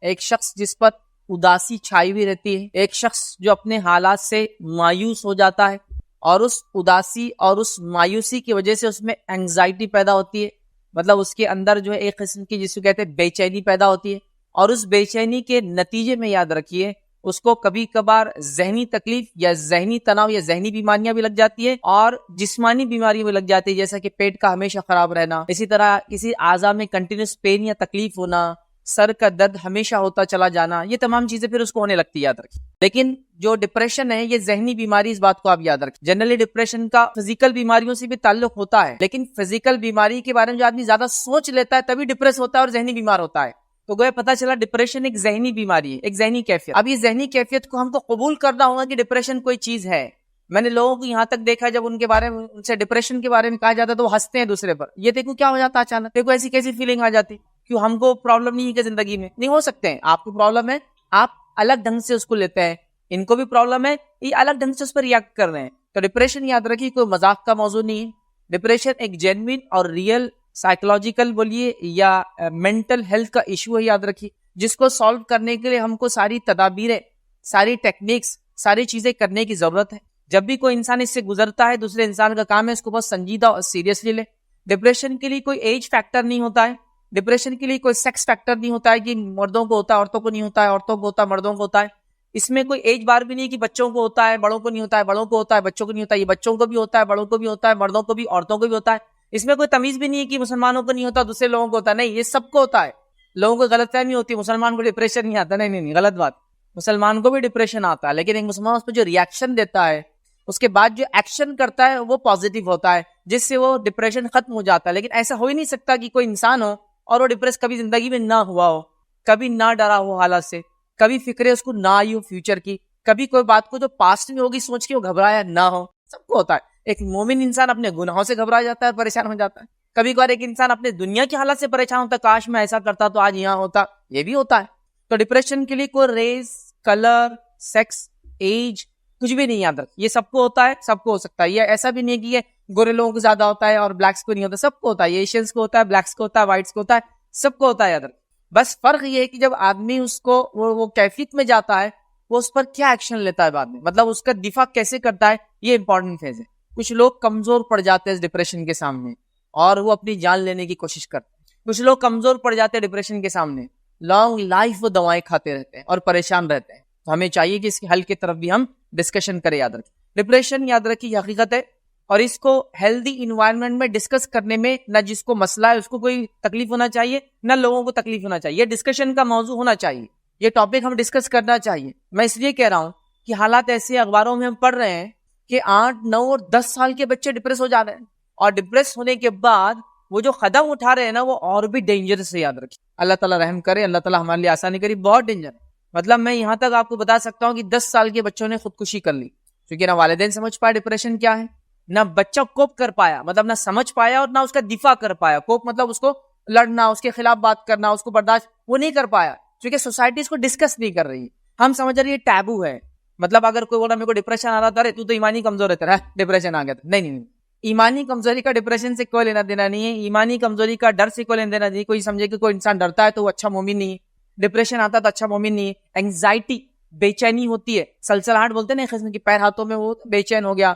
ایک شخص جس پر اداسی چھائی ہوئی رہتی ہے، ایک شخص جو اپنے حالات سے مایوس ہو جاتا ہے اور اس اداسی اور اس مایوسی کی وجہ سے اس میں انگزائٹی پیدا ہوتی ہے، مطلب اس کے اندر جو ہے ایک قسم کی جس کو کہتے ہیں بے چینی پیدا ہوتی ہے، اور اس بے چینی کے نتیجے میں یاد رکھیے اس کو کبھی کبھار ذہنی تکلیف یا ذہنی تناؤ یا ذہنی بیماریاں بھی لگ جاتی ہے اور جسمانی بیماری بھی لگ جاتی ہے، جیسا کہ پیٹ کا ہمیشہ خراب رہنا، اسی طرح کسی اعضاء میں کنٹینیوس پین یا تکلیف ہونا، سر کا درد ہمیشہ ہوتا چلا جانا، یہ تمام چیزیں پھر اس کو ہونے لگتی، یاد رکھیں۔ لیکن جو ڈپریشن ہے یہ ذہنی بیماری، اس بات کو آپ یاد رکھیں۔ جنرلی ڈپریشن کا فزیکل بیماریوں سے بھی تعلق ہوتا ہے، لیکن فزیکل بیماری کے بارے میں جو آدمی زیادہ سوچ لیتا ہے تبھی ڈپریس ہوتا ہے اور ذہنی بیمار ہوتا ہے۔ تو گویا پتہ چلا ڈپریشن ایک ذہنی بیماری ہے، ایک ذہنی کیفیت۔ اب یہ ذہنی کیفیت کو ہم کو قبول کرنا ہوگا کہ ڈپریشن کوئی چیز ہے۔ میں نے لوگوں کو یہاں تک دیکھا جب ان کے بارے میں ان سے ڈپریشن کے بارے میں کہا جاتا ہے تو وہ ہنستے ہیں دوسرے پر، یہ دیکھو کیا ہو جاتا ہے اچانک، دیکھو ایسی کیسی فیلنگ آ جاتی، کیوں ہم کو پرابلم نہیں ہے کہ زندگی میں نہیں ہو سکتے ہیں، آپ کو پرابلم ہے، آپ الگ ڈھنگ سے اس کو لیتے ہیں، ان کو بھی پرابلم ہے، یہ الگ ڈھنگ سے اس پر ریئیکٹ کر رہے ہیں۔ تو ڈپریشن یاد رکھیے کوئی مذاق کا موضوع نہیں ہے، ڈپریشن ایک جینوین اور ریئل سائیکولوجیکل بولیے یا مینٹل ہیلتھ کا ایشو ہے، یاد رکھیے، جس کو سالو کرنے کے لیے ہم کو ساری تدابیریں، ساری ٹیکنیکس، ساری چیزیں کرنے کی ضرورت ہے۔ جب بھی کوئی انسان اس سے گزرتا ہے دوسرے انسان کا کام ہے اس کو بہت سنجیدہ اور سیریسلی لے۔ ڈپریشن کے لیے کوئی ایج فیکٹر نہیں ہوتا ہے، ڈپریشن کے لیے کوئی سیکس فیکٹر نہیں ہوتا ہے کہ مردوں کو ہوتا ہے عورتوں کو نہیں ہوتا ہے، عورتوں کو ہوتا ہے مردوں کو ہوتا ہے، اس میں کوئی ایج بار بھی نہیں کہ بچوں کو ہوتا ہے بڑوں کو نہیں ہوتا ہے، بڑوں کو ہوتا ہے بچوں کو نہیں ہوتا ہے، یہ بچوں کو بھی ہوتا ہے بڑوں کو بھی ہوتا ہے مردوں کو بھی عورتوں کو بھی ہوتا ہے، اس میں کوئی تمیز بھی نہیں ہے کہ مسلمانوں کو نہیں ہوتا دوسرے لوگوں کو ہوتا ہے، نہیں، یہ سب کو ہوتا ہے۔ لوگوں کو غلط فہمی ہوتی ہے مسلمان کو ڈپریشن نہیں آتا، نہیں، غلط بات، مسلمان کو بھی ڈپریشن آتا ہے، لیکن ایک مسلمان اس پہ جو ریاکشن دیتا ہے اس کے بعد جو ایکشن کرتا ہے وہ پازیٹیو ہوتا ہے جس سے وہ ڈپریشن ختم ہو جاتا ہے۔ لیکن ایسا ہو ہی نہیں سکتا کہ کوئی انسان ہو اور وہ ڈپریس کبھی زندگی میں نہ ہوا ہو، کبھی نہ ڈرا ہو حالات سے، کبھی فکریں اس کو نہ آئی ہو فیوچر کی، کبھی کوئی بات کو جو پاسٹ میں ہوگی سوچ کے وہ گھبرایا نہ ہو، سب کو ہوتا ہے۔ ایک مومن انسان اپنے گناہوں سے گھبرا جاتا ہے، پریشان ہو جاتا ہے، کبھی کبھار ایک انسان اپنے دنیا کی حالت سے پریشان ہوتا ہے، کاش میں ایسا کرتا تو آج یہاں ہوتا، یہ بھی ہوتا ہے۔ تو ڈپریشن کے لیے کوئی ریس، کلر، سیکس، ایج کچھ بھی نہیں یاد رکھ، یہ سب کو ہوتا ہے، سب کو ہو سکتا ہے۔ یہ ایسا بھی نہیں کہ یہ گورے لوگوں کو زیادہ ہوتا ہے اور بلیکس کو نہیں ہوتا، سب کو ہوتا ہے، ایشینز کو ہوتا ہے، بلیکس کو ہوتا ہے، وائٹس کو ہوتا ہے، سب کو ہوتا ہے، یاد رکھ۔ بس فرق یہ ہے کہ جب آدمی اس کو وہ کیفیت میں جاتا ہے وہ اس پر کیا ایکشن لیتا ہے بعد میں، مطلب اس کا دفاع کیسے کرتا ہے، یہ امپورٹنٹ فیز ہے۔ کچھ لوگ کمزور پڑ جاتے ہیں اس ڈپریشن کے سامنے اور وہ اپنی جان لینے کی کوشش کرتے ہیں، کچھ لوگ کمزور پڑ جاتے ہیں ڈپریشن کے سامنے، لانگ لائف وہ دوائیں کھاتے رہتے ہیں اور پریشان رہتے ہیں۔ تو ہمیں چاہیے کہ اس کے حل کی طرف بھی ہم ڈسکشن کریں، یاد رکھیں ڈپریشن یاد رکھیے حقیقت ہے، اور اس کو ہیلدی انوائرمنٹ میں ڈسکس کرنے میں نہ جس کو مسئلہ ہے اس کو کوئی تکلیف ہونا چاہیے نہ لوگوں کو تکلیف ہونا چاہیے، یہ ڈسکشن کا موضوع ہونا چاہیے، یہ ٹاپک ہم ڈسکس کرنا چاہیے۔ میں اس لیے کہہ رہا ہوں کہ حالات ایسے اخباروں میں ہم پڑھ رہے ہیں کہ 8، 9 اور 10 سال کے بچے ڈپریس ہو جا رہے ہیں، اور ڈپریس ہونے کے بعد وہ جو قدم اٹھا رہے ہیں نا وہ اور بھی ڈینجرس ہے، یاد رکھیں۔ اللہ تعالیٰ رحم کرے، اللہ تعالیٰ ہمارے لیے آسانی کرے، بہت ڈینجر ہے۔ مطلب میں یہاں تک آپ کو بتا سکتا ہوں کہ 10 سال کے بچوں نے خودکشی کر لی، کیونکہ نہ والدین سمجھ پائے ڈپریشن کیا ہے، نہ بچہ کوپ کر پایا، مطلب نہ سمجھ پایا اور نہ اس کا دفاع کر پایا۔ کوپ مطلب اس کو لڑنا، اس کے خلاف بات کرنا، اس کو برداشت وہ نہیں کر پایا، کیونکہ سوسائٹی اس کو ڈسکس نہیں کر رہی، ہم سمجھ رہے یہ ٹیبو ہے۔ مطلب اگر کوئی بولا میرے کو ڈپریشن آ رہا تھا، ارے تو ایمانی کمزور ہے تیرا، ڈپریشن آ گیا تھا، نہیں، ایمانی کمزوری کا ڈپریشن سے کوئی لینا دینا نہیں ہے، ایمانی کمزوری کا ڈر سے کوئی لینا دینا نہیں۔ کوئی سمجھے کہ کوئی انسان ڈرتا ہے تو وہ اچھا مومن نہیں ہے، ڈپریشن آتا تو اچھا مومن نہیں ہے۔ اینگزائٹی، بے چینی ہوتی ہے، سلسلاہٹ بولتے ہیں نا، قسم کی پیر ہاتھوں میں وہ بے چین ہو گیا،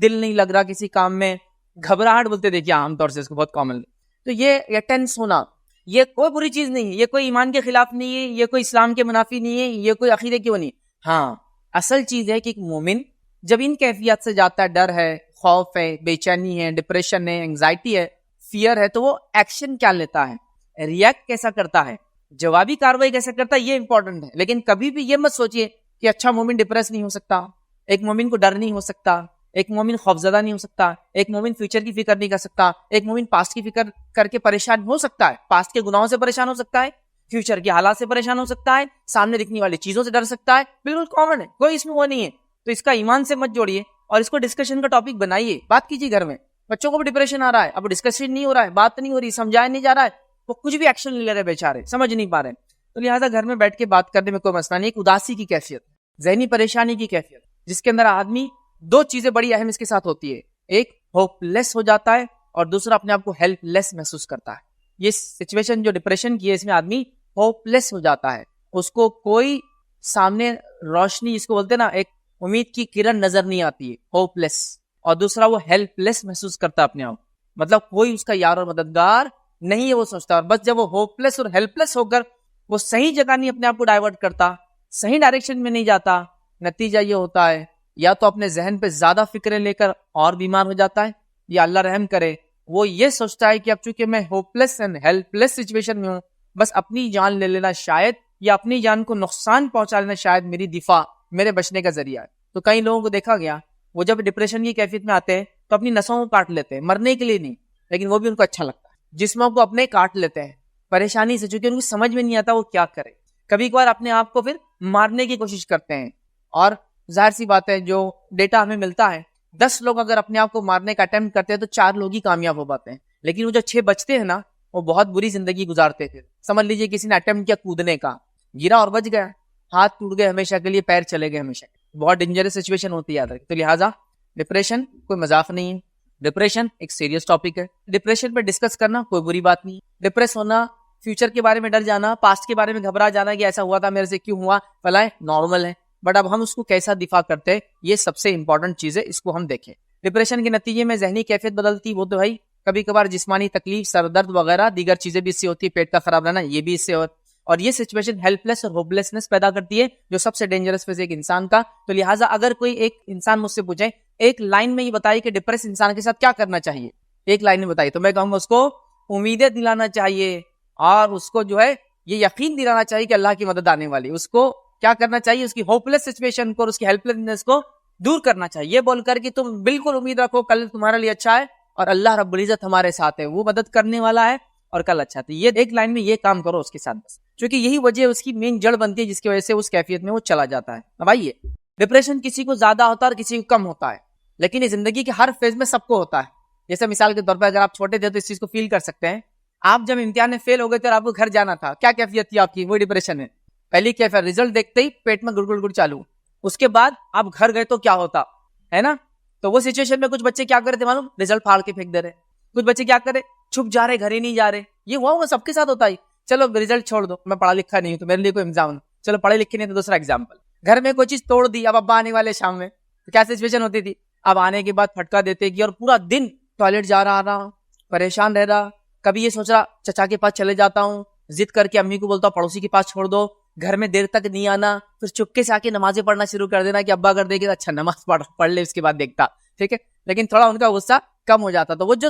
دل نہیں لگ رہا کسی کام میں، گھبراہٹ بولتے دیکھیے عام طور سے اس کو بہت کامن۔ تو یہ ٹینس ہونا یہ کوئی بری چیز نہیں ہے، یہ کوئی ایمان کے خلاف نہیں ہے، یہ کوئی اسلام کے منافی نہیں ہے، یہ کوئی عقیدے کی وہ نہیں۔ ہاں اصل چیز ہے کہ ایک مومن جب ان کیفیات سے جاتا ہے، ڈر ہے، خوف ہے، بے چینی ہے، ڈپریشن ہے، انگزائٹی ہے، فیئر ہے، تو وہ ایکشن کیا لیتا ہے، ریئیکٹ کیسا کرتا ہے، جوابی کاروائی کیسے کرتا ہے، یہ امپورٹنٹ ہے۔ لیکن کبھی بھی یہ مت سوچئے کہ اچھا مومن ڈپریس نہیں ہو سکتا، ایک مومن کو ڈر نہیں ہو سکتا، ایک مومن خوفزدہ نہیں ہو سکتا، ایک مومن فیوچر کی فکر نہیں کر سکتا، ایک مومن پاسٹ کی فکر کر کے پریشان ہو سکتا ہے، پاسٹ کے گناہوں سے پریشان ہو سکتا ہے، فیوچر کے حالات سے پریشان ہو سکتا ہے، سامنے دکھنے والی چیزوں سے ڈر سکتا ہے، بالکل کامن ہے، کوئی اس میں وہ نہیں ہے۔ تو اس کا ایمان سے مت جوڑیے اور اس کو ڈسکشن کا ٹاپک بنائیے، بات کیجیے گھر میں۔ بچوں کو بھی ڈپریشن آ رہا ہے، اب ڈسکشن نہیں ہو رہا ہے، بات نہیں ہو رہی، سمجھایا نہیں جا رہا ہے، وہ کچھ بھی ایکشن نہیں لے رہے بیچارے، سمجھ نہیں پا رہے، تو لہٰذا گھر میں بیٹھ کے بات کرنے میں کوئی مسئلہ نہیں۔ ایک اداسی کی کیفیت، ذہنی پریشانی کی کیفیت، جس کے اندر آدمی دو چیزیں بڑی اہم اس کے ساتھ ہوتی ہے، ایک ہوپ لیس ہو جاتا ہے اور دوسرا اپنے آپ کو ہیلپ لیس محسوس کرتا ہے۔ یہ سچویشن جو ڈپریشن کی ہے اس میں آدمی ہوپلیس ہو جاتا ہے, اس کو کوئی سامنے روشنی, جس کو بولتے ہیں نا ایک امید کی کرن نظر نہیں آتی ہے, ہوپلیس. اور دوسرا وہ ہیلپ لیس محسوس کرتا ہے اپنے آپ, مطلب کوئی اس کا یار اور مددگار نہیں ہے, وہ سوچتا ہے. اور بس جب وہ ہوپلیس اور ہیلپ لیس ہو کر وہ صحیح جگہ نہیں اپنے آپ کو ڈائیورٹ کرتا, صحیح ڈائریکشن میں نہیں جاتا, نتیجہ یہ ہوتا ہے یا تو اپنے ذہن پہ زیادہ فکریں لے کر اور بیمار ہو جاتا ہے, یا اللہ رحم کرے وہ یہ سوچتا ہے کہ اب چونکہ میں hopeless and help less situation میں ہوں, بس اپنی جان لے لینا شاید, یا اپنی جان کو نقصان پہنچا لینا شاید میری دفاع, میرے بچنے کا ذریعہ ہے. تو کئی لوگوں کو دیکھا گیا وہ جب ڈپریشن کی کیفیت میں آتے ہیں تو اپنی نسوں کو کاٹ لیتے ہیں, مرنے کے لیے نہیں, لیکن وہ بھی ان کو اچھا لگتا ہے, جسموں کو اپنے کاٹ لیتے ہیں پریشانی سے, چونکہ ان کو سمجھ میں نہیں آتا وہ کیا کرے. کبھی کبھار اپنے آپ کو پھر مارنے کی کوشش کرتے ہیں. اور ظاہر سی بات ہے, جو ڈیٹا ہمیں ملتا ہے 10 لوگ اگر اپنے آپ کو مارنے کا اٹیمپٹ کرتے ہیں تو 4 لوگ ہی کامیاب ہو پاتے ہیں, لیکن وہ جو 6 بچتے ہیں نا وہ بہت بری زندگی گزارتے تھے. سمجھ لیجئے کسی نے اٹیمپٹ کیا کودنے کا, گرا اور بچ گیا, ہاتھ ٹوٹ گئے ہمیشہ کے لیے, پیر چلے گئے ہمیشہ, بہت ڈینجرس سچویشن ہوتی ہے یاد رکھیں. تو لہٰذا ڈپریشن کوئی مذاق نہیں ہے, ڈپریشن ایک سیریس ٹاپک ہے. ڈپریشن پہ ڈسکس کرنا کوئی بری بات نہیں. ڈپریس ہونا, فیوچر کے بارے میں ڈر جانا, پاسٹ کے بارے میں گھبرا جانا کہ ایسا ہوا تھا میرے سے کیوں ہوا, فلاں نارمل ہے, بٹ اب ہم اس کو کیسا دفاع کرتے ہیں یہ سب سے امپورٹنٹ چیز ہے, اس کو ہم دیکھیں. ڈپریشن کے نتیجے میں ذہنی کیفیت بدلتی, وہ تو ہے, کبھی کبھار جسمانی تکلیف, سر درد وغیرہ دیگر چیزیں بھی اس سے ہوتی ہے, پیٹ کا خراب رہنا یہ بھی اس سے اور یہ سچویشن ہیلپ لیس اور ہوپلیسنس پیدا کرتی ہے جو سب سے ڈینجرس فیز ہے ایک انسان کا. تو لہٰذا اگر کوئی ایک انسان مجھ سے پوچھے ایک لائن میں یہ بتائیے کہ ڈپریس انسان کے ساتھ کیا کرنا چاہیے, ایک لائن میں بتائیے, تو میں کہوں گا اس کو امیدیں دلانا چاہیے اور اس کو جو ہے یہ یقین دلانا چاہیے کہ اللہ کی مدد آنے والی. اس کو کیا کرنا چاہیے, اس کی ہوپلیس سچویشن کو اور اس کی ہیلپ لیسنس کو دور کرنا چاہیے, یہ بول کر کہ تم بالکل امید رکھو کل تمہارے لیے اچھا ہے اور اللہ رب العزت ہمارے ساتھ ہے, وہ مدد کرنے والا ہے اور کل اچھا تھا. یہ ایک لائن میں یہ کام کرو اس کے ساتھ بس, کیونکہ یہی وجہ اس کی مین جڑ بنتی ہے جس کی وجہ سے اس کیفیت میں وہ چلا جاتا ہے. اب آئیے, ڈپریشن کسی کو زیادہ ہوتا ہے اور کسی کو کم ہوتا ہے, لیکن یہ زندگی کے ہر فیز میں سب کو ہوتا ہے. جیسے مثال کے طور پر اگر آپ چھوٹے تھے تو اس چیز کو فیل کر سکتے ہیں. آپ جب امتحان میں فیل ہو گئے تھے اور آپ کو گھر جانا تھا, کیا کیفیت تھی آپ کی, وہ ڈپریشن ہے. پہلی کیفیت رزلٹ دیکھتے ہی پیٹ میں گڑ گڑ چالو, اس کے بعد آپ گھر گئے تو کیا ہوتا ہے نا. تو وہ سچویشن میں کچھ بچے کیا کرے تھے معلوم, رزلٹ پھاڑ کے پھینک دے رہے, کچھ بچے کیا کرے چھپ جا رہے, گھر ہی نہیں جا رہے. یہ وہ سب کے ساتھ ہوتا ہے. چلو رزلٹ چھوڑ دو, میں پڑھا لکھا نہیں ہوں تو میرے لیے کوئی ایگزام نہیں, چلو پڑھے لکھے نہیں تو دوسرا ایگزامپل, گھر میں کوئی چیز توڑ دی, اب ابا آنے والے شام میں, تو کیا سچویشن ہوتی تھی, اب آنے کے بعد پھٹکا دیتے کہ اور پورا دن ٹوائلٹ جا رہا, پریشان رہ رہا, کبھی یہ سوچ رہا چچا کے پاس چلے جاتا ہوں, ضد کر کے امی کو بولتا ہوں پڑوسی کے پاس چھوڑ دو, گھر میں دیر تک نہیں آنا, پھر چپکے سے آ کے نمازیں پڑھنا شروع کر دینا کہ ابا اگر دیکھے اچھا نماز پڑھ لے اس کے بعد دیکھتا, ٹھیک ہے. لیکن تھوڑا ان کا غصہ کم ہو جاتا. تو وہ جو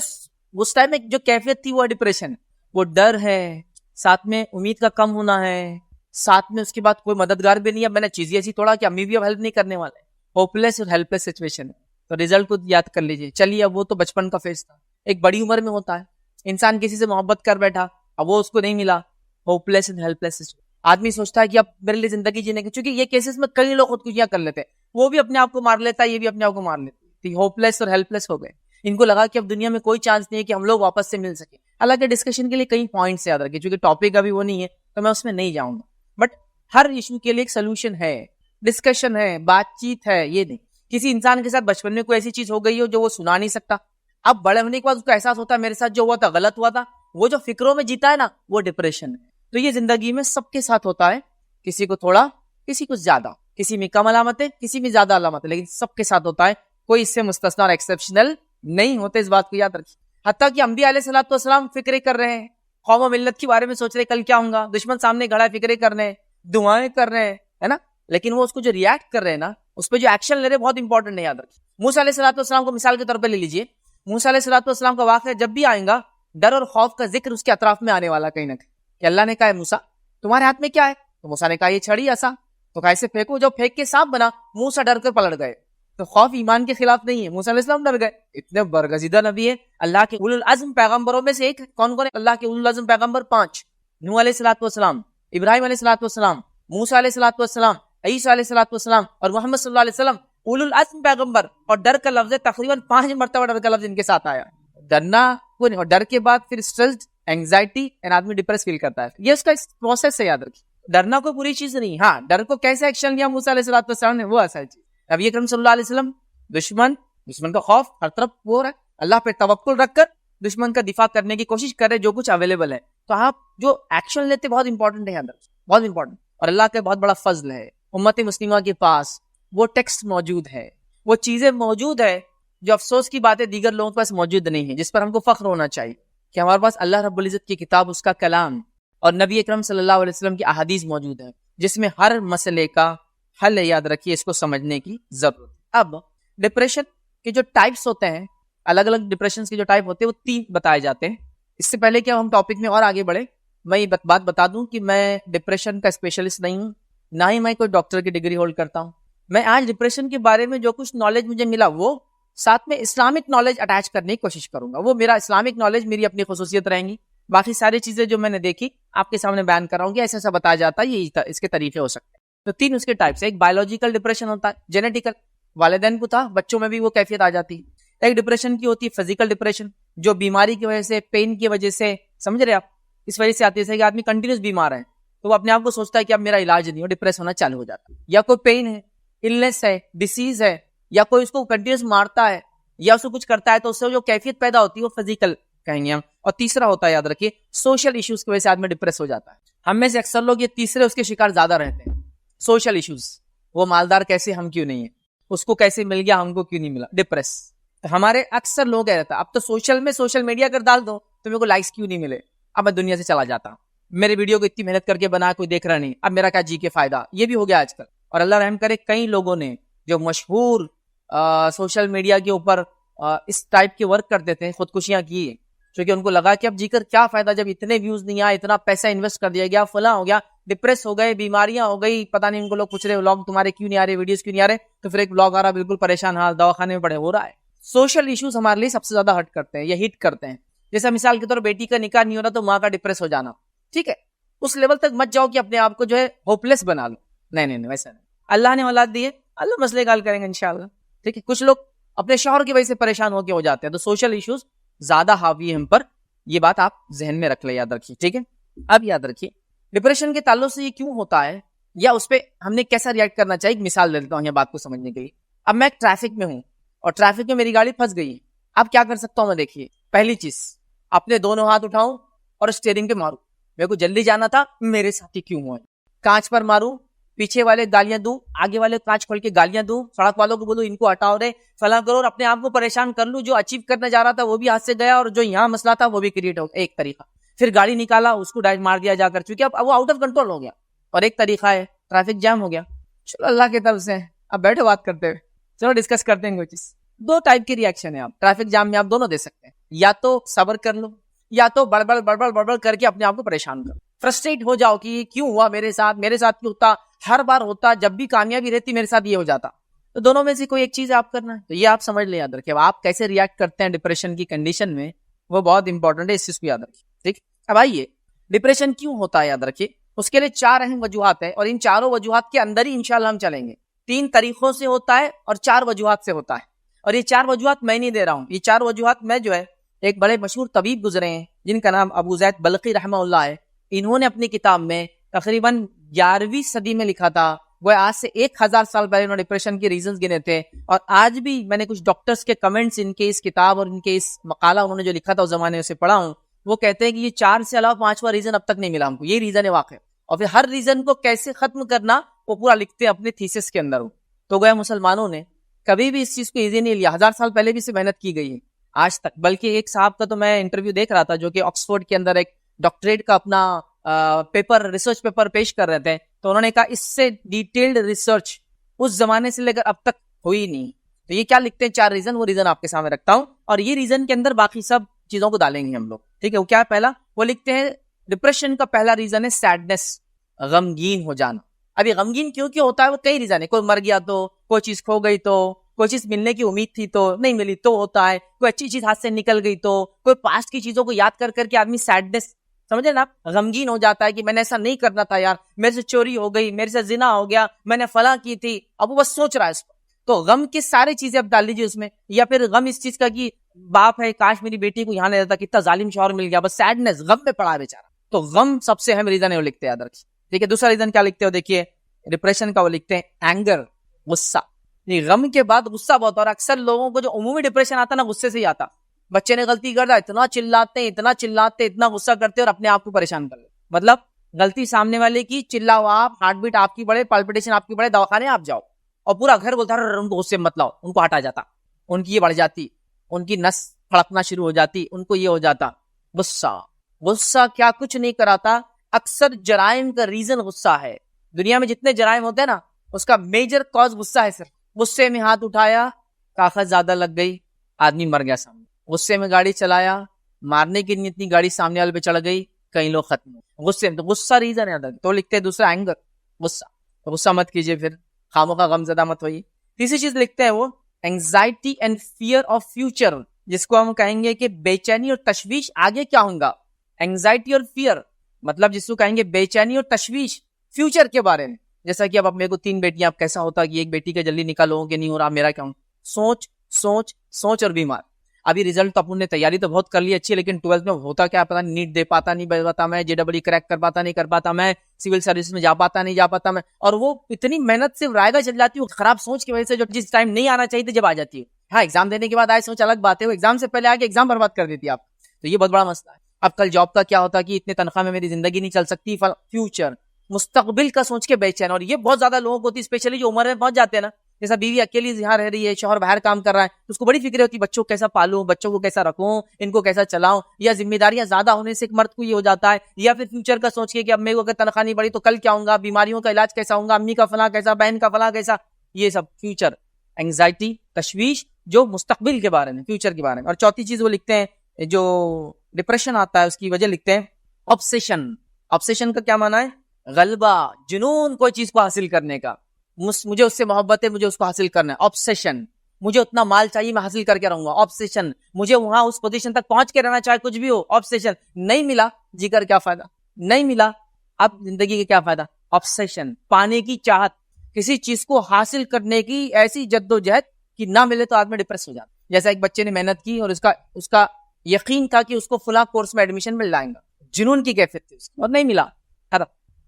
اس ٹائم میں جو کیفیت تھی وہ ڈپریشن, وہ ڈر ہے, ساتھ میں امید کا کم ہونا ہے, ساتھ میں اس کے بعد کوئی مددگار بھی نہیں ہے, میں نے چیزیں ایسی توڑا کہ امی بھی اب ہیلپ نہیں کرنے والے, ہوپلیس اور ہیلپ لیس سچویشن ہے. تو رزلٹ کو یاد کر لیجیے. چلیے اب وہ تو بچپن کا فیز تھا, ایک بڑی عمر میں ہوتا ہے, انسان کسی سے محبت کر بیٹھا, اب وہ اس کو نہیں ملا, ہوپلیس اینڈ ہیلپ لیس. آدمی سوچتا ہے کہ اب میرے لیے زندگی جینے کی, چونکہ یہ کیسز میں کئی لوگ خودکشیاں کر لیتے ہیں, وہ بھی اپنے آپ کو مار لیتا ہے, یہ بھی اپنے آپ کو مار لیتا ہے, ہوپلیس اور ہیلپ لیس ہو گئے. ان کو لگا کہ اب دنیا میں کوئی چانس نہیں ہے کہ ہم لوگ واپس سے مل سکیں. حالانکہ ڈسکشن کے لیے کئی پوائنٹس یاد رکھیں, چونکہ ٹاپک ابھی وہ نہیں ہے تو میں اس میں نہیں جاؤں گا, بٹ ہر ایشو کے لیے ایک سولوشن ہے, ڈسکشن ہے, بات چیت ہے. یہ نہیں کسی انسان کے ساتھ بچپن میں کوئی ایسی چیز ہو گئی ہو جو وہ سنا نہیں سکتا, اب بڑے ہونے کے بعد اس کو احساس ہوتا ہے میرے ساتھ جو ہوا تھا غلط ہوا تھا, وہ جو فکروں میں جیتا ہے نا وہ ڈپریشن ہے. تو یہ زندگی میں سب کے ساتھ ہوتا ہے, کسی کو تھوڑا, کسی کو زیادہ, کسی میں کم علامت ہے, کسی میں زیادہ علامت ہے, لیکن سب کے ساتھ ہوتا ہے, کوئی اس سے مستثنا اور ایکسیپشنل نہیں ہوتے. اس بات کو یاد رکھیے. حتیٰ کہ انبیاء علیہ الصلوۃ والسلام فکریں کر رہے ہیں, قوم و ملت کے بارے میں سوچ رہے کل کیا ہوں گا, دشمن سامنے کھڑا ہے فکریں کر رہے ہیں, دعائیں کر رہے ہیں, ہے نا, لیکن وہ اس کو جو ریئیکٹ کر رہے ہیں نا, اس پہ جو ایکشن لے رہے ہیں بہت انپورٹنٹ ہے, یاد رکھیے. موسیٰ علیہ الصلوۃ والسلام کو مثال کے طور پہ لے لیجیے. موسیٰ علیہ الصلوۃ والسلام کا واقعہ جب بھی آئے گا, ڈر اور خوف کا ذکر اس کے اطراف میں آنے والا کہیں نہ کہیں, کہ اللہ نے کہا ہے موسیٰ تمہارے ہاتھ میں کیا ہے, تو موسیٰ نے کہا یہ چھڑی ایسا, تو کیسے پھینکو, جب پھینک کے سانپ بنا موسیٰ ڈر کر پلٹ گئے. تو خوف ایمان کے خلاف نہیں ہے, موسیٰ علیہ السلام ڈر گئے. اتنے برگزیدہ نبی ہے, اللہ کے اولو العزم پیغمبروں میں سے ایک. کون کون ہے اللہ کے اولو العزم پیغمبر؟ 5. نوح علیہ الصلوۃ والسلام, ابراہیم علیہ الصلوۃ والسلام, موسیٰ علیہ الصلوۃ والسلام, عیسیٰ علیہ الصلوۃ والسلام اور محمد صلی اللہ علیہ وسلم, اولو العزم پیغمبر. اور ڈر کا لفظ تقریباً 5 مرتبہ ڈر کا لفظ ان کے ساتھ آیا. ڈرنا وہ نہیں, اور ڈر کے بعد پھر اسٹریسڈ, اینگزائٹی, اینڈ آدمی ڈپریس فیل کرتا ہے. یہ اس کا پروسیس ہے, یاد رکھیے. ڈرنا کوئی بری چیز نہیں, ہاں ڈر کو کیسے ایکشن لیا موسیٰ علیہ الصلوۃ والسلام نے, وہ اصل چیز. نبی اکرم صلی اللہ علیہ وسلم دشمن کا خوف ہر طرف ہو رہا ہے, اللہ پہ توکل رکھ کر دشمن کا دفاع کرنے کی کوشش کرے جو کچھ اویلیبل ہے. تو آپ جو ایکشن لیتے بہت امپورٹنٹ ہے یاد رکھیں، بہت امپورٹنٹ. اور اللہ کا بہت بڑا فضل ہے، امت مسلمہ کے پاس وہ ٹیکسٹ موجود ہے، وہ چیزیں موجود ہے جو افسوس کی بات ہے دیگر لوگوں کے پاس موجود نہیں ہے، جس پر ہم کو فخر ہونا چاہیے کہ ہمارے پاس اللہ رب العزت کی کتاب، اس کا کلام اور نبی اکرم صلی اللہ علیہ وسلم کی احادیث موجود ہے، جس میں ہر مسئلے کا حل ہے. یاد رکھیے، اس کو سمجھنے کی ضرورت. اب ڈپریشن کے جو ٹائپس ہوتے ہیں، الگ الگ ڈپریشن کے جو ٹائپ ہوتے ہیں وہ 3 بتائے جاتے ہیں. اس سے پہلے کہ ہم ٹاپک میں اور آگے بڑھے، میں یہ بات بتا دوں کہ میں ڈپریشن کا اسپیشلسٹ نہیں ہوں، نہ ہی میں کوئی ڈاکٹر کی ڈگری ہولڈ کرتا ہوں. میں آج ڈپریشن کے بارے میں جو کچھ نالج مجھے ملا، وہ ساتھ میں اسلامک نالج اٹیچ کرنے کی کوشش کروں گا. وہ میرا اسلامک نالج میری اپنی خصوصیت رہیں گی. باقی ساری چیزیں جو میں نے دیکھی آپ کے سامنے بیان کر رہا ہوں کہ ایسا بتایا جاتا ہے، یہ اس کے طریقے ہو سکتے ہیں. تو 3 اس کے ٹائپس ہیں. ایک بایولوجیکل ڈپریشن ہوتا ہے، جینیٹیکل، والدین کو تھا، بچوں میں بھی وہ کیفیت آ جاتی ہے. ایک ڈپریشن کی ہوتی ہے فزیکل ڈپریشن، جو بیماری کی وجہ سے، پین کی وجہ سے، سمجھ رہے آپ، اس وجہ سے آتی ہے کہ آدمی کنٹینیوس بیمار ہے تو وہ اپنے آپ کو سوچتا ہے کہ اب میرا علاج نہیں ہو، ڈپریس ہونا چالو ہو جاتا ہے. یا کوئی پین ہے، النس ہے، ڈیسیز ہے، یا کوئی اس کو کنٹینیوس مارتا ہے یا اس کو کچھ کرتا ہے، تو اس سے جو کیفیت پیدا ہوتی ہے وہ فزیکل کہیں گے ہم. اور تیسرا ہوتا ہے، یاد رکھیے، سوشل ایشوز کی وجہ سے آدمی ڈپریس ہو جاتا ہے. ہم میں سے اکثر لوگ یہ تیسرے اس کے شکار زیادہ رہتے ہیں. سوشل ایشوز، وہ مالدار کیسے، ہم کیوں نہیں ہیں، اس کو کیسے مل گیا، ہم کو کیوں نہیں ملا، ڈپریس. ہمارے اکثر لوگ کہہ رہتا اب تو سوشل میڈیا کر ڈال دو تو میرے کو لائکس کیوں نہیں ملے، اب میں دنیا سے چلا جاتا ہوں، میرے ویڈیو کو اتنی محنت کر کے بنا، کوئی دیکھ رہا نہیں، اب میرا کیا جی کے فائدہ. یہ بھی ہو گیا آج کل. اور اللہ رحم کرے، کئی لوگوں نے جو مشہور سوشل میڈیا کے اوپر اس ٹائپ کے ورک کرتے تھے، خودکشیاں کی، کیونکہ ان کو لگا کہ اب جی کر کیا فائدہ، جب اتنے ویوز نہیں آئے، اتنا پیسہ انویسٹ کر دیا گیا، فلاں ہو گیا، ڈپریس ہو گئے، بیماریاں ہو گئی، پتہ نہیں. ان کو لوگ پوچھ رہے ولاگ تمہارے کیوں نہیں آ رہے، ویڈیوز کیوں نہیں آ رہے، تو پھر ایک ولاگ آ رہا بالکل پریشان حال، دواخانے میں پڑے. ہو رہا ہے. سوشل ایشوز ہمارے لیے سب سے زیادہ ہٹ کرتے ہیں یا ہٹ کرتے ہیں. جیسے مثال کے طور بیٹی کا نکاح نہیں ہو رہا تو ماں کا ڈپریس ہو جانا. ٹھیک ہے، اس لیول تک مت جاؤ کہ اپنے آپ کو جو ہے ہوپلیس بنا لو. نہیں ویسا نہیں. اللہ نے اولاد دی ہے، اللہ مسئلے حل کریں گے انشاءاللہ. ٹھیک ہے، کچھ لوگ اپنے شوہر کی وجہ سے پریشان ہو کے ہو جاتے ہیں، تو سوشل ایشوز زیادہ حاوی ہیں ہم پر. یہ بات آپ ذہن میں رکھ لیں، یاد رکھیے. ٹھیک ہے، اب یاد رکھیے ڈپریشن کے تعلق سے یہ کیوں ہوتا ہے یا اس پہ ہم نے کیسا ریئیکٹ کرنا چاہیے. ایک مثال دے دیتا ہوں یہ بات کو سمجھنے کے لیے. اب میں ٹریفک میں ہوں اور ٹریفک میں میری گاڑی پھنس گئی ہے. اب کیا کر سکتا ہوں میں؟ دیکھیے، پہلی چیز، اپنے دونوں ہاتھ اٹھاؤں اور اسٹیئرنگ پہ ماروں. میرے کو جلدی جانا تھا، میرے ساتھ کیوں ہوا ہے. کانچ پر ماروں، پیچھے والے گالیاں دوں، آگے والے کانچ کھول کے گالیاں دوں، سڑک والوں کو بولوں ان کو ہٹاؤ رے، فلاں کرو، اور اپنے آپ کو پریشان کر لوں. جو اچیو کرنے جا رہا تھا وہ بھی ہاتھ سے گیا اور جو یہاں مسئلہ تھا وہ بھی کریٹ ہو گیا. ایک طریقہ. پھر گاڑی نکالا، اس کو ڈائریکٹ مار دیا جا کر، چونکہ اب وہ آؤٹ آف کنٹرول ہو گیا. اور ایک طریقہ ہے ٹریفک جام ہو گیا، چلو اللہ کی طرف سے اب بیٹھو بات کرتے ہوئے، چلو ڈسکس کرتے ہیں کوئی چیز. 2 ٹائپ کی ریئیکشن ہے. آپ ٹریفک جام میں آپ دونوں دے سکتے ہیں، یا تو صبر کر لو یا تو بڑبڑ کر کے اپنے آپ کو پریشان کرو، فرسٹریٹ ہو جاؤ کہ کیوں ہوا میرے ساتھ کیوں ہوتا، ہر بار ہوتا، جب بھی کامیابی رہتی میرے ساتھ یہ ہو جاتا. تو دونوں میں سے کوئی ایک چیز آپ کرنا ہے. تو یہ آپ سمجھ لیں، یاد رکھیں آپ کیسے ریئیکٹ کرتے ہیں ڈپریشن کی کنڈیشن میں، وہ بہت امپورٹنٹ ہے، اس چیز کو یاد رکھیں. ٹھیک. اب آئیے ڈپریشن کیوں ہوتا ہے، یاد رکھیے. اس کے لیے 4 اہم وجوہات ہیں اور ان چاروں وجوہات کے اندر ہی انشاءاللہ ہم چلیں گے. 3 طریقوں سے ہوتا ہے اور 4 وجوہات سے ہوتا ہے. اور یہ 4 وجوہات میں نہیں دے رہا ہوں، یہ 4 وجوہات میں جو ہے ایک بڑے مشہور طبیب گزرے ہیں جن کا نام ابو زید بلخی رحمہ اللہ ہے. انہوں نے اپنی کتاب میں تقریباً 11ویں صدی میں لکھا تھا، وہ آج سے 1000 سال پہلے انہوں نے ڈپریشن کے ریزنز گنے تھے. اور آج بھی میں نے کچھ ڈاکٹرز کے کمنٹس ان کے اس کتاب اور ان کے اس مقالہ انہوں نے جو لکھا تھا اس زمانے سے پڑھا ہوں، وہ کہتے ہیں کہ یہ 4 سے علاوہ 5واں ریزن اب تک نہیں ملا ہم کو. یہ ریزن ہے واقع. اور پھر ہر ریزن کو کیسے ختم کرنا وہ پورا لکھتے ہیں اپنے تھیسس کے اندر. تو گویا مسلمانوں نے کبھی بھی اس چیز کو ایزی نہیں لیا. 1000 سال پہلے بھی سے محنت کی گئی ہے آج تک. بلکہ ایک صاحب کا تو میں انٹرویو دیکھ رہا تھا جو کہ آکسفورڈ کے اندر ایک ڈاکٹریٹ کا اپنا ریسرچ پیپر پیش کر رہے تھے. تو انہوں نے کہا اس سے ڈیٹیلڈ ریسرچ اس زمانے سے لے کر اب تک ہوئی نہیں. تو یہ کیا لکھتے ہیں 4 ریزن، وہ ریزن آپ کے سامنے رکھتا ہوں. اور یہ ریزن کے اندر باقی سب چیزوں کو ڈالیں گے ہم لوگ. ٹھیک ہے، وہ کیا ہے؟ پہلا وہ لکھتے ہیں ڈپریشن کا پہلا ریزن ہے سیڈنس، غمگین ہو جانا. اب یہ غمگین کیوں ہوتا ہے؟ وہ کئی ریزن ہے. کوئی مر گیا تو، کوئی چیز کھو گئی تو، کوئی چیز ملنے کی امید تھی تو نہیں ملی تو ہوتا ہے، کوئی اچھی چیز ہاتھ سے نکل گئی تو، کوئی پاسٹ کی چیزوں کو یاد کر کے آدمی سیڈنس، سمجھے نا، غمگین ہو جاتا ہے کہ میں نے ایسا نہیں کرنا تھا یار، میرے سے چوری ہو گئی، میرے سے زنا ہو گیا، میں نے فلاں کی تھی. اب وہ بس سوچ رہا ہے اس پر. تو غم کی ساری چیزیں اب ڈال لیجیے اس میں. یا پھر غم اس چیز کا کہ باپ ہے، کاش میری بیٹی کو یہاں نہیں رہتا، کتنا ظالم شوہر مل گیا، بس سیڈنس، غم میں پڑا ہے بیچارہ. تو غم سب سے اہم ریزن ہے، وہ لکھتے ہیں، یاد رکھیے. ٹھیک ہے، دوسرا ریزن کیا لکھتے ہو؟ دیکھیے ڈپریشن کا وہ لکھتے ہیں اینگر، غصہ. غم کے بعد غصہ بہت. اور اکثر لوگوں کو جو عمومی ڈپریشن آتا ہے نا، غصے سے ہی آتا. بچے نے غلطی کر دیا اتنا چلاتے اتنا غصہ کرتے اور اپنے آپ کو پریشان کر لے. مطلب غلطی سامنے والے کی, چلاؤ آپ, ہارٹ بیٹ آپ کی بڑھے, پلپٹیشن آپ کی بڑھے, دواخانے آپ جاؤ, اور پورا گھر بولتا ہے ان کو غصے مت لاؤ, ان کو ہٹا جاتا, ان کی یہ بڑھ جاتی, ان کی نس پھڑکنا شروع ہو جاتی, ان کو یہ ہو جاتا. غصہ کیا کچھ نہیں کراتا. اکثر جرائم کا ریزن غصہ ہے. دنیا میں جتنے جرائم ہوتے ہیں نا, اس کا میجر کاز غصہ ہے. صرف غصے میں ہاتھ اٹھایا, کاغذ زیادہ لگ گئی, آدمی مر گیا سامنے. غصے میں گاڑی چلایا, مارنے کی نیت نہیں, گاڑی سامنے والے پہ چڑھ گئی, کئی لوگ ختم ہوئے. غصے میں غصہ ریزن ہے. تو لکھتے ہیں دوسرا اینگر, غصہ مت کیجیے, پھر خاموں کا غم زدہ مت ہوئی. تیسری چیز لکھتے ہیں وہ anxiety and fear of future, جس کو ہم کہیں گے کہ بے چینی اور تشویش آگے کیا ہوگا. اینگزائٹی اور فیئر مطلب جس کو کہیں گے بے چینی اور تشویش فیوچر کے بارے میں. جیسا کہ اب میرے کو 3 بیٹیاں, اب کیسا ہوتا کہ ایک بیٹی کا جلدی نکاح لوگوں کے نہیں ہو رہا, میرا کیا ہوں. سوچ اور بیمار. ابھی ریزلٹ تو اپنے تیاری تو بہت کر لی اچھی, لیکن 12th میں ہوتا کیا پتا, نیٹ دے پاتا نہیں پاتا میں, JEE کریک کر پاتا میں, سول سروس میں جا پاتا میں, اور وہ اتنی محنت سے رائے چل جاتی ہے خراب سوچ کی وجہ سے, جو جس ٹائم نہیں آنا چاہیے جب آ جاتی ہے. ہاں ایگزام دینے کے بعد آئے سوچ الگ بات ہے, وہ ایگزام سے پہلے آگے ایگزام برباد کر دیتی ہے آپ. تو یہ بہت بڑا مسئلہ ہے. اب کل جاب کا کیا ہوتا کہ اتنے تنخواہ میں میری زندگی نہیں چل سکتی. فیوچر مستقبل کا سوچ کے بے چین, اور یہ بہت زیادہ لوگوں کو ہوتی ہے, اسپیشلی جو عمر میں پہنچ جاتے ہیں نا. جیسا بیوی اکیلی یہاں رہ رہی ہے, شوہر باہر کام کر رہا ہے, اس کو بڑی فکر ہوتی ہے بچوں کو کیسا پالوں, بچوں کو کیسا رکھوں, ان کو کیسا چلاؤں. یا ذمہ داریاں زیادہ ہونے سے ایک مرد کو یہ ہو جاتا ہے. یا پھر فیوچر کا سوچ کے کہ اب میرے کو اگر تنخواہ نہیں بڑھی تو کل کیا ہوگا, بیماریوں کا علاج کیسا ہوگا, امی کا فلاں کیسا, بہن کا فلاں کیسا. یہ سب فیوچر اینگزائٹی تشویش جو مستقبل کے بارے میں, فیوچر کے بارے میں. اور چوتھی چیز وہ لکھتے ہیں جو ڈپریشن آتا ہے اس کی وجہ لکھتے ہیں آبسیشن کا کیا معنی ہے, غلبہ, جنون کوئی چیز کو حاصل کرنے کا. مجھے اس سے محبت ہے, مجھے اس کو حاصل کرنا ہے. آبسیشن, مجھے اتنا مال چاہیے میں حاصل کر کے رہوں گا. آبسیشن, مجھے وہاں اس پوزیشن تک پہنچ کے رہنا چاہے کچھ بھی ہو. آبسیشن, نہیں ملا جی کر کیا فائدہ, نہیں ملا اب زندگی کا کیا فائدہ. آبسیشن, پانے کی چاہت, کسی چیز کو حاصل کرنے کی ایسی جدوجہد کہ نہ ملے تو آدمی ڈپریس ہو جاتا. جیسا ایک بچے نے محنت کی اور اس کا یقین تھا کہ اس کو فلاں کورس میں ایڈمیشن مل جائے گا, جنون کی کیفیت تھی اس کی, اور نہیں ملا,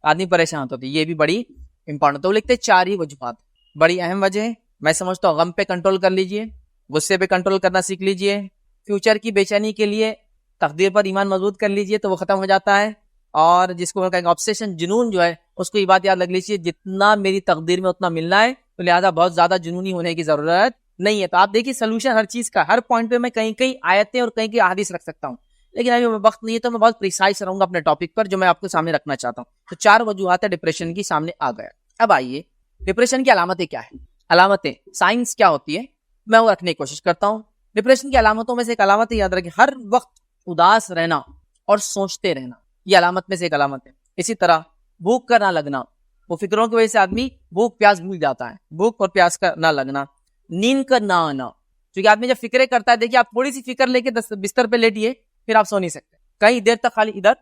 آدمی پریشان ہوتا تھا. یہ بھی بڑی امپورٹنٹ. تو لکھتے 4 ہی وجوہات, بڑی اہم وجہ ہے. میں سمجھتا ہوں غم پہ کنٹرول کر لیجئے, غصے پہ کنٹرول کرنا سیکھ لیجئے, فیوچر کی بے چینی کے لیے تقدیر پر ایمان مضبوط کر لیجئے تو وہ ختم ہو جاتا ہے. اور جس کو کہیں گے آبسیشن, جنون جو ہے, اس کو یہ بات یاد رکھ لیجیے, جتنا میری تقدیر میں اتنا ملنا ہے, تو لہٰذا بہت زیادہ جنونی ہونے کی ضرورت نہیں ہے. تو آپ دیکھیے سلوشن ہر چیز کا, ہر پوائنٹ پہ میں کہیں آیتیں اور کہیں احادیث رکھ سکتا ہوں, لیکن ابھی وقت نہیں ہے تو میں بہت پریسائز رہوں گا اپنے ٹاپک پر جو میں آپ کو سامنے رکھنا چاہتا ہوں. تو 4 وجوہات ڈپریشن کی سامنے آ گیا. اب آئیے ڈپریشن کی علامتیں کیا ہیں, علامتیں سائنس کیا ہوتی ہے, میں وہ رکھنے کی کوشش کرتا ہوں. ڈپریشن کی علامتوں میں سے ایک علامت یاد رکھیں, ہر وقت اداس رہنا اور سوچتے رہنا, یہ علامت میں سے ایک علامت ہے. اسی طرح بھوک کا نہ لگنا, وہ فکروں کی وجہ سے آدمی بھوک پیاس بھول جاتا ہے, بھوک اور پیاس کا نہ لگنا. نیند کا نہ آنا, کیونکہ آدمی جب فکریں کرتا ہے, دیکھیے آپ تھوڑی سی فکر لے کے بستر پہ لیٹیے, پھر آپ سو نہیں سکتے, کئی دیر تک خالی ادھر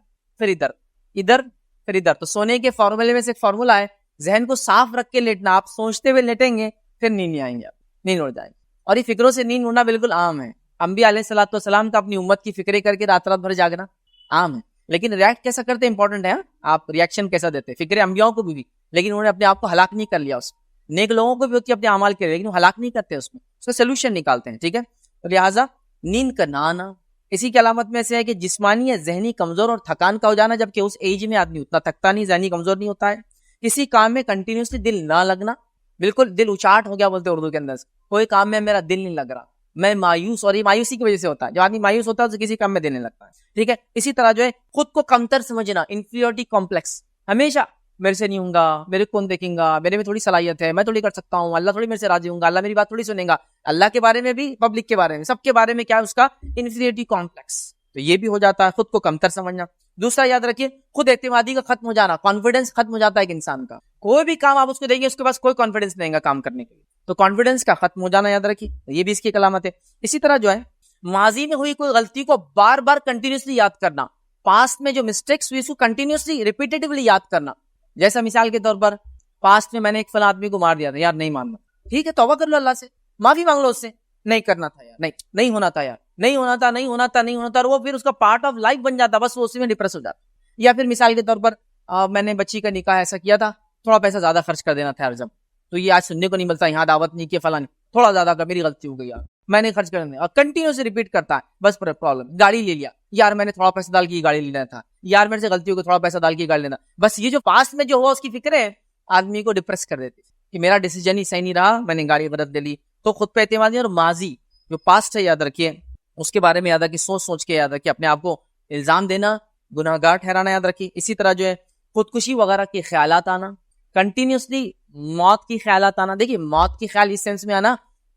پھر ادھر, ادھر پھر ادھر. تو سونے کے فارمولے میں سے ایک فارمولہ ہے, ذہن کو صاف رکھ کے لیٹنا. آپ سوچتے ہوئے لیٹیں گے پھر نیند نہیں آئیں گے, نیند اڑ جائے گی. اور یہ فکروں سے نیند اڑنا بالکل عام ہے. انبیاء علیہ الصلوۃ والسلام کا اپنی امت کی فکریں کر کے رات بھر جاگنا عام ہے, لیکن ریاکٹ کیسا کرتے امپورٹنٹ ہے. آپ ریاکشن کیسا دیتے, فکریں انبیاءوں کو بھی, لیکن انہوں نے اپنے آپ کو ہلاک نہیں کر لیا. اس نیک لوگوں کو بھی ہوتی ہے اپنے اعمال کے, لیکن وہ ہلاک نہیں کرتے, اس کا سولوشن نکالتے ہیں. ٹھیک ہے, تو لہٰذا نیند کا نہ آنا. اسی کی علامت میں سے ہے کہ جسمانی یا ذہنی کمزور اور تھکان کا ہو جانا, جبکہ اس ایج میں آدمی اتنا تھکتا نہیں, ذہنی کمزور نہیں ہوتا ہے. کسی کام میں کنٹینیوسلی دل نہ لگنا, بالکل دل اچاٹ ہو گیا بولتے اردو کے اندر, کوئی کام میں میرا دل نہیں لگ رہا, میں مایوس, اور یہ مایوسی کی وجہ سے ہوتا ہے. جو آدمی مایوس ہوتا ہے تو کسی کام میں دل نہیں لگتا ہے. ٹھیک ہے, اسی طرح جو ہے خود کو کمتر سمجھنا, انفیریورٹی کمپلیکس, ہمیشہ میرے سے نہیں ہوں گا, میرے کون دیکھیں گا, میرے میں تھوڑی صلاحیت ہے, میں تھوڑی کر سکتا ہوں, اللہ تھوڑی میرے سے راضی ہوں گا, اللہ میری بات تھوڑی سنیں گا. اللہ کے بارے میں بھی, پبلک کے بارے میں, سب کے بارے میں کیا ہے اس کا انفیریورٹی کمپلیکس. تو یہ بھی ہو جاتا ہے, خود کو کمتر سمجھنا. دوسرا یاد رکھیے, خود اعتمادی کا ختم ہو جانا, کانفیڈنس ختم ہو جاتا ہے ایک انسان کا. کوئی بھی کام آپ اس کو دیں گے, اس کے پاس کوئی کانفیڈنس نہیں گا کام کرنے کے لیے, تو کانفیڈنس کا ختم ہو جانا یاد رکھیے, یہ بھی اس کی علامت ہے. اسی طرح جو ہے ماضی میں ہوئی کوئی غلطی کو بار بار کنٹینیوسلی یاد کرنا, پاسٹ میں جو مسٹیکس ہوئی اس کو کنٹینیوسلی ریپیٹیٹلی یاد کرنا. جیسا مثال کے طور پر, پاسٹ میں نے ایک فلاں آدمی کو مار دیا تھا, یار نہیں ماننا, ٹھیک ہے توبہ کر لو اللہ سے, معافی مانگ لو اس سے, نہیں کرنا تھا یار, نہیں ہونا تھا یار, نہیں ہونا تھا, اور وہ پھر اس کا پارٹ آف لائف بن جاتا, بس وہ اسی میں ڈپریس ہو جاتا. یا پھر مثال کے طور پر میں نے بچی کا نکاح ایسا کیا تھا, تھوڑا پیسہ زیادہ خرچ کر دینا تھا جب, تو یہ آج سننے کو نہیں ملتا, یہاں دعوت نہیں کی فلاں, تھوڑا زیادہ کا میری غلطی ہو گئی یار, میں نے خرچ کرنے, اور کنٹینیوسلی ریپیٹ کرتا ہے بس پرابلم. گاڑی لے لیا یار, میں نے تھوڑا پیسہ ڈال کے گاڑی لینا تھا یار, میرے سے غلطی ہو گئی, تھوڑا پیسہ ڈال کے گاڑی لینا. بس یہ جو پاسٹ میں جو ہوا اس کی فکر ہے آدمی کو ڈپریس کر دیتی کہ میرا ڈیسیجن ہی صحیح نہیں رہا, میں نے گاڑی غلط لے لی. تو خود پہ اعتمادی اور ماضی جو پاسٹ ہے یاد رکھیے, اس کے بارے میں یاد رکھیے, سوچ سوچ کے یاد رکھیے, اپنے آپ کو الزام دینا, گناہ گار ٹھہرانا یاد رکھیے. اسی طرح جو ہے خودکشی وغیرہ کے خیالات آنا, کنٹینیوسلی موت کی خیالات آنا. دیکھیے موت کی خیال اس سینس میں آنا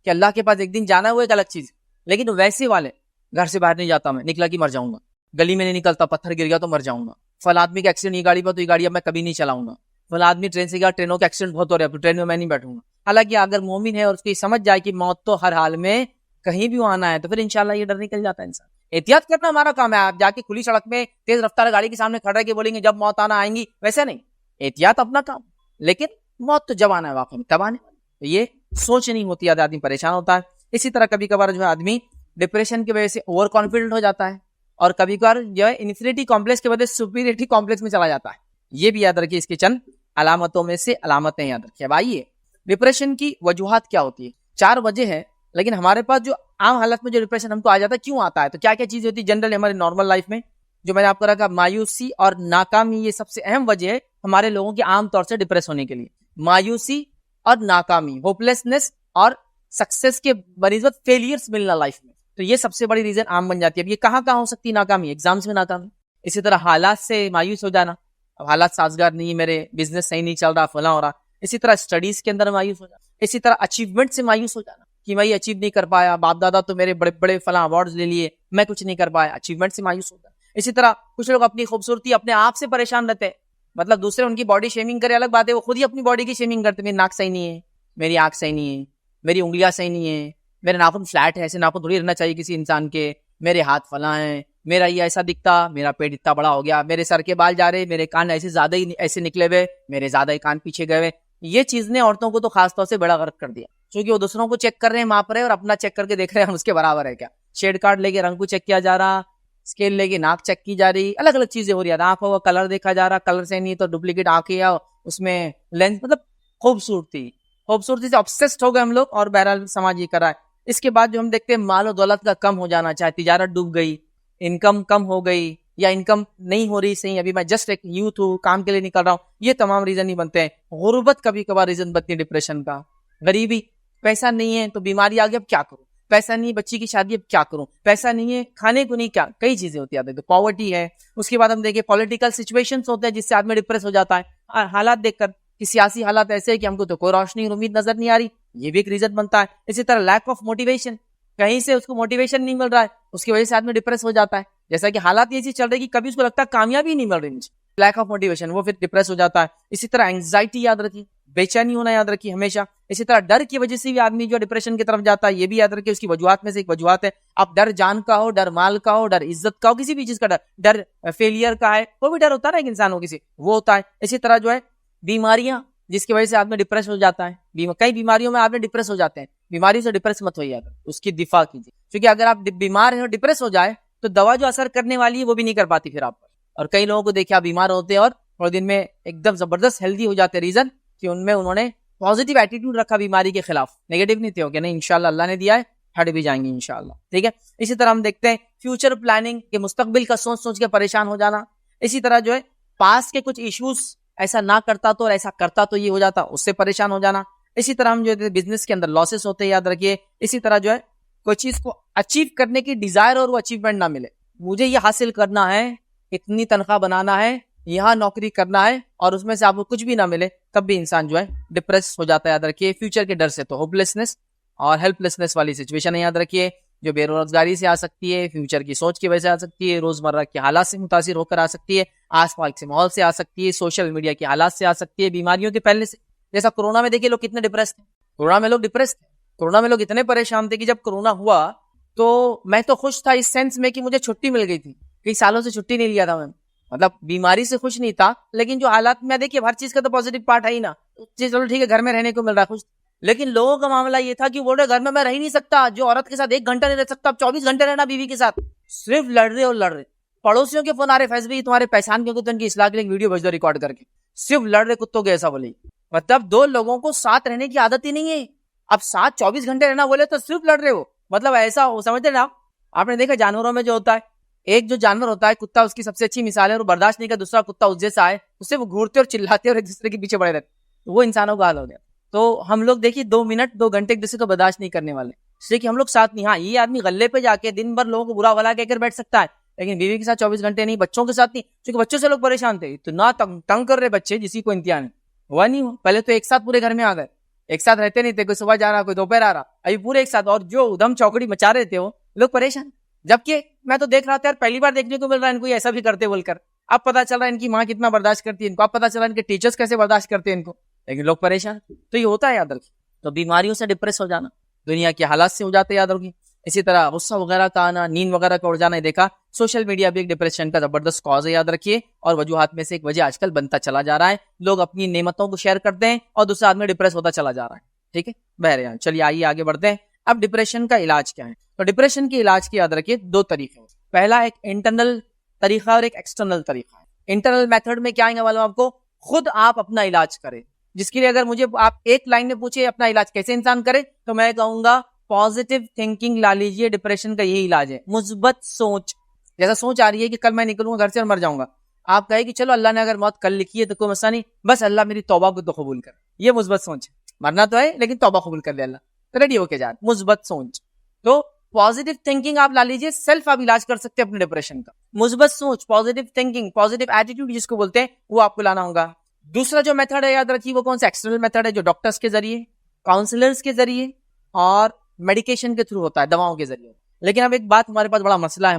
کہ اللہ کے پاس ایک دن جانا ہے, وہ ایک الگ چیز, لیکن ویسے والے گھر سے باہر نہیں جاتا, میں نکلا کہ مر جاؤں گا, گلی میں نہیں نکلتا, پتھر گر گیا تو مر جاؤں گا, فلاں آدمی کا ایکسیڈنٹ یہ گاڑی پر تو یہ گاڑی اب میں کبھی نہیں چلاؤں گا, فلاں آدمی ٹرین سے گیا, ٹرینوں کے ایکسیڈنٹ بہت ہو رہے ہیں, ٹرین میں نہیں بیٹھوں گا. حالانکہ اگر مومن ہے اور اس کو یہ سمجھ جائے کہ موت تو ہر حال میں کہیں بھی آنا ہے, تو پھر انشاءاللہ یہ ڈر نکل جاتا ہے انسان. احتیاط کرنا ہمارا کام ہے. آپ جا کے کھلی سڑک میں تیز رفتار گاڑی کے سامنے کھڑے کے بولیں گے جب موت آنا آئیں گی, ویسے نہیں. احتیاط اپنا کام, لیکن موت تو جب آنا ہے واقعی میں تب آنے والی, یہ سوچ نہیں ہوتی, آدمی پریشان ہوتا ہے. اسی طرح کبھی کبھار جو ہے آدمی ڈپریشن کی وجہ سے اوور کانفیڈنٹ ہو جاتا ہے, اور کبھی کبھار جو ہے انفینٹی کمپلیکس کی وجہ سے سپیریٹی کمپلیکس میں چلا جاتا ہے. یہ بھی یاد رکھیے, اس کی چند علامتوں میں سے علامتیں یاد رکھیے. اب آئیے ڈپریشن کی وجوہات کیا ہوتی ہے. 4 وجہ ہے, لیکن ہمارے پاس جو عام حالت میں جو ڈپریشن ہم کو آ جاتا ہے, کیوں آتا ہے, تو کیا کیا چیزیں ہوتی ہے جنرل ہمارے نارمل لائف میں. جو میں نے آپ کو رکھا مایوسی اور ناکامی, یہ سب سے اہم وجہ ہے ہمارے لوگوں کی عام طور سے ڈپریس ہونے کے لیے. مایوسی اور ناکامی, ہوپلیسنس اور سکسیس کے بنسبت فیلئرز ملنا لائف میں, تو یہ سب سے بڑی ریزن عام بن جاتی ہے. اب یہ کہاں کہاں ہو سکتی ہے ناکامی؟ ایگزامس میں ناکامی. اسی طرح حالات سے مایوس ہو جانا, اب حالات سازگار نہیں, میرے بزنس صحیح نہیں چل رہا, فلاں ہو رہا. اسی طرح اسٹڈیز کے اندر مایوس ہو جانا. اسی طرح اچیومنٹ سے مایوس ہو جانا کہ میں یہ اچیو نہیں کر پایا, باپ دادا تو میرے بڑے بڑے فلاں ایوارڈز لے لیے, میں کچھ نہیں کر پایا, اچیومنٹ سے مایوس ہو جانا. اسی طرح کچھ لوگ اپنی خوبصورتی اپنے آپ سے پریشان رہتے ہیں, مطلب دوسرے ان کی باڈی شیمنگ کرے الگ بات ہے, وہ خود ہی اپنی باڈی کی شیمنگ کرتے, میری ناک صحیح نہیں ہے, میری آنکھ صحیح نہیں ہے, میری انگلیاں صحیح نہیں ہے, میرے ناخن فلیٹ ہے, ایسے ناخن تھوڑی رہنا چاہیے کسی انسان کے, میرے ہاتھ فلاں ہیں, میرا یہ ایسا دکھتا, میرا پیٹ اتنا بڑا ہو گیا, میرے سر کے بال جا رہے, میرے کان ایسے زیادہ ہی ایسے نکلے ہوئے, میرے زیادہ ہی کان پیچھے گئے ہوئے. یہ چیز نے عورتوں کو تو خاص طور سے بڑا غرق کر دیا, کیونکہ وہ دوسروں کو چیک کر رہے ہیں, ماپ رہے ہیں, اور اپنا چیک کر کے دیکھ رہے ہیں اس کے برابر ہے کیا. شیڈ کارڈ لے کے رنگ کو چیک کیا جا رہا, اسکیل لے کے ناک چیک کی جا رہی, الگ الگ چیزیں ہو رہی ہیں. آنکھوں کا کلر دیکھا جا رہا, کلر سے نہیں تو ڈپلیکیٹ آنکھیں, یا اس میں لینس, مطلب خوبصورتی سے obsessed ہو گئے ہم لوگ, اور بہرحال سماج یہ کر رہا ہے. اس کے بعد جو ہم دیکھتے ہیں مال و دولت کا کم ہو جانا, چاہے تجارت ڈوب گئی, انکم کم ہو گئی, یا انکم نہیں ہو رہی صحیح, ابھی میں جسٹ ایک یوتھ ہوں, کام کے لیے نکل رہا ہوں, یہ تمام ریزن ہی بنتے ہیں. غربت کبھی کبھار ریزن بنتی ہے ڈپریشن کا, غریبی, پیسہ نہیں ہے تو بیماری آ گئی, اب کیا کروں, پیسہ نہیں ہے بچی کی شادی, اب کیا کروں, پیسہ نہیں ہے کھانے کو نہیں, کیا کئی چیزیں ہوتی ہیں. تو پاورٹی ہے. اس کے بعد ہم دیکھیں پولیٹیکل سچویشنز ہوتے ہیں جس سے آدمی ڈپریس ہو جاتا ہے, حالات دیکھ کر کہ سیاسی حالات ایسے ہیں کہ ہم کو تو کوئی روشنی اور امید نظر نہیں آ رہی, یہ بھی ایک ریزن بنتا ہے. اسی طرح لیک آف موٹیویشن, کہیں سے اس کو موٹیویشن نہیں مل رہا ہے, اس کی وجہ سے آدمی ڈپریس ہو جاتا ہے. جیسا کہ حالات یہ چیز چل رہی ہے کہ کبھی اس کو لگتا ہے کامیابی نہیں مل رہی مجھے, لیک آف موٹیویشن, وہ پھر ڈپریس ہو جاتا ہے. اسی طرح اینگزائٹی یاد رکھیے, بے چینی ہونا یاد رکھیے ہمیشہ. اسی طرح ڈر کی وجہ سے بھی آدمی جو ڈپریشن کی طرف جاتا ہے, یہ بھی یاد رکھیے, اس کی وجوہات میں سے ایک وجوہات ہے. اب ڈر جان کا ہو, ڈر مال کا ہو, ڈر عزت کا ہو, کسی بھی چیز کا ڈر, ڈر فیلئر کا ہے, وہ بھی ڈر ہوتا ہے نا ایک انسان کو کسی, وہ ہوتا ہے. اسی طرح جو ہے بیماریاں, جس کی وجہ سے آدمی ڈپریس ہو جاتا ہے, کئی بیماریوں میں آدمی ڈپریس ہو جاتے ہیں. بیماری سے ڈپریس مت ہوئیے, اس کی دفاع کیجیے, کیونکہ اگر آپ بیمار ہیں اور ڈپریس ہو جائے تو دوا جو اثر کرنے والی ہے وہ بھی نہیں کر پاتی پھر آپ پر. اور کئی لوگوں کو دیکھا بیمار ہوتے ہیں اور تھوڑے دن میں ایک دم زبردست ہیلدی ہو جاتے, ریزن کہ انہوں نے پازیٹیو ایٹیٹیوڈ رکھا بیماری کے خلاف, نیگیٹو نہیں تھے, نہیں انشاءاللہ اللہ نے دیا ہے, ہٹ بھی جائیں گے انشاءاللہ, ٹھیک ہے. اسی طرح ہم دیکھتے ہیں فیوچر پلاننگ, کہ مستقبل کا سوچ سوچ کے پریشان ہو جانا. اسی طرح جو ہے پاس کے کچھ ایشوز, ایسا نہ کرتا تو اور ایسا کرتا تو یہ ہو جاتا, اس سے پریشان ہو جانا. اسی طرح ہم جو ہے بزنس کے اندر لاسز ہوتے ہیں, یاد رکھیے. اسی طرح جو ہے کوئی چیز کو اچیو کرنے کی ڈیزائر اور وہ اچیومنٹ نہ ملے, مجھے یہ حاصل کرنا ہے, اتنی تنخواہ بنانا ہے, یہاں نوکری کرنا ہے, اور اس میں سے آپ کو کچھ بھی نہ ملے, تب بھی انسان جو ہے ڈپریس ہو جاتا ہے. یاد رکھیے فیوچر کے ڈر سے تو ہوپلیسنس اور ہیلپ لیسنس والی سچویشن ہے, یاد رکھیے, جو بے روزگاری سے آ سکتی ہے, فیوچر کی سوچ کی وجہ سے آ سکتی ہے, روزمرہ کے حالات سے متاثر ہو کر آ سکتی ہے, آس پاس کے ماحول سے آ سکتی ہے, سوشل میڈیا کے حالات سے آ سکتی ہے, بیماریوں کے پہلے سے, جیسا کورونا میں دیکھیے لوگ کتنے ڈپریس تھے, کورونا میں لوگ اتنے پریشان تھے کہ جب کورونا ہوا تو میں تو خوش تھا اس سینس میں کہ مجھے چھٹی مل گئی تھی, کئی سالوں سے چھٹی نہیں لیا تھا میں, مطلب بیماری سے خوش نہیں تھا, لیکن جو حالات میں دیکھیے ہر چیز کا تو پازیٹیو پارٹ ہے ہی نا, چلو ٹھیک ہے گھر میں رہنے کو مل رہا ہے خوش, لیکن لوگوں کا معاملہ یہ تھا کہ بول رہے گھر میں رہ ہی نہیں سکتا, جو عورت کے ساتھ 1 گھنٹہ نہیں رہ سکتا, اب 24 گھنٹے رہنا بیوی کے ساتھ, صرف لڑ رہے. پڑوسیوں کے فون آ رہے, فیض بھائی تمہارے پہچان کے ان کی اصلاح کے لیے ویڈیو بھیج دو ریکارڈ کر کے, صرف لڑ رہے کتوں کے, ایسا بولے. مطلب 2 لوگوں کو ساتھ رہنے کی عادت ہی نہیں ہے, اب 24 گھنٹے رہنا بولے تو صرف لڑ رہے ہو, مطلب ایسا ہو, سمجھتے نا آپ نے دیکھا جانوروں میں جو ہوتا ہے, ایک جو جانور ہوتا ہے کتا, اس کی سب سے اچھی مثال ہے, اور برداشت نہیں کر دوسرا کتا اس جیسا آئے, اس سے وہ گھورتے اور چلاتے اور ایک دوسرے کے پیچھے پڑے رہتے, وہ انسانوں کا حال ہو گیا. تو ہم لوگ دیکھیے 2 منٹ 2 گھنٹے ایک دوسرے کو برداشت نہیں کرنے والے, اس لیے کہ ہم لوگ ساتھ نہیں. ہاں یہ آدمی غلے پہ جا کے دن بھر لوگوں کو برا بھلا کہہ کر بیٹھ سکتا ہے, لیکن بیوی کے ساتھ 24 گھنٹے نہیں, بچوں کے ساتھ نہیں, کیونکہ بچوں سے لوگ پریشان تھے, اتنا تنگ کر رہے بچے جسی کو امتحان ہوا نہیں ہو. پہلے تو ایک ساتھ پورے گھر میں آ گئے, ایک ساتھ رہتے نہیں تھے, کوئی صبح جا رہا کوئی دوپہر آ رہا, ابھی پورے ایک ساتھ, اور جو ادھم چوکڑی مچا رہے تھے وہ لوگ پریشان. جبکہ میں تو دیکھ رہا تھا یار پہلی بار دیکھنے کو مل رہا ہے ان کو ایسا بھی کرتے بول کر, اب پتا چل رہا ہے ان کی ماں کتنا برداشت کرتی ہے ان کو, اب پتا چل رہا ہے ان کے ٹیچرز کیسے برداشت کرتے ہیں ان کو, لیکن لوگ پریشان. تو یہ ہوتا ہے یاد رکھیے. تو بیماریوں سے ڈپریس ہو جانا, دنیا کے حالات سے ہو جاتے یاد رکھیے. اسی طرح غصہ وغیرہ کا آنا, نیند وغیرہ کا اڑ جانا, دیکھا سوشل میڈیا بھی ایک ڈپریشن کا زبردست کاز ہے یاد رکھیے, اور وجوہات میں سے ایک وجہ آج کل بنتا چلا جا رہا ہے. لوگ اپنی نعمتوں کو شیئر کرتے ہیں اور دوسرا آدمی ڈپریس ہوتا چلا جا رہا ہے. ٹھیک ہے بہرحال, چلیے آئیے آگے بڑھتے ہیں. اب ڈپریشن کا علاج کیا ہے؟ تو ڈپریشن کے علاج کی یاد رکھیے 2 طریقے ہیں. پہلا ایک انٹرنل طریقہ اور ایک ایکسٹرنل طریقہ ہے. انٹرنل میتھڈ میں کیا آئیں گے معلوم آپ کو, خود آپ اپنا علاج کریں, جس کے لیے اگر مجھے آپ ایک لائن میں پوچھے اپنا علاج کیسے انسان کرے, تو میں کہوں گا پازیٹیو تھنکنگ لا لیجیے. ڈپریشن کا یہی علاج ہے, مثبت سوچ. جیسا سوچ آ رہی ہے کہ کل میں نکلوں گا گھر سے اور مر جاؤں گا, آپ کہے کہ چلو اللہ نے اگر موت کل لکھی ہے تو کوئی مسئلہ نہیں, بس اللہ میری توبہ کو تو قبول کر. یہ مثبت سوچ ہے, مرنا تو ہے لیکن توبہ قبول کر لے اللہ, تو ریڈی ہو کے جا, مثبت سوچ. تو پازیٹیو تھنکنگ آپ لا لیجیے, سیلف آپ علاج کر سکتے ہیں اپنے ڈپریشن کا. مثبت سوچ, پازیٹیو تھنکنگ, پازیٹیو ایٹیٹیوڈ جس کو بولتے ہیں, وہ آپ کو لانا ہوگا. دوسرا جو میتھڈ ہے یاد رکھیے وہ کون سا, ایکسٹرنل میتھڈ ہے, جو ڈاکٹرز کے ذریعے, کاؤنسلرز کے ذریعے اور میڈیکیشن کے تھرو ہوتا ہے, دواؤں کے ذریعے. لیکن اب ایک بات, ہمارے پاس بڑا مسئلہ ہے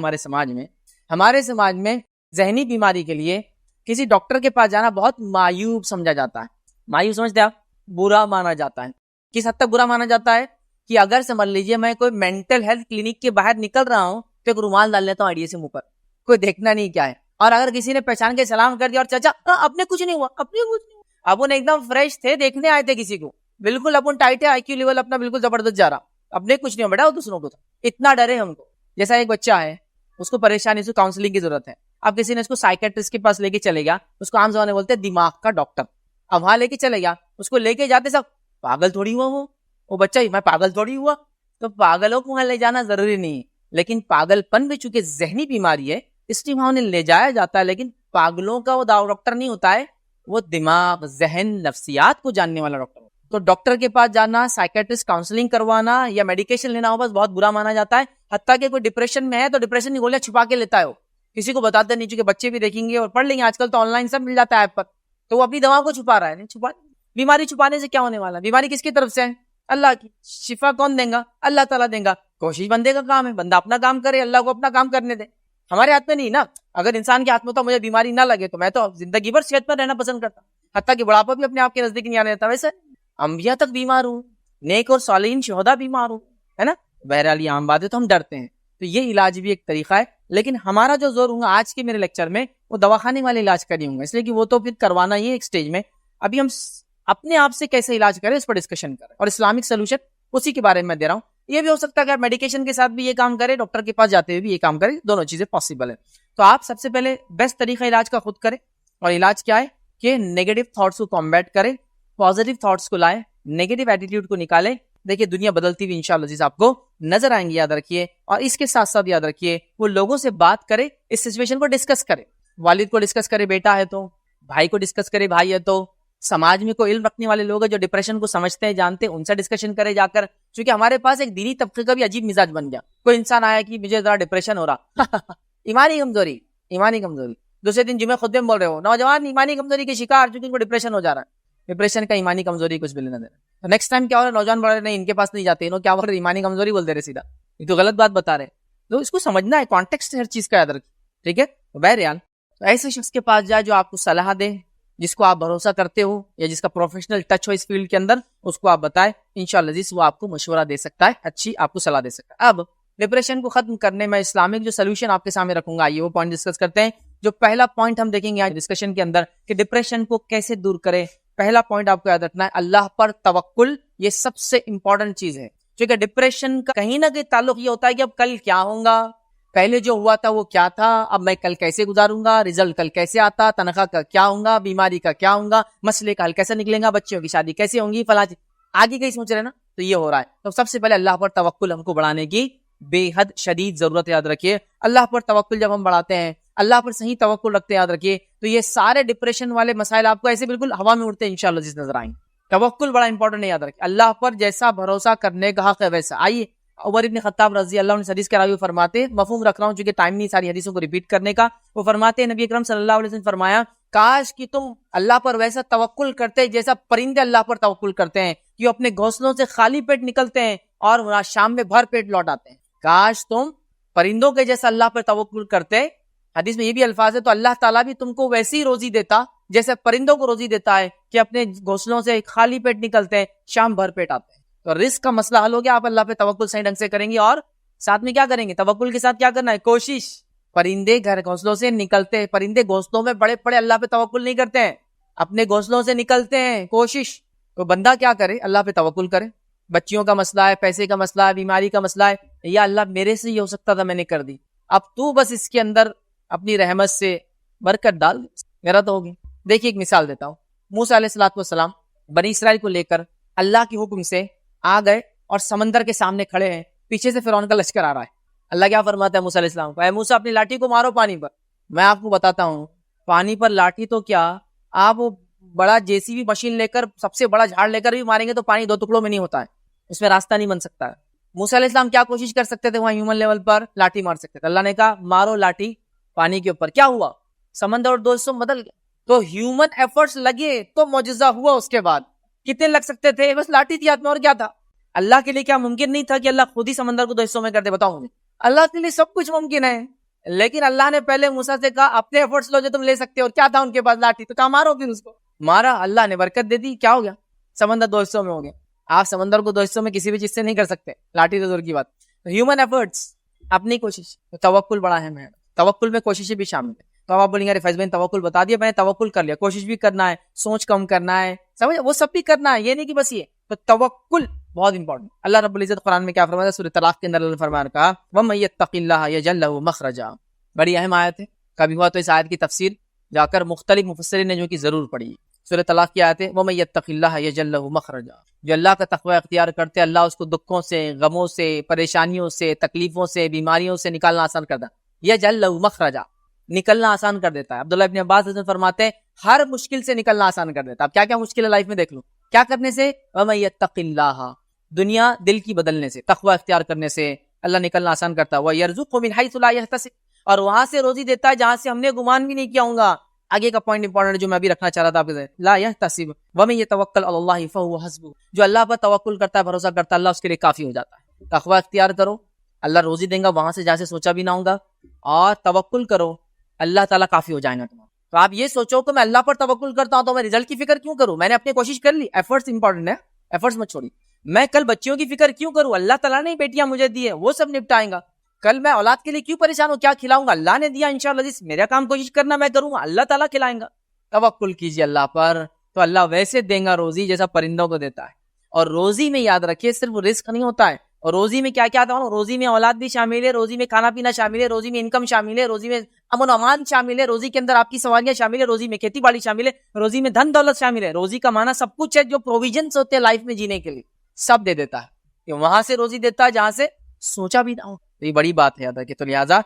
ہمارے سماج میں ذہنی بیماری کے لیے کسی ڈاکٹر کے پاس جانا بہت معیوب سمجھا جاتا ہے. معیوب سمجھتے ہیں آپ, برا مانا جاتا ہے. کس حد تک برا مانا جاتا ہے کہ اگر سمجھ لیجیے میں کوئی مینٹل ہیلتھ کلینک کے باہر نکل رہا ہوں تو ایک رومال ڈال لیتا ہوں آئیڈیا سے منہ پر, کوئی دیکھنا نہیں کیا ہے, اور اگر کسی نے پہچان کے سلام کر دیا اور چچا اپنے کچھ نہیں ہوا, اپنے کچھ نہیں ہوا, اپن ایک دم فریش تھے, دیکھنے آئے تھے کسی کو, بالکل اپن ٹائٹ ہے, آئی کیو لیول اپنا بالکل زبردست جا رہا, اپنے کچھ نہیں ہو بیٹا, دوسروں کو تھا, اتنا ڈرے ہم کو. جیسا ایک بچہ ہے, اس کو پریشانی, اس کو کاؤنسلنگ کی ضرورت ہے, اب کسی نے اس کو سائیکیٹرسٹ کے پاس لے کے چلے گیا, اس کو عام زبان میں بولتے ہیں دماغ کا ڈاکٹر, اب وہاں لے کے چلے گیا, اس کو لے کے جاتے سب پاگل تھوڑی ہوا وہ بچہ ہی, میں پاگل تھوڑی ہوا. تو پاگلوں کو وہاں لے جانا ضروری نہیں ہے, لیکن پاگل پن بھی چونکہ ذہنی بیماری ہے اس لیے وہاں انہیں لے جایا جاتا ہے, لیکن پاگلوں کا وہ ڈاکٹر نہیں ہوتا ہے, وہ دماغ, ذہن, نفسیات کو جاننے والا ڈاکٹر. تو ڈاکٹر کے پاس جانا, سائیکیٹرسٹ کاؤنسلنگ کروانا یا میڈیکیشن لینا ہو بس بہت برا مانا جاتا ہے. حتیٰ کہ کوئی ڈپریشن میں ہے تو ڈپریشن کی گولیاں چھپا کے لیتا ہے, وہ کسی کو بتاتے نہیں, چونکہ بچے بھی دیکھیں گے اور پڑھ لیں گے, آج کل تو آن لائن سب مل جاتا ہے ایپ پر, تو وہ اپنی دوا کو چھپا رہا ہے. نہیں چھپا, بیماری چھپانے سے کیا ہونے والا, بیماری کس کی طرف سے ہے, اللہ کی. شفا کون دیں گا, اللہ تعالیٰ دیں گا. کوشش بندے کا کام ہے, بندہ اپنا کام کرے, اللہ کو اپنا کام کرنے دے, ہمارے ہاتھ میں نہیں نا. اگر انسان کے ہاتھ میں ہوتا مجھے بیماری نہ لگے تو میں تو زندگی بھر صحت پر رہنا پسند کرتا, حتیٰ کہ بڑھاپا بھی اپنے آپ کے نزدیک نہیں آنے دیتا. ویسے انبیاء تک بیمار ہوں, نیک اور صالحین شہداء بیمار ہوں, ہے نا. بہرحال یہ عام بات ہے, تو ہم ڈرتے ہیں. تو یہ علاج بھی ایک طریقہ ہے, لیکن ہمارا جو زور ہوگا آج کے میرے لیکچر میں وہ دواخانے والے علاج کا نہیں ہوں گا, اس لیے کہ وہ تو پھر کروانا ہی ہے ایک سٹیج میں. ابھی ہم اپنے آپ سے کیسے علاج کریں اس پر ڈسکشن کریں, اور اسلامک سولوشن اسی کے بارے میں دے رہا ہوں. یہ بھی ہو سکتا ہے کہ آپ میڈیکیشن کے ساتھ بھی یہ کام کریں, ڈاکٹر کے پاس جاتے ہوئے بھی یہ کام کریں, دونوں چیزیں پاسبل ہیں. تو آپ سب سے پہلے بیسٹ طریقہ علاج کا خود کریں, اور علاج کیا ہے کہ نیگیٹو تھاٹس کو کمبیٹ کریں, پازیٹیو تھاٹس کو لائیں, نیگیٹو ایٹیٹیوڈ کو نکالیں. دیکھیے دنیا بدلتی ہوئی انشاءاللہ عزیز آپ کو نظر آئیں گی, یاد رکھیے. اور اس کے ساتھ ساتھ یاد رکھیے وہ لوگوں سے بات کرے, اس سچویشن کو ڈسکس کرے, والد کو ڈسکس کرے بیٹا ہے تو, بھائی کو ڈسکس کرے بھائی ہے تو, سماج میں کوئی علم رکھنے والے لوگ ہیں جو ڈپریشن کو سمجھتے ہیں جانتے ہیں, ان سے ڈسکشن کرے جا کر. چونکہ ہمارے پاس ایک دینی طبقے کا بھی عجیب مزاج بن گیا, کوئی انسان آیا کہ مجھے ذرا ڈپریشن ہو رہا ایمانی کمزوری, ایمانی کمزوری. دوسرے دن جمعے خطبے میں بول رہے ہو نوجوان ایمانی کمزوری کے شکار, چونکہ ان کو ڈپریشن ہو جا رہا ہے. ڈپریشن کا ایمانی کمزوری کچھ بھی لینا دینا. نیکسٹ ٹائم کیا ہو رہا ہے, نوجوان بول رہے نہیں ان کے پاس نہیں جاتے, انہوں کیا بول رہے ایمانی کمزوری بولتے رہے سیدھا, یہ تو غلط بات بتا رہے. تو اس کو سمجھنا ہے, کانٹیکسٹ ہر چیز کا یاد رکھیں, ٹھیک ہے. بہرحال ایسے شخص کے پاس جائے جو آپ کو صلاح دے, جس کو آپ بھروسہ کرتے ہو یا جس کا پروفیشنل ٹچ ہو اس فیلڈ کے اندر, اس کو آپ بتائیں, انشاءاللہ عزیز وہ آپ کو مشورہ دے سکتا ہے, اچھی آپ کو صلاح دے سکتا ہے. اب ڈپریشن کو ختم کرنے میں اسلامک جو سولوشن آپ کے سامنے رکھوں گا, آئیے وہ پوائنٹ ڈسکس کرتے ہیں. جو پہلا پوائنٹ ہم دیکھیں گے آج ڈسکشن کے اندر کہ ڈپریشن کو کیسے دور کرے. پہلا پوائنٹ آپ کو یاد رکھنا ہے, اللہ پر توکل. یہ سب سے امپورٹنٹ چیز ہے, کیونکہ ڈپریشن کا کہیں نہ کہیں تعلق یہ ہوتا ہے کہ اب کل کیا ہوگا, پہلے جو ہوا تھا وہ کیا تھا, اب میں کل کیسے گزاروں گا, رزلٹ کل کیسے آتا, تنخواہ کا کیا ہوگا, بیماری کا کیا ہوگا, مسئلے کا حل کیسے نکلے گا, بچوں کی شادی کیسے ہوں گی, فلاں. آگے کہیں سوچ رہے ہیں نا, تو یہ ہو رہا ہے. تو سب سے پہلے اللہ پر توکل ہم کو بڑھانے کی بے حد شدید ضرورت. یاد رکھیے اللہ پر توکل جب ہم بڑھاتے ہیں, اللہ پر صحیح توکل رکھتے ہیں, یاد رکھیے تو یہ سارے ڈپریشن والے مسائل آپ کو ایسے بالکل ہوا میں اڑتے ہیں انشاءاللہ جس نظر آئیں. توکل بڑا امپورٹنٹ ہے, یاد رکھیے اللہ پر جیسا بھروسہ کرنے کا حق ہے ویسا. آئیے عمر ابن خطاب رضی اللہ عنہ حدیث کے راوی فرماتے, مفہوم رکھ رہا ہوں چونکہ ٹائم نہیں ساری حدیثوں کو ریپیٹ کرنے کا. وہ فرماتے ہیں نبی اکرم صلی اللہ علیہ وسلم فرمایا, کاش کہ تم اللہ پر ویسا توکل کرتے جیسا پرندے اللہ پر توکل کرتے ہیں کہ وہ اپنے گھونسلوں سے خالی پیٹ نکلتے ہیں اور شام میں بھر پیٹ لوٹ آتے ہیں. کاش تم پرندوں کے جیسا اللہ پر توکل کرتے. حدیث میں یہ بھی الفاظ ہے, تو اللہ تعالیٰ بھی تم کو ویسی روزی دیتا جیسے پرندوں کو روزی دیتا ہے کہ اپنے گھونسلوں سے خالی پیٹ نکلتے ہیں, شام بھر پیٹ آتے ہیں. تو رزق کا مسئلہ حل ہو گیا, آپ اللہ پہ توکل صحیح ڈھنگ سے کریں گے. اور ساتھ میں کیا کریں گے, توکل کے ساتھ کیا کرنا ہے, کوشش. پرندے گھر گھونسلوں سے نکلتے ہیں, پرندے گھونسلوں میں بڑے پڑے اللہ پہ توکل نہیں کرتے ہیں, اپنے گھونسلوں سے نکلتے ہیں. کوشش. تو بندہ کیا کرے, اللہ پہ توکل کرے. بچیوں کا مسئلہ ہے, پیسے کا مسئلہ ہے, بیماری کا مسئلہ ہے, یا اللہ میرے سے یہ ہو سکتا تھا میں نے کر دی, اب تو بس اس کے اندر اپنی رحمت سے برکت ڈال, میرا تو ہوگی. دیکھیے ایک مثال دیتا ہوں. موسیٰ علیہ الصلوۃ والسلام بنی اسرائیل کو لے کر اللہ کے حکم سے آ گئے اور سمندر کے سامنے کھڑے ہیں, پیچھے سے فرعون کا لشکر آ رہا ہے. اللہ کیا فرماتا ہے موسیٰ علیہ السلام کو, اے موسیٰ اپنی لاٹھی کو مارو پانی پر. میں آپ کو بتاتا ہوں, پانی پر لاٹھی تو کیا, آپ بڑا جیسی بھی مشین لے کر, سب سے بڑا جھاڑ لے کر بھی ماریں گے تو پانی دو ٹکڑوں میں نہیں ہوتا ہے, اس میں راستہ نہیں بن سکتا ہے. موسیٰ علیہ السلام کیا کوشش کر سکتے تھے, وہاں ہیومن لیول پر لاٹھی مار سکتے تھے. اللہ نے کہا مارو لاٹھی پانی کے اوپر. کیا ہوا, سمندر اور دو حصوں بدل گئے. تو ہیومن ایفرٹس لگے تو معجزہ ہوا. اس کے بعد کتنے لگ سکتے تھے, بس لاٹھی تھی ہاتھ میں, اور کیا تھا. اللہ کے لیے کیا ممکن نہیں تھا کہ اللہ خود ہی سمندر کو دو حصوں میں کر دے, بتاؤ مجھے. اللہ کے لیے سب کچھ ممکن ہے, لیکن اللہ نے پہلے موسیٰ سے کہا اپنے ایفرٹس لو جو تم لے سکتے ہو. اور کیا تھا ان کے پاس, لاٹھی. تو کہا مارو, پھر اس کو مارا, اللہ نے برکت دے دی. کیا ہو گیا, سمندر دو حصوں میں ہو گیا. آپ سمندر کو دو حصوں میں کسی بھی چیز سے نہیں کر سکتے, لاٹھی تو دور کی بات. ہیومن ایفرٹس, اپنی کوشش. توکل بڑا ہے, میں توکل میں کوششیں بھی شامل ہے. تو آپ بولیں گے فیض بھائی توکل بتا دیا, میں نے توکل کر لیا, کوشش بھی کرنا ہے, سوچ کم کرنا ہے, سمجھ, وہ سب بھی کرنا ہے, یہ نہیں کہ بس یہ. تو توکل بہت امپورٹنٹ. اللہ رب العزت قرآن میں کیا فرماتا ہے, سورۃ طلاق کے اندر اللہ نے فرمایا, کہا وَمَن يَتَّقِ اللَّهَ يَجْعَل لَهُ مَخْرَجًا. بڑی اہم آیت ہے, کبھی ہوا تو اس آیت کی تفسیر جا کر مختلف مفسرین نے جو کی ضرور پڑھی. سورۃ طلاق کی آیت ہے, وَمَن يَتَّقِ اللَّهَ يَجْعَل لَهُ مَخْرَجًا. جو اللہ کا تقوی اختیار کرتے ہیں, اللہ اس کو دکھوں سے, غموں سے, پریشانیوں سے, تکلیفوں سے, بیماریوں سے نکالنا آسان کرتا ہے. يَجْعَل لَهُ مَخْرَجًا, نکلنا آسان کر دیتا ہے. عبداللہ ابن عباس حضرت فرماتے ہیں ہر مشکل سے نکلنا آسان کر دیتا ہے. اب کیا کیا مشکل ہے لائف میں دیکھ لو, کیا کرنے سے, وَمَن يَتَّقِ اللَّهَ, دنیا دل کی بدلنے سے, تقوی اختیار کرنے سے اللہ نکلنا آسان کرتا ہے. وَيَرْزُقْهُ مِنْ حَيْثُ لَا يَحْتَسِبُ, اور وہاں سے روزی دیتا ہے جہاں سے ہم نے گمان بھی نہیں کیا ہوں گا. آگے کا پوائنٹ امپورٹنٹ جو میں ابھی رکھنا چاہ رہا تھا آپ کے ساتھ, لا يحتسب ومن يتوکل علی اللہ فهو حسبہ. جو اللہ پر توکل کرتا ہے, بھروسہ کرتا ہے, اللہ اس کے لیے کافی ہو جاتا ہے. تقوی اختیار کرو, اللہ روزی دیں گا وہاں سے جہاں سے سوچا بھی نہ ہوگا, اور توکل کرو, اللہ تعالیٰ کافی ہو جائے گا تمہارا. تو آپ یہ سوچو کہ میں اللہ پر توکل کرتا ہوں تو میں رزلٹ کی فکر کیوں کروں, میں نے اپنی کوشش کر لی. ایفرٹس امپورٹنٹ ہے, ایفرٹس مت چھوڑی. میں کل بچیوں کی فکر کیوں کروں, اللہ تعالیٰ نے بیٹیاں مجھے دی ہیں, وہ سب نپٹائیں گا. کل میں اولاد کے لیے کیوں پریشان ہوں, کیا کھلاؤں گا, اللہ نے دیا, انشاءاللہ جس میرا کام کوشش کرنا میں کروں گا, اللہ تعالیٰ کھلائیں گا. توکل کیجیے اللہ پر, تو اللہ ویسے دیں گا روزی جیسا پرندوں کو دیتا ہے. اور روزی میں یاد رکھیے صرف رزق نہیں ہوتا ہے, اور روزی میں کیا کیا تھا, روزی میں اولاد بھی شامل ہے, روزی میں کھانا پینا شامل ہے, روزی میں انکم شامل ہے, روزی میں امن و امان شامل ہے, روزی کے اندر آپ کی سواریاں شامل ہے, روزی میں کھیتی باڑی شامل ہے, روزی میں دھن دولت شامل ہے. روزی کا معنی سب کچھ ہے جو پروویژنس ہوتے ہیں لائف میں جینے کے لیے, سب دے دیتا ہے. کہ وہاں سے روزی دیتا ہے جہاں سے سوچا بھی نہ ہو. تو یہ بڑی بات ہے یاد رکھیے. تو لہٰذا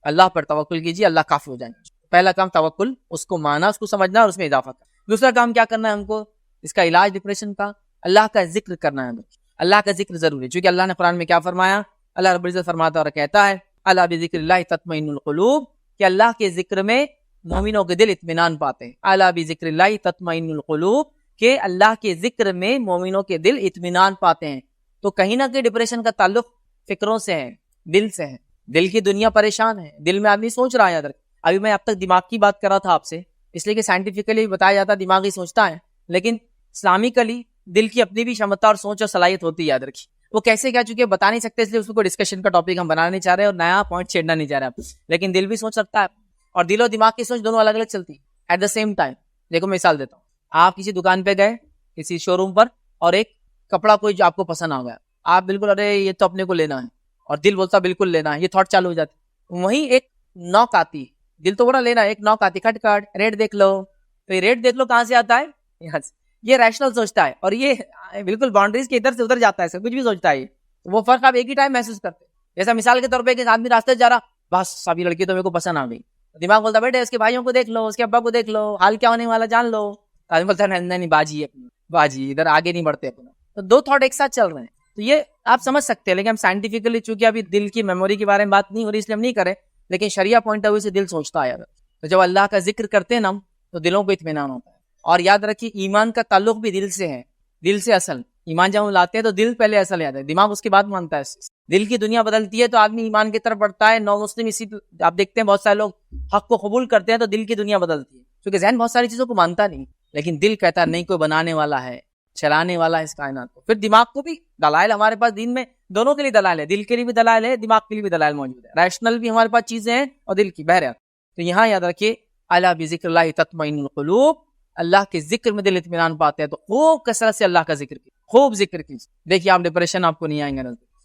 اللہ پر توکل کیجیے, اللہ کافی ہو جائیں گے. پہلا کام توکل, اس کو مانا, اس کو سمجھنا, اور اس میں اضافہ کرنا. دوسرا کام کیا کرنا ہے ہم کو, اس کا علاج ڈپریشن کا, اللہ کا ذکر کرنا ہے. اللہ کا ذکر ضروری ہے, چونکہ اللہ نے قرآن میں کیا فرمایا, اللہ رب العزت فرماتا اور کہتا ہے الا بذکر اللہ تطمئن القلوب, کہ اللہ کے ذکر میں مومنوں کے دل اطمینان پاتے ہیں. الا بذکر اللہ تطمئن القلوب, کہ اللہ کے ذکر میں مومنوں کے دل اطمینان پاتے ہیں. تو کہیں نہ کہیں ڈپریشن کا تعلق فکروں سے ہے, دل سے ہے. دل کی دنیا پریشان ہے, دل میں آدمی سوچ رہا ہے. ابھی میں اب تک دماغ کی بات کر رہا تھا آپ سے, اس لیے کہ سائنٹیفکلی بتایا جاتا ہے دماغ ہی سوچتا ہے, لیکن اسلامکلی دل کی اپنی بھی شمتا اور سوچ اور صلاحیت ہوتی ہے. یاد رکھیے وہ کیسے کیا, چونکہ بتا نہیں سکتے, اس لیے اس کو ڈسکشن کا ٹاپک ہم بنانا نہیں چاہ رہے اور نیا پوائنٹ چھیڑنا نہیں چاہ رہے. لیکن دل بھی سوچ سکتا ہے, اور دل اور دماغ کی سوچ دونوں الگ الگ چلتی ہے ایٹ دا سیم ٹائم. دیکھو مثال دیتا ہوں, آپ کسی دکان پہ گئے, کسی شو روم پر, اور ایک کپڑا کوئی جو آپ کو پسند آ گیا, آپ بالکل ارے یہ تو اپنے کو لینا ہے, اور دل بولتا بالکل لینا ہے, یہ تھاٹ چالو ہو جاتی. وہیں ایک نوک آتی, دل تو بڑا لینا ہے, ایک نوک آتی, کھٹ کھٹ ریٹ دیکھ لو. تو یہ ریٹ دیکھ لو کہاں سے آتا ہے, یہاں سے. یہ ریشنل سوچتا ہے, اور یہ بالکل باؤنڈریز کے ادھر سے ادھر جاتا ہے, کچھ بھی سوچتا ہے. وہ فرق آپ ایک ہی ٹائم محسوس کرتے ہیں. جیسا مثال کے طور پہ ایک آدمی راستے سے جا رہا, بس ابھی لڑکی تو میرے کو پسند آ گئی, دماغ بولتا بیٹے اس کے بھائیوں کو دیکھ لو, اس کے ابا کو دیکھ لو, حال کیا ہونے والا جان لو. آدمی بولتا ہے نہیں باجی ہے, باجی ادھر آگے نہیں بڑھتے اپنا. تو دو تھاٹ ایک ساتھ چل رہے ہیں. تو یہ آپ سمجھ سکتے ہیں, لیکن ہم سائنٹیفکلی چونکہ ابھی دل کی میموری کے بارے میں بات نہیں ہو رہی اس لیے ہم نہیں کریں, لیکن شریعہ پوائنٹ آف ویو سے دل سوچتا ہے. تو جب اللہ کا ذکر کرتے ہیں نا تو دلوں کو اطمینان ہوتا ہے. اور یاد رکھیے ایمان کا تعلق بھی دل سے ہے, دل سے اصل. ایمان جب ہم لاتے ہیں تو دل پہلے اصل یاد ہے, دماغ اس کے بعد مانتا ہے. دل کی دنیا بدلتی ہے تو آدمی ایمان کی طرف بڑھتا ہے. نو مسلم اسی آپ دیکھتے ہیں بہت سارے لوگ حق کو قبول کرتے ہیں تو دل کی دنیا بدلتی ہے, کیونکہ ذہن بہت ساری چیزوں کو مانتا نہیں, لیکن دل کہتا ہے نہیں کوئی بنانے والا ہے, چلانے والا ہے اس کائنات کو. پھر دماغ کو بھی دلائل ہمارے پاس دین میں دونوں کے لیے دلائل ہے, دل کے لیے بھی دلائل ہے, دماغ کے لیے بھی دلائل موجود ہے. ریشنل بھی ہمارے پاس چیزیں ہیں اور دل کی بہرحال. تو یہاں یاد رکھیے الا بذکر اللہ تطمئن القلوب, اللہ کے ذکر میں دل اطمینان پاتے ہیں. تو خوب کثرت سے اللہ کا ذکر کیجیے, خوب ذکر کیجیے. دیکھیے آپ ڈپریشن آپ کو نہیں آئیں گے.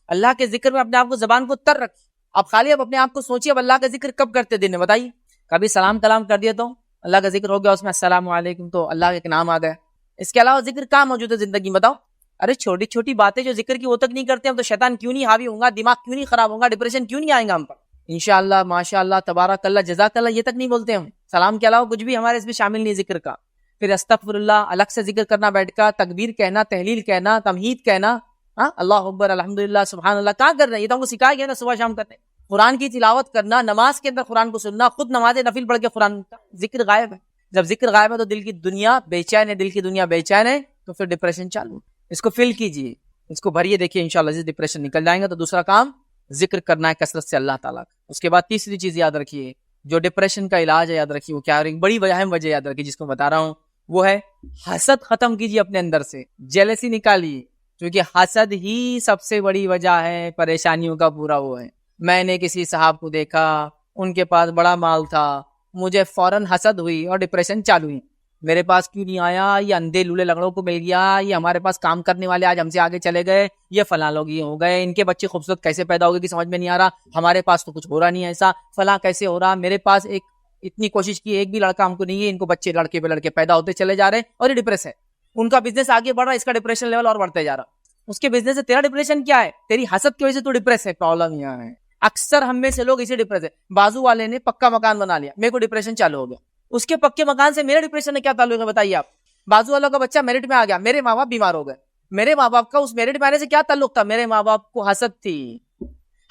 اللہ کے ذکر میں اپنے آپ کو زبان کو تر رکھیے. آپ خالی اب اپنے آپ کو سوچیے اب اللہ کا ذکر کب کرتے دن میں بتائیے. کبھی سلام کلام کر دیا تو اللہ کا ذکر ہو گیا, اس میں السلام علیکم تو اللہ کے ایک نام آ گیا. اس کے علاوہ ذکر کہاں موجود ہے زندگی میں بتاؤ. ارے چھوٹی چھوٹی باتیں جو ذکر کی وہ تک نہیں کرتے ہم, تو شیطان کیوں نہیں حاوی ہوگا, دماغ کیوں نہیں خراب ہوگا, ڈپریشن کیوں نہیں آئیں گا ہم پر. انشاءاللہ ماشاءاللہ تبارک اللہ جزاک اللہ یہ تک نہیں بولتے ہم. سلام کے علاوہ کچھ بھی ہمارے اس میں شامل نہیں ذکر کا. پھر استغفر اللہ الگ سے ذکر کرنا بیٹھ کا, تکبیر کہنا, تحلیل کہنا, تمہید کہنا, اللہ اکبر الحمدللہ سبحان اللہ. کہاں کر رہے ہیں, یہ تو ہم کو سکھایا گیا نا صبح شام کرنے. قرآن کی تلاوت کرنا, نماز کے اندر قرآن کو سننا, خود نماز نفل پڑھ کے قرآن کا ذکر غائب ہے. جب ذکر غائب ہے تو دل کی دنیا بے چین ہے, دل کی دنیا بے چین ہے تو پھر ڈپریشن چالو. اس کو فل کیجیے, اس کو بھریے, دیکھیے انشاءاللہ ڈپریشن نکل جائیں گا. تو دوسرا کام ذکر کرنا ہے کثرت سے اللہ تعالیٰ کا. اس کے بعد تیسری چیز یاد رکھیے, جو ڈپریشن کا علاج ہے یاد رکھیے وہ کیا ہے, بڑی اہم وجہ یاد رکھیے جس کو بتا رہا ہوں, وہ ہے حسد ختم کیجیے اپنے اندر سے, جیلسی نکالیے. کیونکہ حسد ہی سب سے بڑی وجہ ہے پریشانیوں کا پورا. وہ ہے میں نے کسی صاحب کو دیکھا, ان کے پاس بڑا مال تھا, مجھے فوراً حسد ہوئی اور ڈپریشن چالو ہوئی. میرے پاس کیوں نہیں آیا, یہ اندھے لولے لنگڑوں کو مل گیا, یہ ہمارے پاس کام کرنے والے آج ہم سے آگے چلے گئے, یہ فلاں لوگ یہ ہو گئے, ان کے بچے خوبصورت کیسے پیدا ہو گئے کہ سمجھ میں نہیں آ رہا, ہمارے پاس تو کچھ ہو رہا نہیں ایسا, فلاں کیسے ہو رہا, میرے پاس ایک اتنی کوشش کی ایک بھی لڑکا ہم کو نہیں ہے, ان کو بچے لڑکے پہ لڑکے پیدا ہوتے چلے جا رہے ہیں اور یہ ڈپریس ہے. ان کا بزنس آگے بڑھ رہا ہے, اس کا ڈپریشن لیول اور بڑھتے جا رہا. اس کے بزنس سے تیرا ڈپریشن کیا ہے, تیری حسد کی وجہ سے تو ڈپریس ہے. پرابلم یہاں ہے اکثر ہم میں سے لوگ اسی ڈپریس ہے. بازو والے نے پکا مکان بنا لیا, میرے کو ڈپریشن چالو ہو گیا. اس کے پکے مکان سے میرے ڈپریشن میں کیا تعلق ہے بتائیے آپ. بازو والوں کا بچہ میرٹ میں آ گیا, میرے ماں باپ بیمار ہو گئے. میرے ماں باپ کا اس میرٹ میں آنے سے کیا تعلق تھا, میرے ماں باپ کو حسد تھی.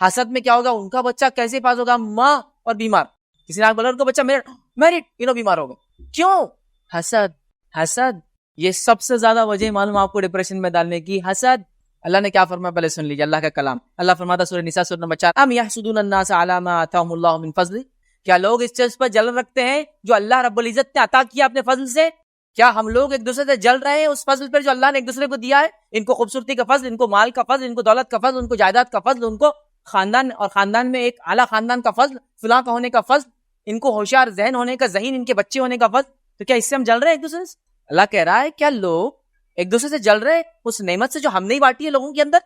حسد میں کیا ہوگا, ان کا بچہ کیسے پاس ہوگا, ماں اور بیمار. کسی نے بولا ان کا بچہ میرٹ انہوں بیمار ہو گئے, کیوں, حسد. حسد یہ سب سے زیادہ وجہ معلوم آپ کو ڈپریشن میں ڈالنے کی, حسد. اللہ نے کیا فرمایا پہلے سن لیجیے اللہ کا کلام. اللہ فرماتا سورہ نساء سورہ نمبر 4, ام یحسدون الناس علی ما آتاهم اللہ من فضل, کیا لوگ اس چیز پر جل رکھتے ہیں جو اللہ رب العزت نے عطا کیا اپنے فضل سے. کیا ہم لوگ ایک دوسرے سے جل رہے ہیں اس فضل پر جو اللہ نے ایک دوسرے کو دیا ہے. ان کو خوبصورتی کا فضل, ان کو مال کا فضل, ان کو دولت کا فضل, ان کو جائیداد کا فضل, ان کو خاندان اور خاندان میں ایک اعلیٰ خاندان کا فضل, فلاں کا ہونے کا فضل, ان کو ہوشیار ذہن ہونے کا, ذہین ان کے بچے ہونے کا فضل. تو کیا اس سے ہم جل رہے ہیں ایک دوسرے سے؟ اللہ کہہ رہا ہے کیا لوگ ایک دوسرے سے جل رہے ہیں اس نعمت سے جو ہم نے بانٹی ہے لوگوں کے اندر.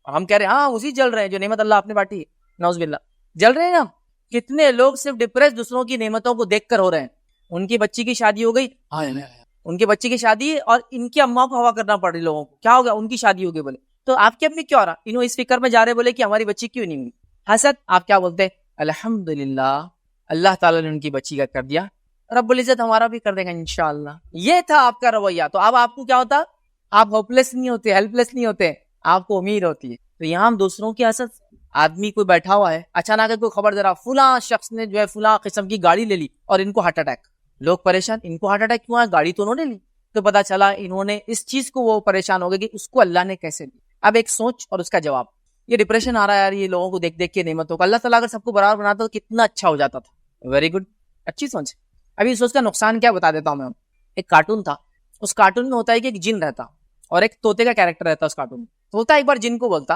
اور ہم کہہ رہے ہیں ہاں اسی جل رہے ہیں جو نعمت اللہ آپ نے بانٹی ہے. نعوذ باللہ جل رہے ہیں نا. کتنے لوگ صرف ڈپریس دوسروں کی نعمتوں کو دیکھ کر ہو رہے ہیں. ان کی بچی کی شادی ہو گئی, ان کی بچی کی شادی اور ان کی اماں کو ہوا کرنا پڑ رہی لوگوں کو. کیا ہو گیا, ان کی شادی ہو گئی. بولے تو آپ کے اپنے کیوں ہو رہا, انہوں اس فکر میں جا رہے بولے کہ ہماری بچی کیوں نہیں ہوئی. حسد. آپ کیا بولتے ہیں, الحمدللہ اللہ تعالیٰ نے ان کی بچی کا کر دیا, رب العزت ہمارا بھی کر دے گا انشاءاللہ. یہ تھا آپ کا رویہ. تو اب آپ کو کیا ہوتا, آپ ہوپ لیس نہیں ہوتے, ہیلپ لیس نہیں ہوتے, آپ کو امید ہوتی ہے. تو یہاں ہم دوسروں کی حسد, آدمی کوئی بیٹھا ہوا ہے, اچانک کوئی خبر دے رہا فلاں شخص نے جو ہے فلاں قسم کی گاڑی لے لی اور ان کو ہارٹ اٹیک. لوگ پریشان, ان کو ہارٹ اٹیک کیوں آیا, گاڑی تو انہوں نے لی. تو پتا چلا انہوں نے اس چیز کو, وہ پریشان ہو گئے کہ اس کو اللہ نے کیسے دی. اب ایک سوچ اور اس کا جواب. یہ ڈپریشن آ رہا ہے یار یہ لوگوں کو دیکھ دیکھ کے نعمتوں کو. اللہ تعالیٰ اگر سب کو برابر بناتا تو کتنا اچھا ہو جاتا تھا. ویری گڈ, اچھی سوچ. ابھی سوچ کا نقصان کیا بتا دیتا ہوں میں. ایک کارٹون تھا, اس کارٹون میں ہوتا ہے کہ ایک جن رہتا اور ایک طوطے کا کیریکٹر رہتا اس کارٹون میں. طوطا ایک بار جن کو بولتا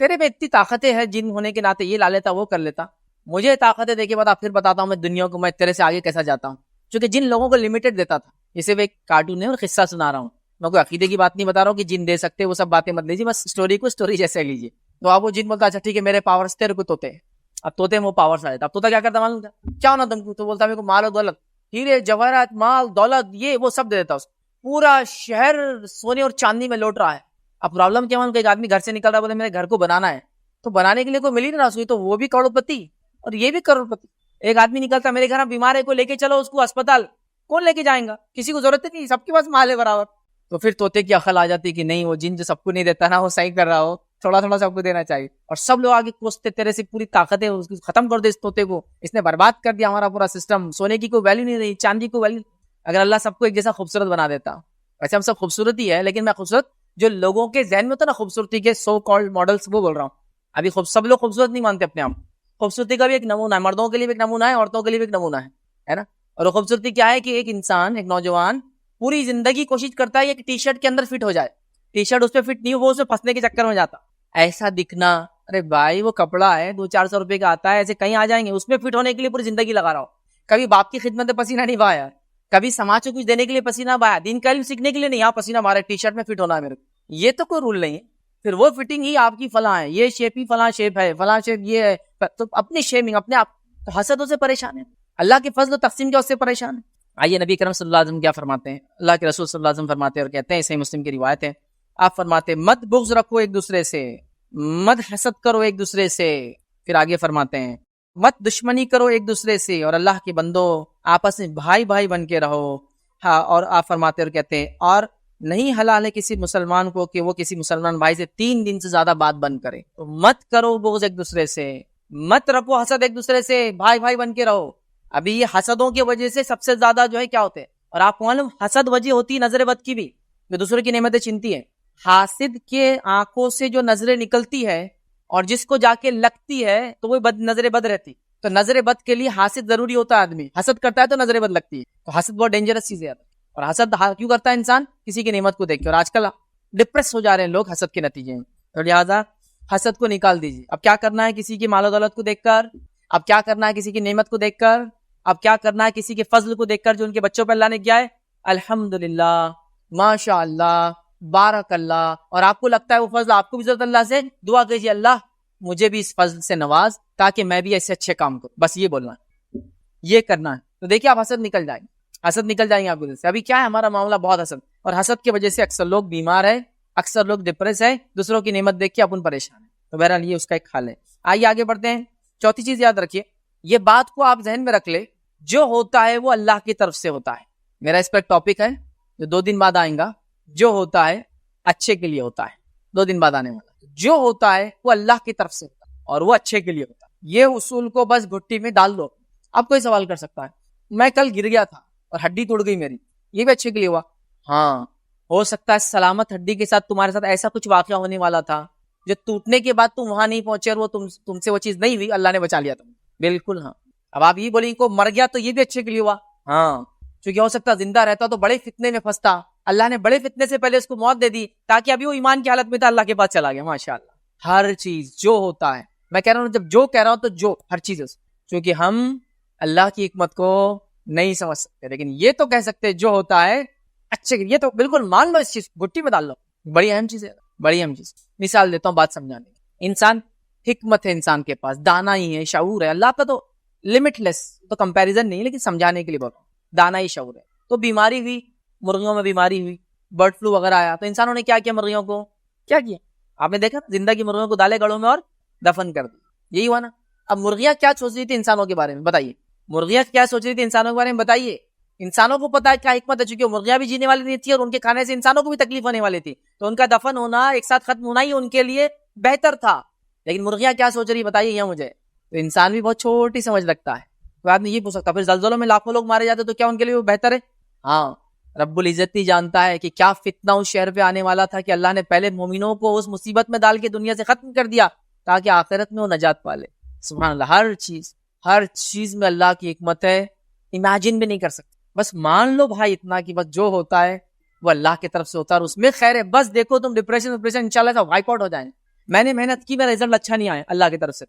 تیرے میں اتنی طاقتیں ہیں جن ہونے کے ناطے, یہ لا لیتا وہ کر لیتا, مجھے طاقتیں دے کے بتا, پھر بتاتا ہوں میں دنیا کو, میں تیرے سے آگے کیسا جاتا ہوں. چونکہ جن لوگوں کو لمیٹڈ دیتا تھا. اسے وہ ایک کارٹون ہے اور قصہ سنا رہا ہوں, میں کوئی عقیدے کی بات نہیں بتا رہا ہوں کہ جن دے سکتے, وہ سب باتیں مت لیجیے, بس اسٹوری کو اسٹوری جیسے لیجیے. تو آپ وہ جن بولتا اچھا ٹھیک ہے میرے پاورز تیرے کو طوطے. اب طوطے میں وہ پاورز آ جاتا. اب طوطا کیا کرتا معلوم تھا, کیا ہونا تم کو, تو بولتا میرے کو مال و دولت, ہیرے جواہرات, مال دولت, یہ وہ سب دے دیتا. اس پورا شہر سونے اور چاندنی میں لوٹ رہا ہے, اب پرابلم کیا ہے, ایک آدمی گھر سے نکل رہا ہے, بولے میرے گھر کو بنانا ہے, تو بنانے کے لیے کوئی مل ہی نہیں رہا, تو وہ بھی کروڑپتی اور یہ بھی کروڑپتی. ایک آدمی نکلتا ہے میرے گھر بیمار ہے, کوئی لے کے چلو اس کو اسپتال, کون لے کے جائیں گا, کسی کو ضرورت نہیں, سب کے پاس مال ہے برابر. تو پھر طوطے کی عقل آ جاتی کہ نہیں, وہ جن جو سب کو نہیں دیتا نا, وہ صحیح کر رہا ہو, تھوڑا تھوڑا سب کو دینا چاہیے. اور سب لوگ آگے کوستے, تیرے سے پوری طاقت ہے, اس کو ختم کر دے اس طوطے کو, اس نے برباد کر دیا ہمارا پورا سسٹم, سونے کی کوئی ویلیو نہیں رہی, چاندی کو ویلیو. اگر اللہ سب کو ایک جیسا خوبصورت بنا دیتا, ویسے ہم سب خوبصورت ہی ہے, لیکن میں خوبصورت جو لوگوں کے ذہن میں ہوتا ہے نا خوبصورتی کے سو کالڈ ماڈلس, وہ بول رہا ہوں. ابھی سب لوگ خوبصورت نہیں مانتے اپنے آپ. خوبصورتی کا بھی ایک نمونہ ہے, مردوں کے لیے بھی ایک نمونہ ہے, عورتوں کے لیے بھی ایک نمونہ ہے نا. اور خوبصورتی کیا ہے کہ ایک انسان, ایک نوجوان پوری زندگی کوشش کرتا ہے کہ ٹی شرٹ کے اندر فٹ ہو جائے, ٹی شرٹ اس پہ فٹ نہیں ہو, وہ اس پہ پھنسنے کے چکر میں جاتا. ایسا دکھنا, ارے بھائی وہ کپڑا ہے 200-400 روپے کا آتا ہے, ایسے کہیں آ جائیں گے, اس میں فٹ ہونے کے لیے پوری زندگی لگا رہا ہو. کبھی باپ کی خدمت میں پسینہ نہیں بہایا, کبھی سماج کو کچھ دینے کے لیے پسینہ بہایا, دین کا علم سیکھنے کے لیے نہیں, یہاں پسینہ بہا رہا ہے, ٹی شرٹ میں فٹ ہونا ہے میرے کو, یہ تو کوئی رول نہیں ہے. پھر وہ فٹنگ ہی آپ کی فلاں ہے, یہ شیپ ہی فلاں شیپ ہے, فلاں شیپ یہ ہے, تو اپنی شیمنگ اپنے آپ, تو حسدوں سے پریشان ہے, اللہ کے فضل و تقسیم کے اس سے پریشان ہے. آئیے نبی کرم صلی اللہ علیہ وسلم کیا فرماتے ہیں, اللہ کے رسول صلی اللہ علیہ وسلم فرماتے ہیں اور کہتے ہیں, صحیح مسلم کی روایت ہے, آپ فرماتے ہیں مت بغض رکھو ایک دوسرے سے, مت حسد کرو ایک دوسرے سے. پھر آگے فرماتے ہیں مت دشمنی کرو ایک دوسرے سے, اور اللہ کے بندو آپس میں بھائی بھائی بن کے رہو. ہاں, اور آپ فرماتے اور کہتے ہیں, اور نہیں حلال ہے کسی مسلمان کو کہ وہ کسی مسلمان بھائی سے 3 دن سے زیادہ بات بند کرے. تو مت کرو بغض ایک دوسرے سے, مت رکھو حسد ایک دوسرے سے, بھائی بھائی بن کے رہو. ابھی یہ حسدوں کی وجہ سے سب سے زیادہ جو ہے کیا ہوتے ہیں, اور آپ کو معلوم حسد وجہ ہوتی ہے نظر بد کی بھی, جو دوسروں کی نعمتیں چھینتی ہے. حاسد کے آنکھوں سے جو نظریں نکلتی ہے اور جس کو جا کے لگتی ہے تو وہ نظر بد رہتی. تو نظر بد کے لیے حاسد ضروری ہوتا ہے, آدمی حسد کرتا ہے تو نظر بد لگتی ہے. تو حسد بہت ڈینجرس چیز ہے. اور حسد کیوں کرتا ہے انسان, کسی کی نعمت کو دیکھ کے. اور آج کل ڈپریس ہو جا رہے ہیں لوگ حسد کے نتیجے میں, تو لہٰذا حسد کو نکال دیجیے. اب کیا کرنا ہے کسی کی مال و دولت کو دیکھ کر, اب کیا کرنا ہے کسی کی نعمت کو دیکھ کر, اب کیا کرنا ہے کسی کے فضل کو دیکھ کر جو ان کے بچوں پہ اللہ نے کیا ہے, الحمدللہ, ماشاء اللہ, بارک اللہ, اور آپ کو لگتا ہے وہ فضل آپ کو بھی ضرورت, اللہ سے دعا کیجیے, اللہ مجھے بھی اس فضل سے نواز تاکہ میں بھی ایسے اچھے کام کروں. بس یہ بولنا ہے, یہ کرنا ہے. تو دیکھیے آپ حسد نکل جائیں گے, حسد نکل جائیں گے آپ کو. ابھی کیا ہے ہمارا معاملہ بہت حسد, اور حسد کی وجہ سے اکثر لوگ بیمار ہے, اکثر لوگ ڈپریس ہے, دوسروں کی نعمت دیکھ کے اپن پریشان ہے. تو بہرحال یہ اس کا ایک حل ہے. آئیے آگے بڑھتے ہیں. چوتھی چیز یاد رکھیے, یہ بات کو آپ ذہن میں رکھ لے, جو ہوتا ہے وہ اللہ کی طرف سے ہوتا ہے. میرا اس پر ایک ٹاپک ہے جو 2 دن بعد آئیں گا, جو ہوتا ہے اچھے کے لیے ہوتا ہے. 2 دن بعد آنے والا, جو ہوتا ہے وہ اللہ کی طرف سے ہوتا ہے اور وہ اچھے کے لیے ہوتا ہے. یہ اصول کو بس گھٹی میں ڈال دو. اب کوئی سوال کر سکتا ہے, میں کل گر گیا تھا اور ہڈی توڑ گئی میری, یہ بھی اچھے کے لیے ہوا. ہاں, ہو سکتا ہے سلامت ہڈی کے ساتھ تمہارے ساتھ ایسا کچھ واقعہ ہونے والا تھا جو ٹوٹنے کے بعد تم وہاں نہیں پہنچے اور وہ تم سے وہ چیز نہیں ہوئی, اللہ نے بچا لیا تم. بالکل ہاں. اب آپ یہ بولیں کو مر گیا تو یہ بھی اچھے کے لیے ہوا. ہاں, چونکہ ہو سکتا زندہ رہتا تو بڑے فتنے میں پھنستا, اللہ نے بڑے فتنے سے پہلے اس کو موت دے دی تاکہ ابھی وہ ایمان کی حالت میں تھا, اللہ کے پاس چلا گیا. ماشاءاللہ, ہر چیز جو ہوتا ہے, میں کہہ رہا ہوں جب جو کہہ رہا ہوں تو جو ہر چیز, چونکہ ہم اللہ کی حکمت کو نہیں سمجھ سکتے, لیکن یہ تو کہہ سکتے جو ہوتا ہے اچھے کے لیے. یہ تو بالکل مان لو, اس چیز گٹی میں ڈال لو, بڑی اہم چیز ہے, بڑی اہم چیز. مثال دیتا ہوں بات سمجھانے کی. انسان, حکمت ہے انسان کے پاس, دانا ہی ہے, شعور ہے. اللہ کا تو لمٹ لیس, تو کمپیریزن نہیں, لیکن سمجھانے کے لیے بول رہا ہوں, دانا ہی شعور ہے. تو بیماری ہوئی, مرغیوں میں بیماری ہوئی, برڈ فلو وغیرہ آیا, تو انسانوں نے کیا کیا, مرغیوں کو کیا کیا, آپ نے دیکھا زندہ کی مرغیوں کو ڈالے گڑوں میں اور دفن کر دی. یہی ہوا نا. اب مرغیاں کیا سوچ رہی تھی انسانوں کے بارے میں, بتائیے. مرغیاں کیا سوچ رہی تھی انسانوں کے بارے میں, بتائیے. انسانوں کو پتا ہے کیا حکمت ہے, چونکہ مرغیاں بھی جینے والی نہیں تھی اور ان کے کھانے سے انسانوں کو بھی تکلیف ہونے والی تھی, تو ان کا دفن ہونا, ایک ساتھ ختم ہونا ہی ان کے لیے بہتر تھا. لیکن مرغیاں کیا سوچ رہی, بتائیے یہاں مجھے. تو انسان بھی بہت چھوٹی سمجھ رکھتا ہے. تو آدمی یہ پوچھ سکتا, پھر زلزلوں میں لاکھوں لوگ مارے جاتے تو کیا ان کے لیے وہ بہتر ہے؟ ہاں, رب العزت ہی جانتا ہے کہ کیا فتنہ اس شہر پہ آنے والا تھا کہ اللہ نے پہلے مومنوں کو اس مصیبت میں ڈال کے دنیا سے ختم کر دیا تاکہ آخرت میں وہ نجات پالے. سبحان اللہ, ہر چیز میں اللہ کی حکمت ہے, امیجن بھی نہیں کر سکتے. بس مان لو بھائی اتنا کہ بس جو ہوتا ہے وہ اللہ کی طرف سے ہوتا ہے اور اس میں خیر ہے. بس دیکھو تم ڈپریشن انشاءاللہ کا وائپ آؤٹ ہو جائیں. میں نے محنت کی, میرا رزلٹ اچھا نہیں آیا, اللہ کی طرف سے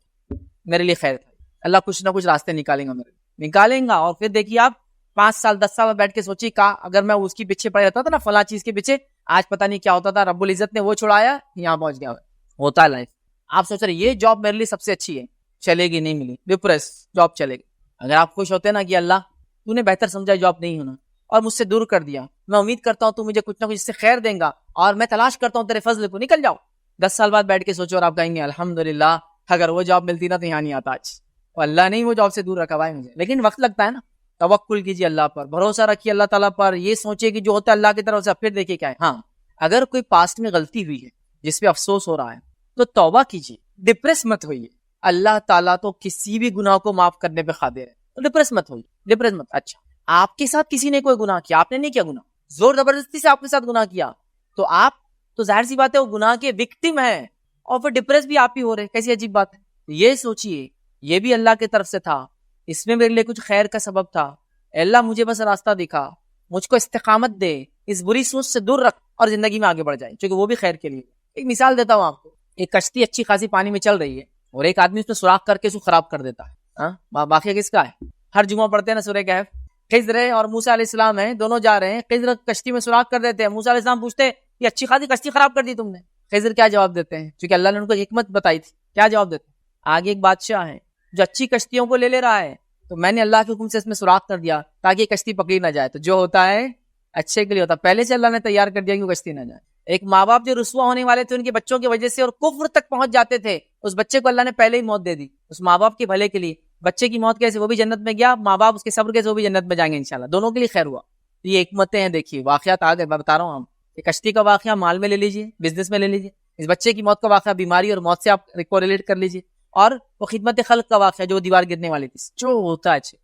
میرے لیے خیر تھا, اللہ کچھ نہ کچھ راستے نکالیں گا. اور پھر دیکھیے آپ 5 سال 10 سال بیٹھ کے سوچی کا اگر میں اس کی پیچھے پڑ جاتا تھا نا, فلاں چیز کے پیچھے, آج پتہ نہیں کیا ہوتا تھا. رب العزت نے وہ چھڑایا, یہاں پہنچ گیا. ہوتا ہے لائف. آپ سوچ رہے یہ جاب میرے لیے سب سے اچھی ہے, چلے گی, نہیں ملی, ڈپریس, جاب چلے گی. اگر آپ خوش ہوتے نا کہ اللہ تو نے بہتر سمجھا جاب نہیں ہونا, اور مجھ سے دور کر دیا. میں امید کرتا ہوں تو مجھے کچھ نہ کچھ اس سے خیر دیں گا اور میں تلاش کرتا ہوں تیرے فضل کو. نکل جاؤ. 10 سال بعد بیٹھ کے سوچو اور آپ کہیں گے الحمدللہ اگر وہ جاب ملتی نا تو یہاں نہیں آتا آج. اللہ نے وہ جاب سے دور رکھا بھائی مجھے. لیکن وقت لگتا ہے نا. توکل کیجیے اللہ پر, بھروسہ رکھیے اللہ تعالیٰ پر, یہ سوچے کہ جو ہوتا ہے اللہ کی طرف سے, پھر دیکھیے کیا ہے. ہاں اگر کوئی پاسٹ میں غلطی ہوئی ہے جس پہ افسوس ہو رہا ہے تو توبہ کیجیے, ڈپریس مت ہوئیے. اللہ تعالیٰ تو کسی بھی گناہ کو معاف کرنے پہ قادر ہے, تو ڈپریس مت ہوئیے, ڈپریس مت. اچھا آپ کے ساتھ کسی نے کوئی گناہ کیا, آپ نے نہیں کیا گناہ, زور زبردستی سے آپ کے ساتھ گناہ کیا, تو آپ تو ظاہر سی بات ہے وہ گناہ کے وکٹم ہیں اور پھر ڈپریس بھی آپ ہی ہو رہے. کیسی عجیب بات ہے. یہ سوچئے یہ بھی اللہ کی طرف سے تھا, اس میں میرے لیے کچھ خیر کا سبب تھا. اللہ مجھے بس راستہ دکھا, مجھ کو استقامت دے, اس بری سوچ سے دور رکھ اور زندگی میں آگے بڑھ جائے, کیونکہ وہ بھی خیر کے لیے. ایک مثال دیتا ہوں آپ کو. ایک کشتی اچھی خاصی پانی میں چل رہی ہے اور ایک آدمی اس میں سوراخ کر کے اس کو خراب کر دیتا ہے. واقعہ کس کا ہے؟ ہر جمعہ پڑھتے ہیں نا سورہ کہف. خضر اور موسیٰ علیہ السلام ہیں, دونوں جا رہے ہیں. خضر کشتی میں سوراخ کر دیتے ہیں, موسیٰ علیہ السلام پوچھتے ہیں یہ اچھی خاصی کشتی خراب کر دی تم نے. خضر کیا جواب دیتے ہیں؟ کیونکہ اللہ نے ان کو حکمت بتائی تھی. کیا جواب دیتے ہیں؟ آگے ایک بادشاہ ہے جو اچھی کشتیوں کو لے رہا ہے, تو میں نے اللہ کے حکم سے اس میں سوراخ کر دیا تاکہ یہ کشتی پکڑی نہ جائے. تو جو ہوتا ہے اچھے کے لیے ہوتا ہے, پہلے سے اللہ نے تیار کر دیا کہ وہ کشتی نہ جائے. ایک ماں باپ جو رسوا ہونے والے تھے ان کے بچوں کی وجہ سے اور کفر تک پہنچ جاتے تھے, اس بچے کو اللہ نے پہلے ہی موت دے دی, اس ماں باپ کے بھلے کے لیے. بچے کی موت کیسے, وہ بھی جنت میں گیا, ماں باپ اس کے صبر کیسے, وہ بھی جنت میں جائیں گے انشاءاللہ, دونوں کے لیے خیر ہوا. یہ حکمتیں ہیں. دیکھیے واقعات آ گئے, میں بتا رہا ہوں. یہ کشتی کا واقعہ مال میں لے لیجیے, بزنس میں لے لیجیے. اس بچے کی موت کا واقعہ بیماری اور موت سے آپ ریلیٹ کر لیجیے. اور وہ خدمت خلق کا واقعہ جو دیوار گرنے والی تھی, جو ہوتا ہے اچھے.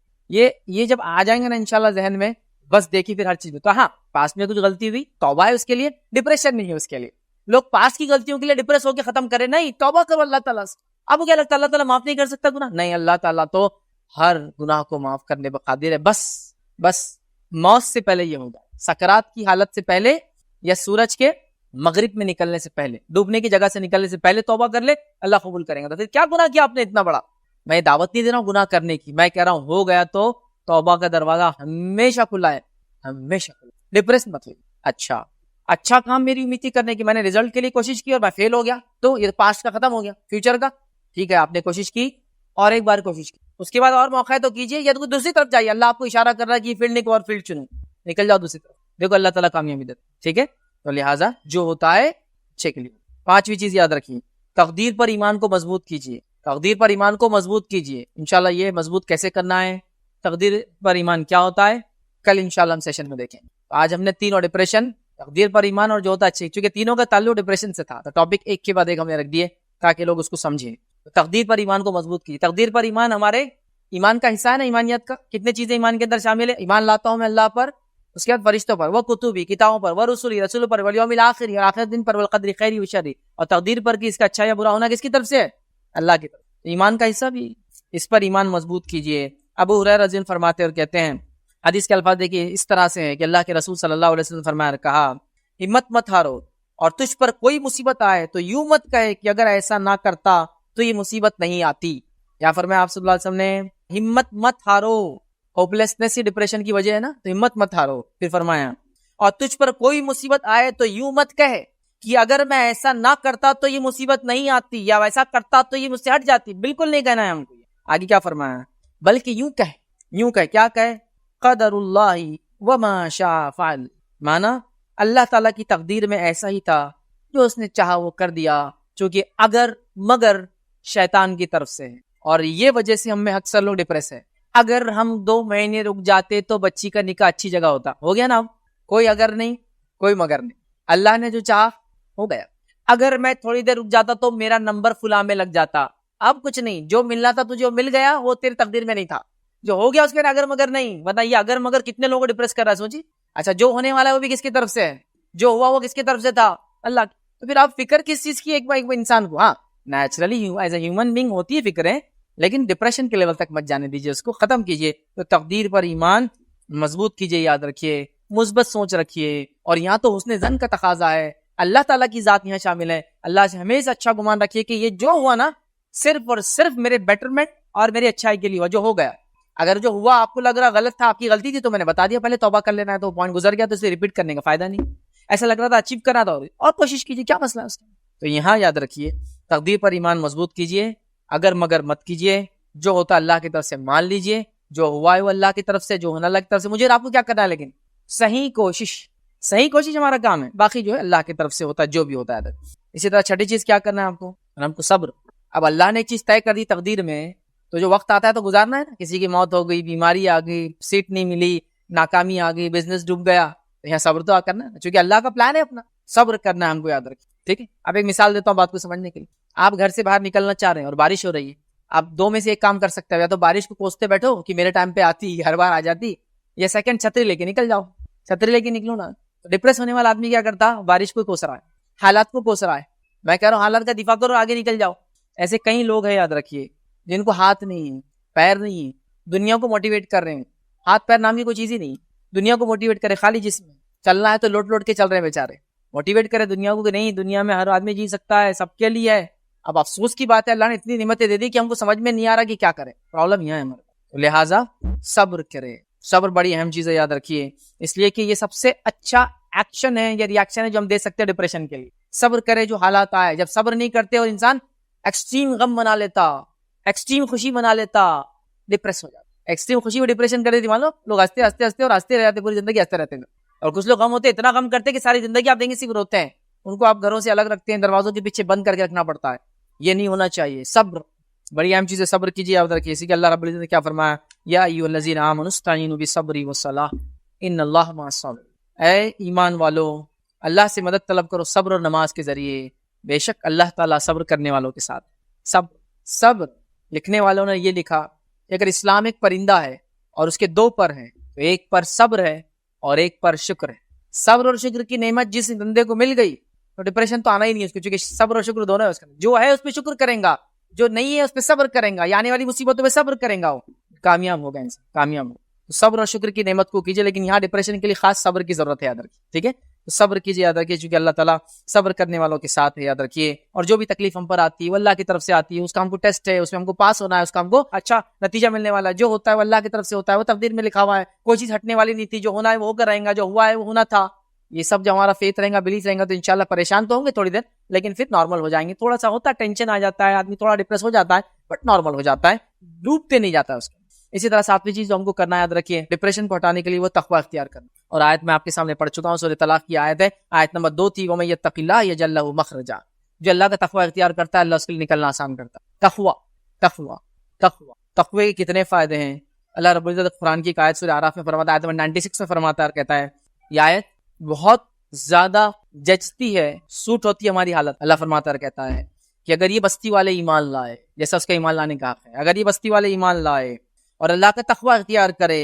یہ جب آ جائیں گے نا انشاءاللہ ذہن میں, بس دیکھیے پھر ہر چیز میں. تو ہاں پاس میں کچھ غلطی ہوئی, توبہ ہے اس کے لیے, ڈپریشن نہیں ہے اس کے لیے. لوگ پاس کی غلطیوں کے لیے ڈپریس ہو کے ختم کرے, نہیں, توبہ کرو اللہ تعالیٰ سے. اب کیا لگتا ہے اللہ تعالیٰ معاف نہیں کر سکتا گناہ؟ نہیں, اللہ تعالیٰ تو ہر گناہ کو معاف کرنے پر قادر ہے. بس موت سے پہلے یہ ہوگا, سکرات کی حالت سے پہلے یا سورج کے مغرب میں نکلنے سے پہلے, ڈوبنے کی جگہ سے نکلنے سے پہلے توبہ کر لے, اللہ قبول کریں گا. تو پھر کیا گناہ کیا آپ نے اتنا بڑا؟ میں دعوت نہیں دے رہا ہوں گناہ کرنے کی, میں کہہ رہا ہوں ہو گیا تو توبہ کا دروازہ ہمیشہ کھلا ہے, ہمیشہ کھلا. ڈپریس مت ہوئی. اچھا کام میری امید تھی کرنے کی, میں نے رزلٹ کے لیے کوشش کی اور میں فیل ہو گیا, تو یہ پاسٹ کا ختم ہو گیا, فیوچر کا ٹھیک ہے. آپ نے کوشش کی اور ایک بار کوشش کی, اس کے بعد اور موقع ہے تو کیجیے, یا تو دوسری طرف جائیے. اللہ آپ کو اشارہ کر رہا ہے کہ فیلڈ نہیں کو اور فیلڈ چنو, نکل جاؤ دوسری طرف. دیکھو اللہ تعالیٰ کامیابی دیتا, ٹھیک ہے. تو لہٰذا جو ہوتا ہے اچھے کے لیے. 5ویں چیز یاد رکھیے, تقدیر پر ایمان کو مضبوط کیجیے. تقدیر پر ایمان کو مضبوط کیجیے. انشاءاللہ یہ مضبوط کیسے کرنا ہے, تقدیر پر ایمان کیا ہوتا ہے, کل انشاءاللہ ہم سیشن میں دیکھیں. آج ہم نے تینوں, ڈپریشن, تقدیر پر ایمان اور جو ہوتا ہے اچھے, چونکہ تینوں کا تعلق ڈپریشن سے تھا, تو ٹاپک ایک کے بعد ایک ہم نے رکھ دیے تاکہ لوگ اس کو سمجھیں. تقدیر پر ایمان کو مضبوط کیجیے. تقدیر پر ایمان ہمارے ایمان کا حصہ ہے نا, ایمانیت کا. کتنے چیزیں ایمان کے اندر شامل ہے؟ ایمان لاتا ہوں میں اللہ پر, اس کے بعد فرشتوں پر, وہ کتبی کتابوں پر, وہ رسولی رسولوں پر, والیوم الآخر اور آخرت دن پر, والقدر خیری و شری, اور تقدیر پر کہ اس کا اچھا یا برا ہونا کس کی طرف سے ہے؟ اللہ کی طرف. ایمان کا حصہ بھی, اس پر ایمان مضبوط کیجیے. ابو ہریرہ رضی اللہ عنہ فرماتے اور کہتے ہیں, حدیث کے الفاظ دیکھیے اس طرح سے ہے کہ اللہ کے رسول صلی اللہ علیہ وسلم فرمایا, کہا ہمت مت ہارو, اور تجھ پر کوئی مصیبت آئے تو یوں مت کہے کہ اگر ایسا نہ کرتا تو یہ مصیبت نہیں آتی. یا فرمایا آپ صلی اللہ علیہ وسلم نے, ہمت مت ہارو, ہوپ لیسنس ہی ڈپریشن کی وجہ ہے نا, تو ہمت مت ہارو. پھر فرمایا, اور تجھ پر کوئی مصیبت آئے تو یوں مت کہے کہ اگر میں ایسا نہ کرتا تو یہ مصیبت نہیں آتی, یا ویسا کرتا تو یہ مجھ سے ہٹ جاتی. بالکل نہیں کہنا ہے ہم کو. آگے کیا فرمایا, بلکہ یوں کہے, کیا کہے, قدر اللہ وما شاء فعل, مانا اللہ تعالیٰ کی تقدیر میں ایسا ہی تھا, جو اس نے چاہا وہ کر دیا, چونکہ اگر مگر شیطان کی طرف سے ہے. اور یہ وجہ سے ہم میں اکثر لوگ ڈپریس ہے. اگر ہم 2 مہینے رک جاتے تو بچی کا نکاح اچھی جگہ ہوتا. ہو گیا نا, اب کوئی اگر نہیں, کوئی مگر نہیں, اللہ نے جو چاہا ہو گیا. اگر میں تھوڑی دیر رک جاتا تو میرا نمبر فلاں میں لگ جاتا. اب کچھ نہیں, جو ملنا تھا تجھے مل گیا, وہ تیری تقدیر میں نہیں تھا. جو ہو گیا اس کے اگر مگر نہیں. بتائیے اگر مگر کتنے لوگوں کو ڈپریس کر رہا ہے, سوچی. اچھا جو ہونے والا ہے وہ بھی کس کی طرف سے ہے, جو ہوا وہ کس کی طرف سے تھا, اللہ کی. تو پھر آپ فکر کس چیز کی, ایک انسان کو, ہاں naturally as a human being ہوتی ہے فکریں, لیکن ڈپریشن کے لیول تک مت جانے دیجیے, اس کو ختم کیجیے. تو تقدیر پر ایمان مضبوط کیجیے, یاد رکھیے, مثبت سوچ رکھیے. اور یہاں تو حسن ظن کا تقاضا ہے, اللہ تعالیٰ کی ذات یہاں شامل ہے. اللہ سے ہمیشہ اچھا گمان رکھیے کہ یہ جو ہوا نا صرف اور صرف میرے بیٹرمنٹ اور میری اچھائی کے لیے ہوا. جو ہو گیا, اگر جو ہوا آپ کو لگ رہا غلط تھا, آپ کی غلطی تھی, تو میں نے بتا دیا پہلے, توبہ کر لینا ہے. تو پوائنٹ گزر گیا تو اسے ریپیٹ کرنے کا فائدہ نہیں. ایسا لگ رہا تھا اچیو کرنا تھا, اور کوشش کیجیے, کیا مسئلہ ہے اس کا. تو یہاں یاد رکھیے, تقدیر پر ایمان مضبوط کیجیے, اگر مگر مت کیجیے, جو ہوتا اللہ کی طرف سے مان لیجیے, جو ہوا ہے وہ اللہ کی طرف سے, جو ہونا اللہ کی طرف سے. مجھے آپ کو کیا کرنا ہے, لیکن صحیح کوشش ہمارا کام ہے، باقی جو ہے اللہ کی طرف سے ہوتا ہے جو بھی ہوتا ہے. اسی طرح چھٹی چیز کیا کرنا ہے آپ کو؟ ہم کو صبر. اب اللہ نے ایک چیز طے کر دی تقدیر میں، تو جو وقت آتا ہے تو گزارنا ہے نا. کسی کی موت ہو گئی، بیماری آ گئی، سیٹ نہیں ملی، ناکامی آ گئی، بزنس ڈوب گیا، تو یہاں صبر تو کرنا ہے چونکہ اللہ کا پلان ہے اپنا. صبر کرنا ہے ہم کو، یاد رکھیں. ٹھیک ہے. اب ایک مثال دیتا ہوں بات کو سمجھنے کے لیے. آپ گھر سے باہر نکلنا چاہ رہے ہیں اور بارش ہو رہی ہے. آپ دو میں سے ایک کام کر سکتے ہیں، یا تو بارش کو کوستے بیٹھو کہ میرے ٹائم پہ آتی، ہر بار آ جاتی، یا سیکنڈ چھتری لے کے نکل جاؤ. چھتری لے کے نکلو نا. ڈپریس ہونے والا آدمی کیا کرتا؟ بارش کو کوس رہا ہے، حالات کو کوس رہا ہے. میں کہہ رہا ہوں حالات کا دفاع کرو، آگے نکل جاؤ. ایسے کئی لوگ ہیں، یاد رکھیے، جن کو ہاتھ نہیں ہے، پیر نہیں ہے، دنیا کو موٹیویٹ کر رہے ہیں. ہاتھ پیر نام کی کوئی چیز ہی نہیں، دنیا کو موٹیویٹ کرے، خالی جسم میں چلنا ہے تو لوٹ لوٹ کے چل رہے ہیں بیچارے. موٹیویٹ کرے دنیا کو کہ نہیں، دنیا میں ہر آدمی جی سکتا ہے، سب کے لیے ہے. اب افسوس کی بات ہے، اللہ نے اتنی نعمتیں دے دی کہ ہم کو سمجھ میں نہیں آ رہا کہ کیا کریں. پرابلم یہاں ہے ہمارے. لہٰذا صبر کرے. صبر بڑی اہم چیز ہے، یاد رکھیے، اس لیے کہ یہ سب سے اچھا ایکشن ہے یا ریاکشن ہے جو ہم دے سکتے ہیں ڈپریشن کے لیے. صبر کرے جو حالات آئے. جب صبر نہیں کرتے اور انسان ایکسٹریم غم بنا لیتا، ایکسٹریم خوشی بنا لیتا، ڈپریس ہو جاتا. ایکسٹریم خوشی اور ڈپریشن کر دیتی، مان لو لوگ ہنستے ہنستے ہنستے اور ہنستے رہ جاتے، پوری زندگی ہنستے رہتے ہیں. اور کچھ لوگ غم ہوتے، اتنا غم کرتے کہ ساری زندگی آپ دیں گے صرف روتے ہیں. ان کو آپ گھروں سے الگ رکھتے ہیں، دروازوں کے پیچھے بند کر کے رکھنا پڑتا ہے. یہ نہیں ہونا چاہیے. صبر بڑی اہم چیز ہے. صبر کیجیے، یاد رکھیے. اسی کہ اللہ رب العزت نے کیا فرمایا؟ یا ایھا الذین آمنوا استعینوا بالصبر والصلاۃ ان اللہ مع الصابرین. اے ایمان والو، اللہ سے مدد طلب کرو صبر اور نماز کے ذریعے، بے شک اللہ تعالیٰ صبر کرنے والوں کے ساتھ. صبر لکھنے والوں نے یہ لکھا کہ اگر اسلام ایک پرندہ ہے اور اس کے دو پر ہیں، تو ایک پر صبر ہے اور ایک پر شکر ہے. صبر اور شکر کی نعمت جس بندے کو مل گئی تو ڈپریشن تو آنا ہی نہیں اس کو، چونکہ صبر اور شکر دونوں ہے اس کا. جو ہے اس پہ شکر کریں گا، جو نہیں ہے اس پہ صبر کریں گا، آنے والی مصیبتوں پہ صبر کریں گا، وہ کامیاب ہوگا انسان، کامیاب ہوگا. تو صبر اور شکر کی نعمت کو کیجیے، لیکن یہاں ڈپریشن کے لیے خاص صبر کی ضرورت ہے، یاد رکھیے. ٹھیک ہے. تو صبر کیجیے، یاد رکھیے، چونکہ اللہ تعالیٰ صبر کرنے والوں کے ساتھ ہے، یاد رکھیے. اور جو بھی تکلیف ہم پر آتی ہے وہ اللہ کی طرف سے آتی ہے، اس کا ہم کو ٹیسٹ ہے، اس میں ہم کو پاس ہونا ہے، اس کا ہم کو اچھا نتیجہ ملنے والا ہے. جو ہوتا ہے وہ اللہ کی طرف سے ہوتا ہے، وہ تقدیر میں لکھا ہوا ہے، کوئی چیز ہٹنے والی نہیں تھی. جو ہونا ہے وہ ہو کر رہیں گا، جو ہوا ہے وہ ہونا تھا. یہ سب جب ہمارا فیتھ رہے گا، بلیف رہے گا، تو انشاءاللہ پریشان تو ہوں گے تھوڑی دیر، لیکن پھر نارمل ہو جائیں گے. تھوڑا سا ہوتا ہے، ٹینشن آ جاتا ہے، آدمی تھوڑا ڈپریس ہو جاتا ہے، بٹ نارمل ہو جاتا ہے، ڈوبتے نہیں جاتا ہے اس کے. اسی طرح ساتویں چیز جو ہم کو کرنا ہے، یاد رکھیے، ڈپریشن کو ہٹانے کے لیے وہ تقوی اختیار کرنا. اور آیت میں آپ کے سامنے پڑھ چکا ہوں، سورہ طلاق کی آیت ہے، آیت نمبر 2 تھی، وَمَن يَتَّقِ اللَّهَ يَجْعَل لَهُ مَخْرَجًا. جو اللہ کا تقوی اختیار کرتا ہے، اللہ اس کے لیے نکلنا آسان کرتا ہے. تقوی کے کتنے فائدے ہیں؟ اللہ رب العزت قرآن کی ایک آیت سورہ اعراف میں فرماتا ہے، آیت نمبر 96 میں فرماتا ہے، کہتا ہے یہ آیت بہت زیادہ جچتی ہے، سوٹ ہوتی ہے ہماری حالت. اللہ فرماتا ہے، کہتا ہے کہ اگر یہ بستی والے ایمان لائے، جیسا اس کا ایمان لانے کا حق ہے، اگر یہ بستی والے ایمان لائے اور اللہ کا تقوی اختیار کرے،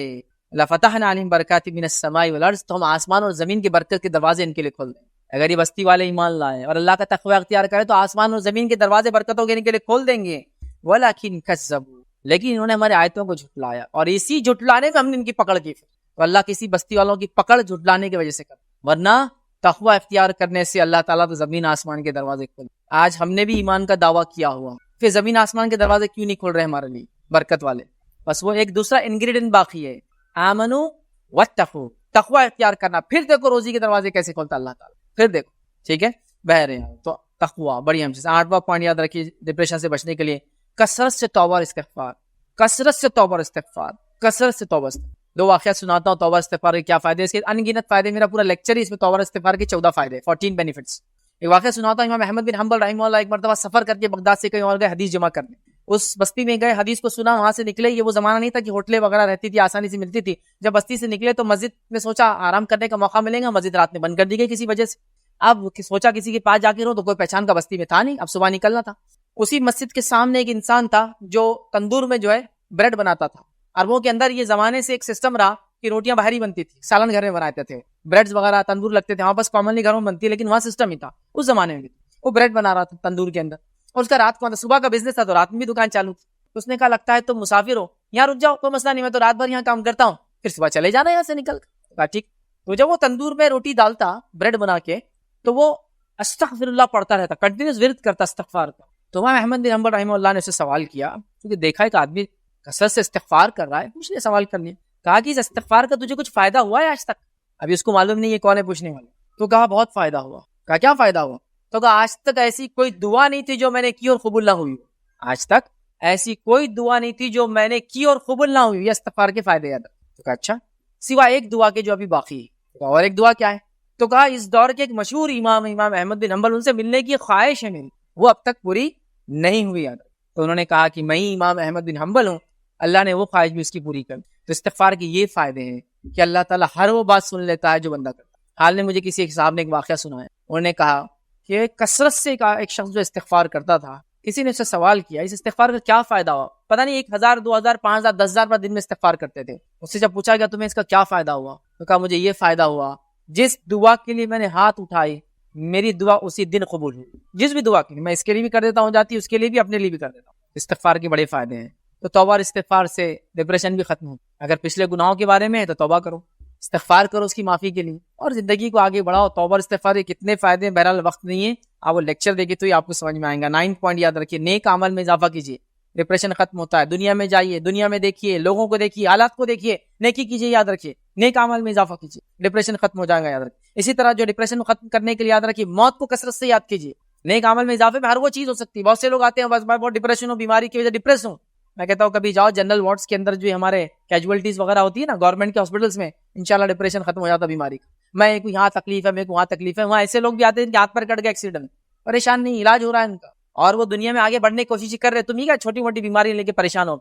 لَفَتَحْنَا عَلَيْهِمْ بَرَكَاتٍ مِنَ السَّمَاءِ وَالْأَرْضِ، تو ہم آسمان اور زمین کے برکت کے دروازے ان کے لیے کھول دیں. اگر یہ بستی والے ایمان لائے اور اللہ کا تقوی اختیار کرے تو آسمان اور زمین کے دروازے برکتوں کے ان کے لیے کھول دیں گے. وَلَكِنْ كَذَّبُوا، لیکن انہوں نے ہمارے آیتوں کو جھٹلایا، اور اسی جھٹلانے میں ہم نے ان کی پکڑ کی. تو اللہ کسی بستی والوں کی پکڑ جھٹلانے کی وجہ سے کرتا، ورنہ تقوی اختیار کرنے سے اللہ تعالیٰ تو زمین آسمان کے دروازے کھول. آج ہم نے بھی ایمان کا دعویٰ کیا ہوا، پھر زمین آسمان کے دروازے کیوں نہیں کھول رہے ہمارے لیے برکت والے؟ بس وہ ایک دوسرا انگریڈینٹ باقی ہے، آمنو واتقوا، تقوی اختیار کرنا. پھر دیکھو روزی کے دروازے کیسے کھولتا اللہ تعالیٰ، پھر دیکھو. ٹھیک ہے، بہہ رہے ہیں تو تقوی بڑی اہم چیز. 8واں پوائنٹ یاد رکھیے ڈپریشن سے بچنے کے لیے، کثرت سے توبہ اور استغفار. کثرت سے توبہ اور استغفار، کثرت سے توبہ. 2 واقعات سناتا ہوں توبہ استغفار کے کیا فائدے، اس کے ان گنت فائدے. میرا پورا لیکچر ہی اس میں توبہ اور استغفار کے 14 فائدے، 14 بینیفٹس. ایک واقعہ سناتا ہوں. امام احمد بن حنبل رحمہ اللہ ایک مرتبہ سفر کر کے بغداد سے کہیں اور گئے حدیث جمع کرنے. اس بستی میں گئے، حدیث کو سنا، وہاں سے نکلے. یہ وہ زمانہ نہیں تھا کہ ہوٹلیں وغیرہ رہتی تھی، آسانی سے ملتی تھی. جب بستی سے نکلے تو مسجد میں سوچا آرام کرنے کا موقع ملے گا، مسجد رات میں بند کر دی گئی کسی وجہ سے. اب سوچا کسی کے پاس جا کے رہو، تو کوئی پہچان کا بستی میں تھا نہیں. اب صبح نکلنا تھا. اسی مسجد کے سامنے ایک انسان تھا جو تندور میں جو ہے بریڈ بناتا تھا. عربوں کے اندر یہ زمانے سے ایک سسٹم رہا کہ روٹیاں باہر ہی بنتی تھی، سالن گھر میں بناتے تھے، بریڈز وغیرہ تندور لگتے تھے. وہاں بس کامنلی گھروں میں بنتی، لیکن وہاں سسٹم ہی تھا اس زمانے میں. وہ بریڈ بنا رہا تھا تندور کے اندر، اور اس کا رات کو صبح کا بزنس تھا تو رات میں بھی دکان چالو تھی. اس نے کہا لگتا ہے تم مسافر ہو، یہاں رک جاؤ، کوئی مسئلہ نہیں، میں تو رات بھر یہاں کام کرتا ہوں، پھر صبح چلے جانا یہاں سے نکل کر. کہا ٹھیک. تو جب وہ تندور میں روٹی ڈالتا بریڈ بنا کے، تو وہ استغفر اللہ پڑھتا رہتا، کنٹینیوس ورد کرتا استغفار کا. تو امام احمد بن حنبل رحمہ اللہ نے اسے سوال کیا، کیونکہ دیکھا ایک آدمی کثرت سے استغفار کر رہا ہے، اس نے سوال کر لیا. کہا کہ اس استغفار کا تجھے کچھ فائدہ ہوا ہے آج تک؟ ابھی اس کو معلوم نہیں ہے کون ہے پوچھنے والا. تو کہا بہت فائدہ ہوا. کہا کیا فائدہ ہوا؟ تو کہا آج تک ایسی کوئی دعا نہیں تھی جو میں نے کی اور قبول نہ ہوئی. آج تک ایسی کوئی دعا نہیں تھی جو میں نے کی اور قبول نہ ہوئی. یہ استغفار کے فائدے یاد. تو کہا اچھا. سوائے ایک دعا کے جو ابھی باقی ہے. اور ایک دعا کیا ہے؟ تو کہا اس دور کے ایک مشہور امام احمد بن حنبل، ان سے ملنے کی خواہش ہے میری، وہ اب تک پوری نہیں ہوئی. تو انہوں نے کہا کہ میں ہی امام احمد بن حنبل ہوں، اللہ نے وہ خواہش بھی اس کی پوری کر. تو استغفار کے یہ فائدے ہیں کہ اللہ تعالیٰ ہر وہ بات سن لیتا ہے جو بندہ کرتا ہے. حال میں مجھے کسی ایک صاحب نے ایک واقعہ سنایا. انہوں نے کہا کہ کثرت سے ایک شخص جو استغفار کرتا تھا، کسی نے اس سے سوال کیا اس استغفار کا کیا فائدہ ہوا؟ پتہ نہیں 1000 2000 5000 10,000 پر دن میں استغفار کرتے تھے. اس سے جب پوچھا گیا تمہیں اس کا کیا فائدہ ہوا، تو کہا مجھے یہ فائدہ ہوا جس دعا کے لیے میں نے ہاتھ اٹھائی میری دعا اسی دن قبول ہوئی. جس بھی دعا کے لیے، میں اس کے لیے بھی کر دیتا ہوں جاتی، اس کے لیے بھی، اپنے لیے بھی کر دیتا ہوں. استغفار کے بڑے فائدے ہیں. تو توبہ اور استغفار سے ڈپریشن بھی ختم ہو. اگر پچھلے گناہوں کے بارے میں ہے تو توبہ کرو، استغفار کرو اس کی معافی کے لیے، اور زندگی کو آگے بڑھاؤ. توبہ اور استغفار کے کتنے فائدے ہیں، بہرحال وقت نہیں ہے، آپ وہ لیکچر دیکھیں تو ہی آپ کو سمجھ میں آئیں گا. 9 پوائنٹ یاد رکھیے. نیک عمل میں اضافہ کیجیے، ڈپریشن ختم ہوتا ہے. دنیا میں جائیے، دنیا میں دیکھیے، لوگوں کو دیکھیے، حالات کو دیکھیے، نیکی کیجیے، یاد رکھیے. نیک عمل میں اضافہ کیجیے، ڈپریشن ختم ہو جائے گا، یاد رکھیے. اسی طرح جو ڈپریشن کو ختم کرنے کے لیے یاد رکھیے، موت کو کثرت سے یاد کیجیے. نیک عمل میں اضافے میں ہر وہ چیز ہو سکتی ہے. بہت سے لوگ آتے ہیں بس میں بہت ڈپریشن ہوں، بیماری کی وجہ ڈپریس ہوں. میں کہتا ہوں کبھی جاؤ جنرل وارڈز کے اندر جو ہمارے کیجولیٹیز وغیرہ ہوتی ہے نا گورنمنٹ کے ہاسپٹلس میں، انشاءاللہ ڈپریشن ختم ہو جاتا بیماری کا. میں کو یہاں تکلیف ہے، میرے کو وہاں تکلیف ہے. وہاں ایسے لوگ بھی آتے ہیں کہ ہاتھ پر کٹ گیا ایکسیڈنٹ، پریشان نہیں، علاج ہو رہا ہے ان کا، اور وہ دنیا میں آگے بڑھنے کی کوشش کر رہے. تم ہی کیا چھوٹی موٹی بیماری لے کے پریشان ہو؟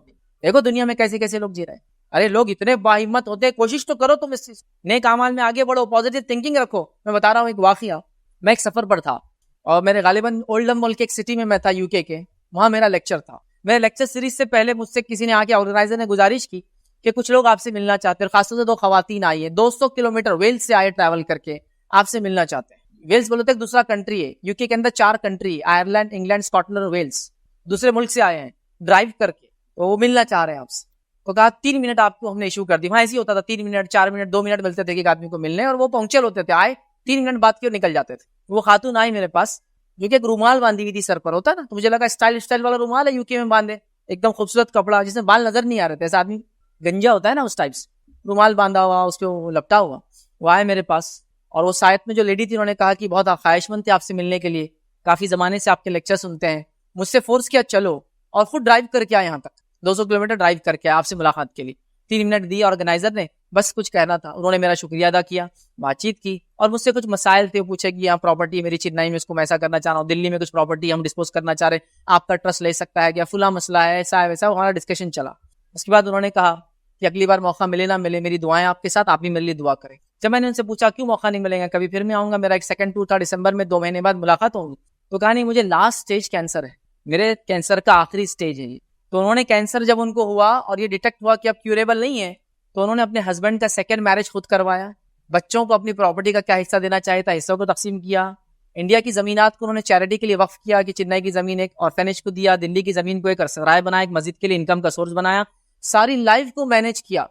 دیکھو دنیا میں کیسے کیسے لوگ جی رہے ہیں. ارے لوگ اتنے باہمت ہوتے ہیں، کوشش تو کرو تم اس چیز، نیک اعمال میں آگے بڑھو، پازیٹیو تھنکنگ رکھو. میں بتا رہا ہوں ایک واقعہ. میں ایک سفر پر تھا اور میرے غالباً اولڈم ملک ایک سٹی میں میں تھا UK کے، وہاں میرا لیکچر تھا. میرے لیکچر سیریز سے پہلے مجھ سے کسی نے آ کے آرگنائزر نے گزارش کی کہ کچھ لوگ آپ سے ملنا چاہتے ہیں، خاص طور سے 2 خواتین آئی ہیں، 200 کلومیٹر ویلز سے آئے ٹریول کر کے، آپ سے ملنا چاہتے ہیں. ویلز بولتے ہیں دوسرا کنٹری ہے UK کے اندر، 4 country, Ireland, England, Scotland اور ویلز، دوسرے ملک سے آئے ہیں ڈرائیو کر کے، تو وہ ملنا چاہ رہے ہیں آپ سے. تو کہا 3 منٹ آپ کو ہم نے ایشو کر دی. وہاں ایسے ہی ہوتا تھا، 3 منٹ 4 منٹ 2 منٹ ملتے تھے ایک آدمی کو ملنے، اور وہ پنکچوئل ہوتے تھے، آئے 3 منٹ بعد کے نکل جاتے تھے. وہ خاتون آئی میرے پاس جو کہ ایک رومال باندھی ہوئی تھی سر پر، ہوتا نا، تو مجھے لگا اسٹائل والا رومال ہے UK میں باندھے، ایک دم خوبصورت کپڑا جس میں بال نظر نہیں آ رہے تھے، ایسا آدمی گنجا ہوتا ہے نا اس ٹائپ سے، رومال باندھا ہوا، اس پہ وہ لپٹا ہوا. وہ آئے میرے پاس، اور وہ سائت میں جو لیڈی تھی انہوں نے کہا کہ بہت خواہش مند تھے آپ سے ملنے کے لیے، کافی زمانے سے آپ کے لیکچر سنتے ہیں. مجھ سے فورس کیا چلو، اور خود ڈرائیو کر کے آئے یہاں تک، 200 کلومیٹر ڈرائیو کر کے آپ سے ملاقات کے لیے. 3 منٹ دی آرگنائزر نے، بس کچھ کہنا تھا. انہوں نے میرا شکریہ ادا کیا، بات چیت کی، اور مجھ سے کچھ مسائل تھے. پوچھے کہ یہاں پراپرٹی میری چنئی میں، اس کو میں ایسا کرنا چاہ رہا ہوں، دلی میں کچھ پراپرٹی ہم ڈسپوز کرنا چاہ رہے ہیں، آپ کا ٹرسٹ لے سکتا ہے کیا، فلاں مسئلہ ہے، ایسا ہے ویسا. ہمارا ڈسکشن چلا. اس کے بعد انہوں نے کہا کہ اگلی بار موقع ملے نہ ملے، میری دعائیں آپ کے ساتھ، آپ بھی میرے لیے دعا کریں. جب میں نے ان سے پوچھا کیوں موقع نہیں ملے گا، کبھی پھر میں آؤں گا، میرا ایک سیکنڈ ٹور تھا دسمبر میں، 2 مہینے بعد ملاقات ہوگی. تو کہا نہیں مجھے لاسٹ سٹیج کینسر ہے، میرے کینسر کا آخری سٹیج ہے یہ. تو انہوں نے کینسر جب ان کو ہوا اور یہ ڈیٹیکٹ ہوا کہ اب کیوریبل نہیں ہے، تو انہوں نے اپنے ہسبینڈ کا سیکنڈ میرج خود کروایا. بچوں کو اپنی پراپرٹی کا کیا حصہ دینا چاہیے تھا، حصوں کو تقسیم کیا. انڈیا کی زمینات کو انہوں نے چیریٹی کے لیے وقف کیا کہ چنئی کی زمین ایک آرفینیج کو دیا، دلی کی زمین کو ایک سرائے بنایا، ایک مسجد کے لیے انکم کا سورس بنایا. ساری لائف کو مینج کیا،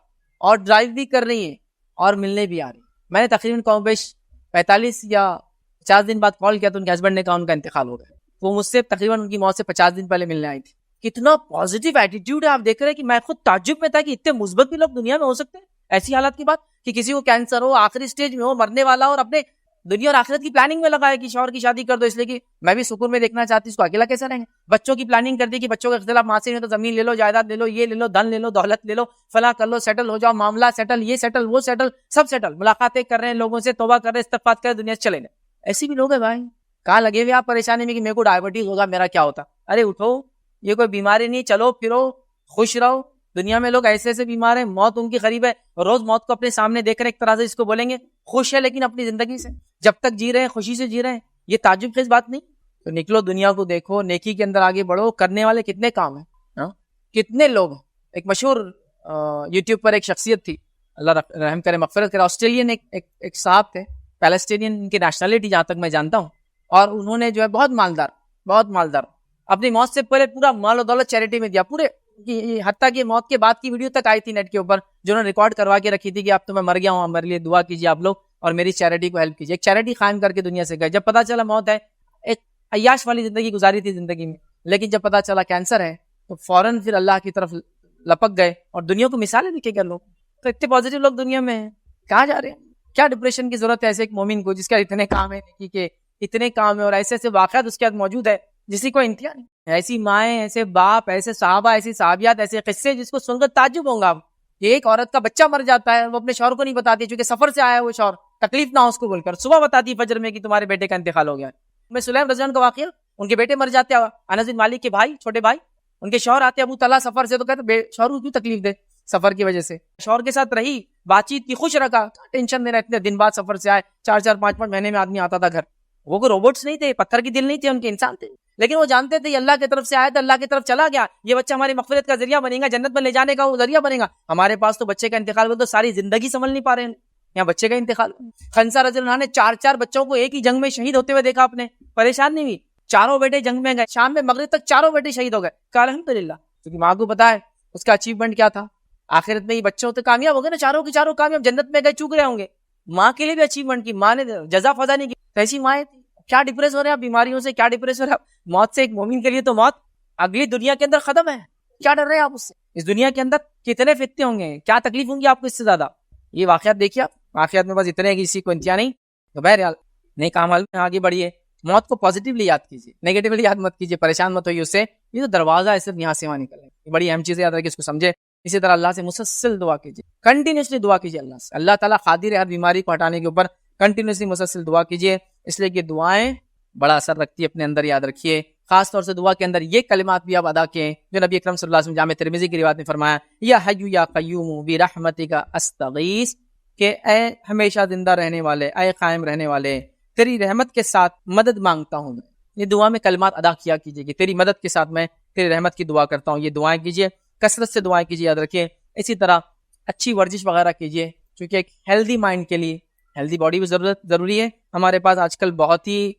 اور ڈرائیو بھی کر رہی ہیں اور ملنے بھی آ رہی. میں نے تقریباً کم بیش 45 یا 50 دن بعد کال کیا تو ان کے ہسبینڈ نے کہا ان کا انتقال ہو گیا. وہ مجھ سے تقریباً ان کی موت سے 50 دن پہلے ملنے آئی تھی. کتنا پازیٹیو ایٹیٹیوڈ ہے، آپ دیکھ رہے ہیں کہ میں خود تعجب میں تھا کہ اتنے مثبت بھی لوگ دنیا میں ہو سکتے ہیں. ایسی حالات کی بات کہ کسی کو کینسر ہو، آخری سٹیج میں ہو، مرنے والا ہو، اور اپنے دنیا اور آخرت کی پلاننگ میں لگا ہے کہ شوہر کی شادی کر دو، اس لیے کہ میں بھی سکون میں دیکھنا چاہتی ہوں، اس کو اکیلا کیسا رہیں گے. بچوں کی پلاننگ کر دی کہ بچوں کا اختلاف ماں سے نہیں تو زمین لے لو، جائیداد لے لو، یہ لے لو، دھن لے لو، دولت لے لو، فلاں کر لو، سیٹل ہو جاؤ، معاملہ سیٹل، یہ سیٹل وہ سیٹل، سب سیٹل. ملاقاتیں کر رہے ہیں لوگوں سے، توبہ کر رہے ہیں، استغفار کر رہے ہیں، دنیا سے چلے گئے. ایسی بھی لوگ ہیں بھائی. کہاں لگے ہوئے آپ پریشانی میں کہ میرے کو ڈائبٹیز ہوگا، میرا کیا ہوتا. ارے اٹھو، یہ کوئی بیماری نہیں، چلو پھرو، خوش رہو. دنیا میں لوگ ایسے ایسے بیمار ہیں، موت ان کی قریب ہے، روز موت کو اپنے سامنے دیکھ رہے ہیں. ایک طرح سے اس کو بولیں گے خوش ہے لیکن اپنی زندگی سے، جب تک جی رہے ہیں خوشی سے جی رہے ہیں. یہ تعجب خیز بات نہیں. تو نکلو دنیا کو دیکھو، نیکی کے اندر آگے بڑھو. کرنے والے کتنے کام ہیں، کتنے لوگ ہیں. ایک مشہور یوٹیوب پر ایک شخصیت تھی، اللہ رحم کرے مغفرت کرے، آسٹریلین ایک صاحب تھے، پیلسٹینین ان کی نیشنلٹی جہاں تک میں جانتا ہوں. اور انہوں نے جو ہے بہت مالدار اپنی موت سے پہلے پورا مال و دولت چیریٹی میں دیا. پورے حتیٰ کہ موت کے بعد کی ویڈیو تک آئی تھی نیٹ کے اوپر، جو انہوں نے ریکارڈ کروا کے رکھی تھی کہ اب تو میں مر گیا ہوں، میرے لیے دعا کیجیے آپ لوگ اور میری چیریٹی کو ہیلپ کیجیے. ایک چیریٹی قائم کر کے دنیا سے گئے. جب پتا چلا موت ہے، ایک عیاش والی زندگی گزاری تھی زندگی میں، لیکن جب پتا چلا کینسر ہے تو فوراً پھر اللہ کی طرف لپک گئے اور دنیا کو مثالیں دکھے گا لوگ. تو اتنے پازیٹیو لوگ دنیا میں ہیں. کہاں جا رہے ہیں؟ کیا ڈپریشن کی ضرورت ہے ایسے ایک مومن کو جس کا اتنے کام ہے، نیکی کے اتنے کام ہے، اور ایسے ایسے واقعات اس کے بعد موجود ہے جس کی کوئی انتہا نہیں. ایسی مائیں، ایسے باپ، ایسے صحابہ، ایسی صحابیات، ایسے قصے جس کو سن کر تعجب ہوں گا. کہ ایک عورت کا بچہ مر جاتا ہے، وہ اپنے شوہر کو نہیں بتاتی چونکہ سفر سے آیا ہے وہ شوہر، تکلیف نہ ہو اس کو بول کر، صبح بتاتی فجر میں کہ تمہارے بیٹے کا انتقال ہو گیا ہے۔ میں سلیم رضی اللہ عنہ کا واقعہ، ان کے بیٹے مر جاتے ہیں، انس بن مالک کے بھائی، چھوٹے بھائی، ان کے شوہر آتے ابو طلحہ سفر سے، تو کہتے شوہر کو کیوں تکلیف دے سفر کی وجہ سے، شوہر کے ساتھ رہی، بات چیت کی، خوش رکھا، ٹینشن نہیں رہا، اتنے دن بعد سفر سے آئے، 4-4 5 مہینے میں آدمی آتا تھا گھر۔ وہ کوئی روبوٹس نہیں تھے، پتھر کی دل نہیں تھے، ان کے انسان تھے، لیکن وہ جانتے تھے یہ اللہ کی طرف سے آیا تھا، اللہ کی طرف چلا گیا، یہ بچہ ہماری مغفرت کا ذریعہ بنے گا، جنت میں لے جانے کا وہ ذریعہ بنے گا۔ ہمارے پاس تو بچے کا انتقال ہوا تو ساری زندگی سنبھل نہیں پا رہے ہیں، یہاں بچے کا انتقال۔ خنسا رضی اللہ عنہ نے 4 بچوں کو ایک ہی جنگ میں شہید ہوتے ہوئے دیکھا، آپ نے پریشان نہیں ہوئی، چاروں بیٹے جنگ میں گئے، شام میں مغرب تک چاروں بیٹے شہید ہو گئے، کہا الحمدللہ، کیونکہ ماں کو پتا ہے اس کا اچیومنٹ کیا تھا، آخرت میں یہ بچوں تو کامیاب ہو گئے نا، چاروں کے چاروں کامیاب، جنت میں گئے، چوک رہے ہوں گے، ماں کے لیے بھی اچیومنٹ کی، ماں نے جزا فضا نہیں کی، ایسی ماں تھی۔ کیا ڈپریس ہو رہے ہیں آپ بیماریوں سے، کیا ڈپریس ہو رہے ہیں موت سے؟ ایک مومن کے لیے تو موت اگلی دنیا کے اندر ختم ہے، کیا ڈر رہے ہیں آپ اس سے؟ اس دنیا کے اندر کتنے فتنے ہوں گے، کیا تکلیف ہوں گی آپ کو اس سے زیادہ؟ یہ واقعات دیکھیے آپ، واقعات میں بس اتنے ہیں کہ کسی کو انتہا نہیں۔ تو بہرحال نیک اعمال میں آگے بڑھیے، موت کو پازیٹیولی یاد کیجیے، نیگیٹیولی یاد مت کیجیے، پریشان مت ہوئیے اس سے، یہ تو دروازہ ہے صرف یہاں سے وہاں نکلنے، یہ بڑی اہم چیز یاد رکھیے، اس کو سمجھے۔ اسی طرح اللہ سے مسلسل دعا کیجیے، کنٹینیوسلی دعا کیجیے اللہ سے، اللہ تعالیٰ قادر ہے ہر بیماری کو ہٹانے کے اوپر، کنٹینیوسلی مسلسل دعا کیجیے، اس لیے کہ دعائیں بڑا اثر رکھتی ہے، اپنے اندر یاد رکھیے۔ خاص طور سے دعا کے اندر یہ کلمات بھی آپ ادا کیں جو نبی اکرم صلی اللہ علیہ وسلم جامع ترمذی کی روایت میں فرمایا، یا حی یا قیوم برحمتک استغیث، کہ اے ہمیشہ زندہ رہنے والے، اے قائم رہنے والے، تیری رحمت کے ساتھ مدد مانگتا ہوں میں۔ یہ دعا میں کلمات ادا کیا کیجیے کہ تیری مدد کے ساتھ میں تیری رحمت کی دعا کرتا ہوں، یہ دعائیں کیجیے، کثرت سے دعائیں کیجیے، یاد رکھیے۔ اسی طرح اچھی ورزش وغیرہ کیجیے، کیونکہ ایک ہیلدی مائنڈ کے لیے ہیلدی باڈی بھی ضروری ہے۔ ہمارے پاس آج کل بہت ہی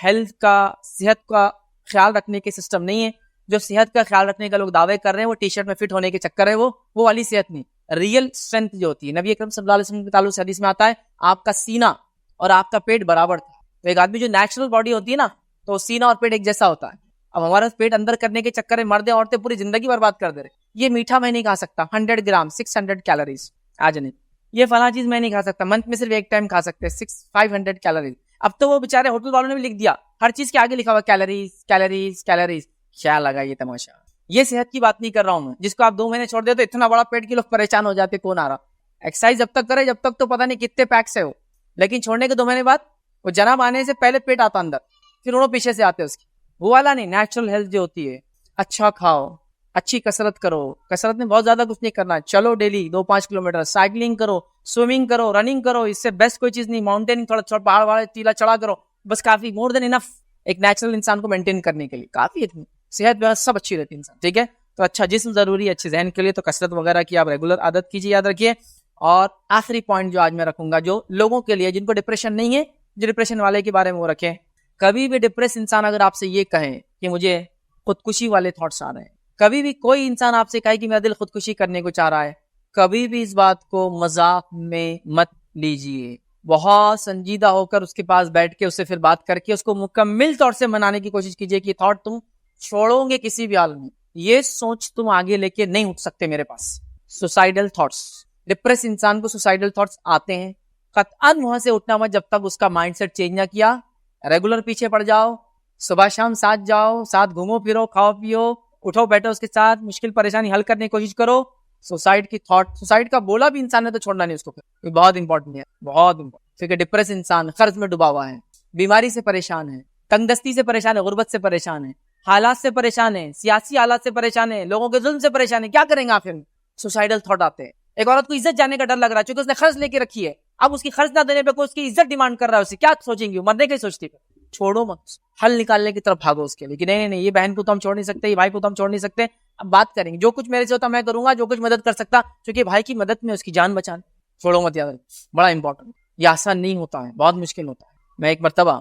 ہیلتھ کا، صحت کا خیال رکھنے کے سسٹم نہیں ہے، جو صحت کا خیال رکھنے کا لوگ دعوے کر رہے ہیں وہ ٹی شرٹ میں فٹ ہونے کے چکر ہے، وہ والی صحت نہیں، ریئل اسٹرینتھ جو ہوتی ہے۔ نبی اکرم صلی اللہ علیہ وسلم کے تعلق سے حدیث میں آتا ہے آپ کا سینہ اور آپ کا پیٹ برابر تھا، تو ایک آدمی جو نیچرل باڈی ہوتی ہے نا تو سینہ اور پیٹ ایک جیسا ہوتا ہے۔ اب ہمارا پیٹ اندر کرنے کے چکر میں مردیں عورتیں پوری زندگی برباد کر دے رہے، یہ میٹھا میں نہیں کھا سکتا، 100 گرام 600 کیلوریز آج نہیں، یہ فلاں چیز میں نہیں کھا سکتا، منتھ میں صرف ایک ٹائم کھا سکتے 500 کیلوریز۔ اب تو وہ بیچارے ہوٹل والوں نے بھی لکھ دیا، ہر چیز کے آگے لکھا ہوا کیلوریز کیلوریز کیلوریز، کیا لگا یہ تماشا؟ یہ صحت کی بات نہیں کر رہا ہوں میں، جس کو آپ 2 مہینے چھوڑ دے تو اتنا بڑا پیٹ کے لوگ پریشان ہو جاتے، کون آ رہا؟ ایکسرسائز جب تک کرے جب تک تو پتہ نہیں کتنے پیک سے ہو، لیکن چھوڑنے کے 2 مہینے بعد وہ جناب آنے سے پہلے پیٹ آتا اندر، پھر انہوں پیچھے سے آتے اس کی، وہ والا نہیں، نیچرل ہیلتھ جو ہوتی ہے، اچھا کھاؤ، اچھی کسرت کرو، کسرت میں بہت زیادہ کچھ نہیں کرنا، چلو ڈیلی 2-5 کلومیٹر، سائیکلنگ کرو، سوئمنگ کرو، رننگ کرو، اس سے بیسٹ کوئی چیز نہیں، ماؤنٹین تھوڑا پہاڑ والے ٹیلا چڑھا کرو، بس کافی، مور دین انف ایک نیچرل انسان کو مینٹین کرنے کے لیے کافی ہے، صحت بھی سب اچھی رہتی ہے انسان، ٹھیک ہے؟ تو اچھا جسم ضروری ہے اچھے ذہن کے لیے، تو کسرت وغیرہ کی آپ ریگولر عادت کیجیے، یاد رکھیے۔ اور آخری پوائنٹ جو آج میں رکھوں گا، جو لوگوں کے لیے جن کو ڈپریشن نہیں ہے، جو ڈپریشن والے کے بارے میں وہ رکھیں، کبھی بھی ڈپریس انسان اگر آپ سے یہ کہیں کہ مجھے خودکشی والے تھاٹس آ رہے ہیں، کبھی بھی کوئی انسان آپ سے کہے کہ میرا دل خودکشی کرنے کو چاہ رہا ہے، کبھی بھی اس بات کو مذاق میں مت لیجئے، بہت سنجیدہ ہو کر اس کے پاس بیٹھ کے اس سے پھر بات کر کے اس کو مکمل طور سے منانے کی کوشش کیجئے کہ تھاٹ تم چھوڑو گے کسی بھی حال میں، یہ سوچ تم آگے لے کے نہیں اٹھ سکتے میرے پاس۔ سوسائیڈل تھاٹس، ڈپریس انسان کو سوسائیڈل تھاٹس آتے ہیں، قطعاً وہاں سے اٹھنا مت جب تک اس کا مائنڈ سیٹ چینج نہ کیا، ریگولر پیچھے پڑ جاؤ، صبح شام ساتھ جاؤ، ساتھ گھومو پھرو، کھاؤ پیو، اٹھو بیٹھو اس کے ساتھ، مشکل پریشانی حل کرنے کی کوشش کرو۔ سوسائڈ کی تھاٹ، سوسائڈ کا بولا بھی انسان نے تو چھوڑنا نہیں اس کو، پھر بہت امپورٹنٹ ہے، بہت امپورٹنٹ، کیونکہ ڈپریس انسان قرض میں ڈوبا ہوا ہے، بیماری سے پریشان ہے، تنگ دستی سے پریشان ہے، غربت سے پریشان ہے، حالات سے پریشان ہے، سیاسی حالات سے پریشان ہے، لوگوں کے ظلم سے پریشان ہے، کیا کریں گے آخر میں؟ سوسائڈل تھاٹ آتے ہیں۔ ایک عورت کو عزت جانے کا ڈر لگ رہا ہے چونکہ اس نے قرض لے کے رکھی ہے، اب اس کی قرض نہ دینے پہ کوئی اس کی عزت ڈیمانڈ کر رہا ہے، اسے کیا سوچیں گی؟ مرنے کا ہی سوچتی ہے، چھوڑو مت، حل نکالنے کی طرف بھاگو اس کے لیے کہ نہیں، یہ بہن کو تو ہم چھوڑ نہیں سکتے، یہ بھائی کو تو ہم چھوڑ نہیں سکتے، اب بات کریں گے، جو کچھ میرے سے ہوتا میں کروں گا، جو کچھ مدد کر سکتا، کیونکہ بھائی کی مدد میں اس کی جان بچانا، چھوڑو مت، یاد بڑا امپورٹنٹ، یہ آسان نہیں ہوتا ہے، بہت مشکل ہوتا ہے۔ میں ایک مرتبہ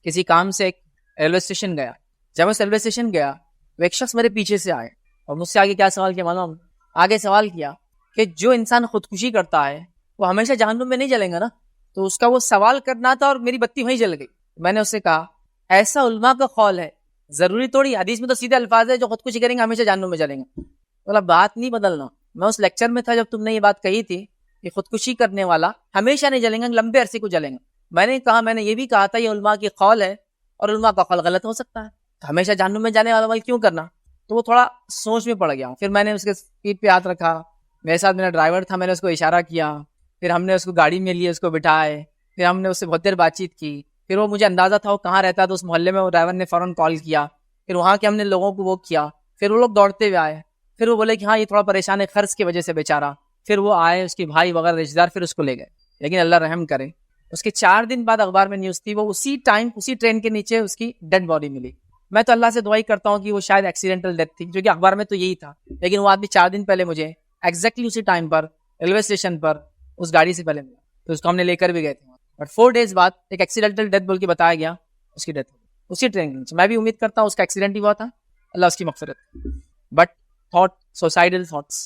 کسی کام سے ایک ریلوے اسٹیشن گیا، جب میں ریلوے اسٹیشن گیا وہ ایک شخص میرے پیچھے سے آئے اور مجھ سے آگے کیا سوال کیا معلوم؟ آگے سوال کیا کہ جو انسان خودکشی کرتا ہے وہ ہمیشہ جہنم میں نہیں جلے گا نا؟ تو اس کا وہ سوال کرنا تھا اور میری بتی وہیں جل گئی۔ میں نے اس سے کہا ایسا علماء کا قول ہے، ضروری توڑی حدیث میں تو سیدھے الفاظ ہے جو خودکشی کریں گے ہمیشہ جہنم میں جلیں گے۔ بولا بات نہیں بدلنا، میں اس لیکچر میں تھا جب تم نے یہ بات کہی تھی کہ خودکشی کرنے والا ہمیشہ نہیں جلیں گا، لمبے عرصے کو جلیں گا۔ میں نے کہا میں نے یہ بھی کہا تھا یہ علماء کی قول ہے اور علماء کا قول غلط ہو سکتا ہے، تو ہمیشہ جہنم میں جانے والا عمل کیوں کرنا؟ تو وہ تھوڑا سوچ میں پڑ گیا، پھر میں نے اس کے پیٹھ پہ ہاتھ رکھا، میرے ساتھ میرا ڈرائیور تھا, میں نے اس کو اشارہ کیا, پھر ہم نے اس کو گاڑی میں لیے, اس کو بٹھائے, پھر ہم نے اس سے بہت دیر بات چیت کی. پھر وہ مجھے اندازہ تھا وہ کہاں رہتا ہے, تو اس محلے میں وہ ڈرائیور نے فوراً کال کیا. پھر وہاں کے ہم نے لوگوں کو وہ کیا, پھر وہ لوگ دوڑتے ہوئے آئے. پھر وہ بولے کہ ہاں یہ تھوڑا پریشان ہے قرض کی وجہ سے بیچارہ. پھر وہ آئے, اس کے بھائی وغیرہ رشتے دار, پھر اس کو لے گئے. لیکن اللہ رحم کرے, اس کے 4 دن بعد اخبار میں نیوز تھی, وہ اسی ٹائم اسی ٹرین کے نیچے اس کی ڈیڈ باڈی ملی. میں تو اللہ سے دعا ہی کرتا ہوں کہ وہ شاید ایکسیڈنٹل ڈیتھ تھی, کیونکہ اخبار میں تو یہی تھا. لیکن وہ آدمی 4 دن پہلے مجھے ایگزیکٹلی اسی ٹائم پر ریلوے اسٹیشن پر اس گاڑی سے پہلے ملا, تو اس کو ہم نے لے کر بھی گئے تھے. بٹ 4 days بعد ایک ایکسیڈنٹل ڈیتھ بول کے بتایا گیا, اس کی ڈیتھ ہوئی اسی ٹرین کے نیچے. میں بھی امید کرتا ہوں اس کا ایکسیڈنٹ ہی ہوا تھا, اللہ اس کی مغفرت. But thought, suicidal thoughts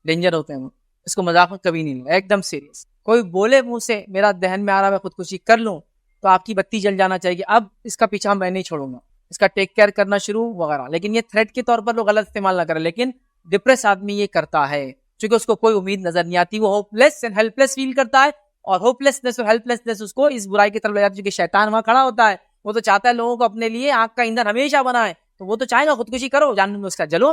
danger ہوتے ہیں, اس کو مذاق میں کبھی نہیں لیں, ایک دم سیریس. کوئی بولے منہ سے میرا ذہن میں آ رہا میں خودکشی کر لوں, تو آپ کی بتی جل جانا چاہیے, اب اس کا پیچھا میں نہیں چھوڑوں گا, اس کا ٹیک کیئر کرنا شروع وغیرہ. لیکن یہ تھریٹ کے طور پر لوگ غلط استعمال نہ کریں. لیکن ڈپریس آدمی یہ کرتا ہے چونکہ اس کو کوئی امید نظر نہیں آتی, وہ ہوپ لیس اینڈ ہیلپ لیس فیل کرتا ہے, اور ہوپ لیسنس اور ہیلپ لیسنس اس کو اس برائی کی طرف لے جاتی ہے. کیونکہ شیطان وہاں کھڑا ہوتا ہے, وہ تو چاہتا ہے لوگوں کو اپنے لیے آگ کا ایندھن ہمیشہ بنائے, تو وہ تو چاہے گا خودکشی کرو, جہنم میں اس کا جلو.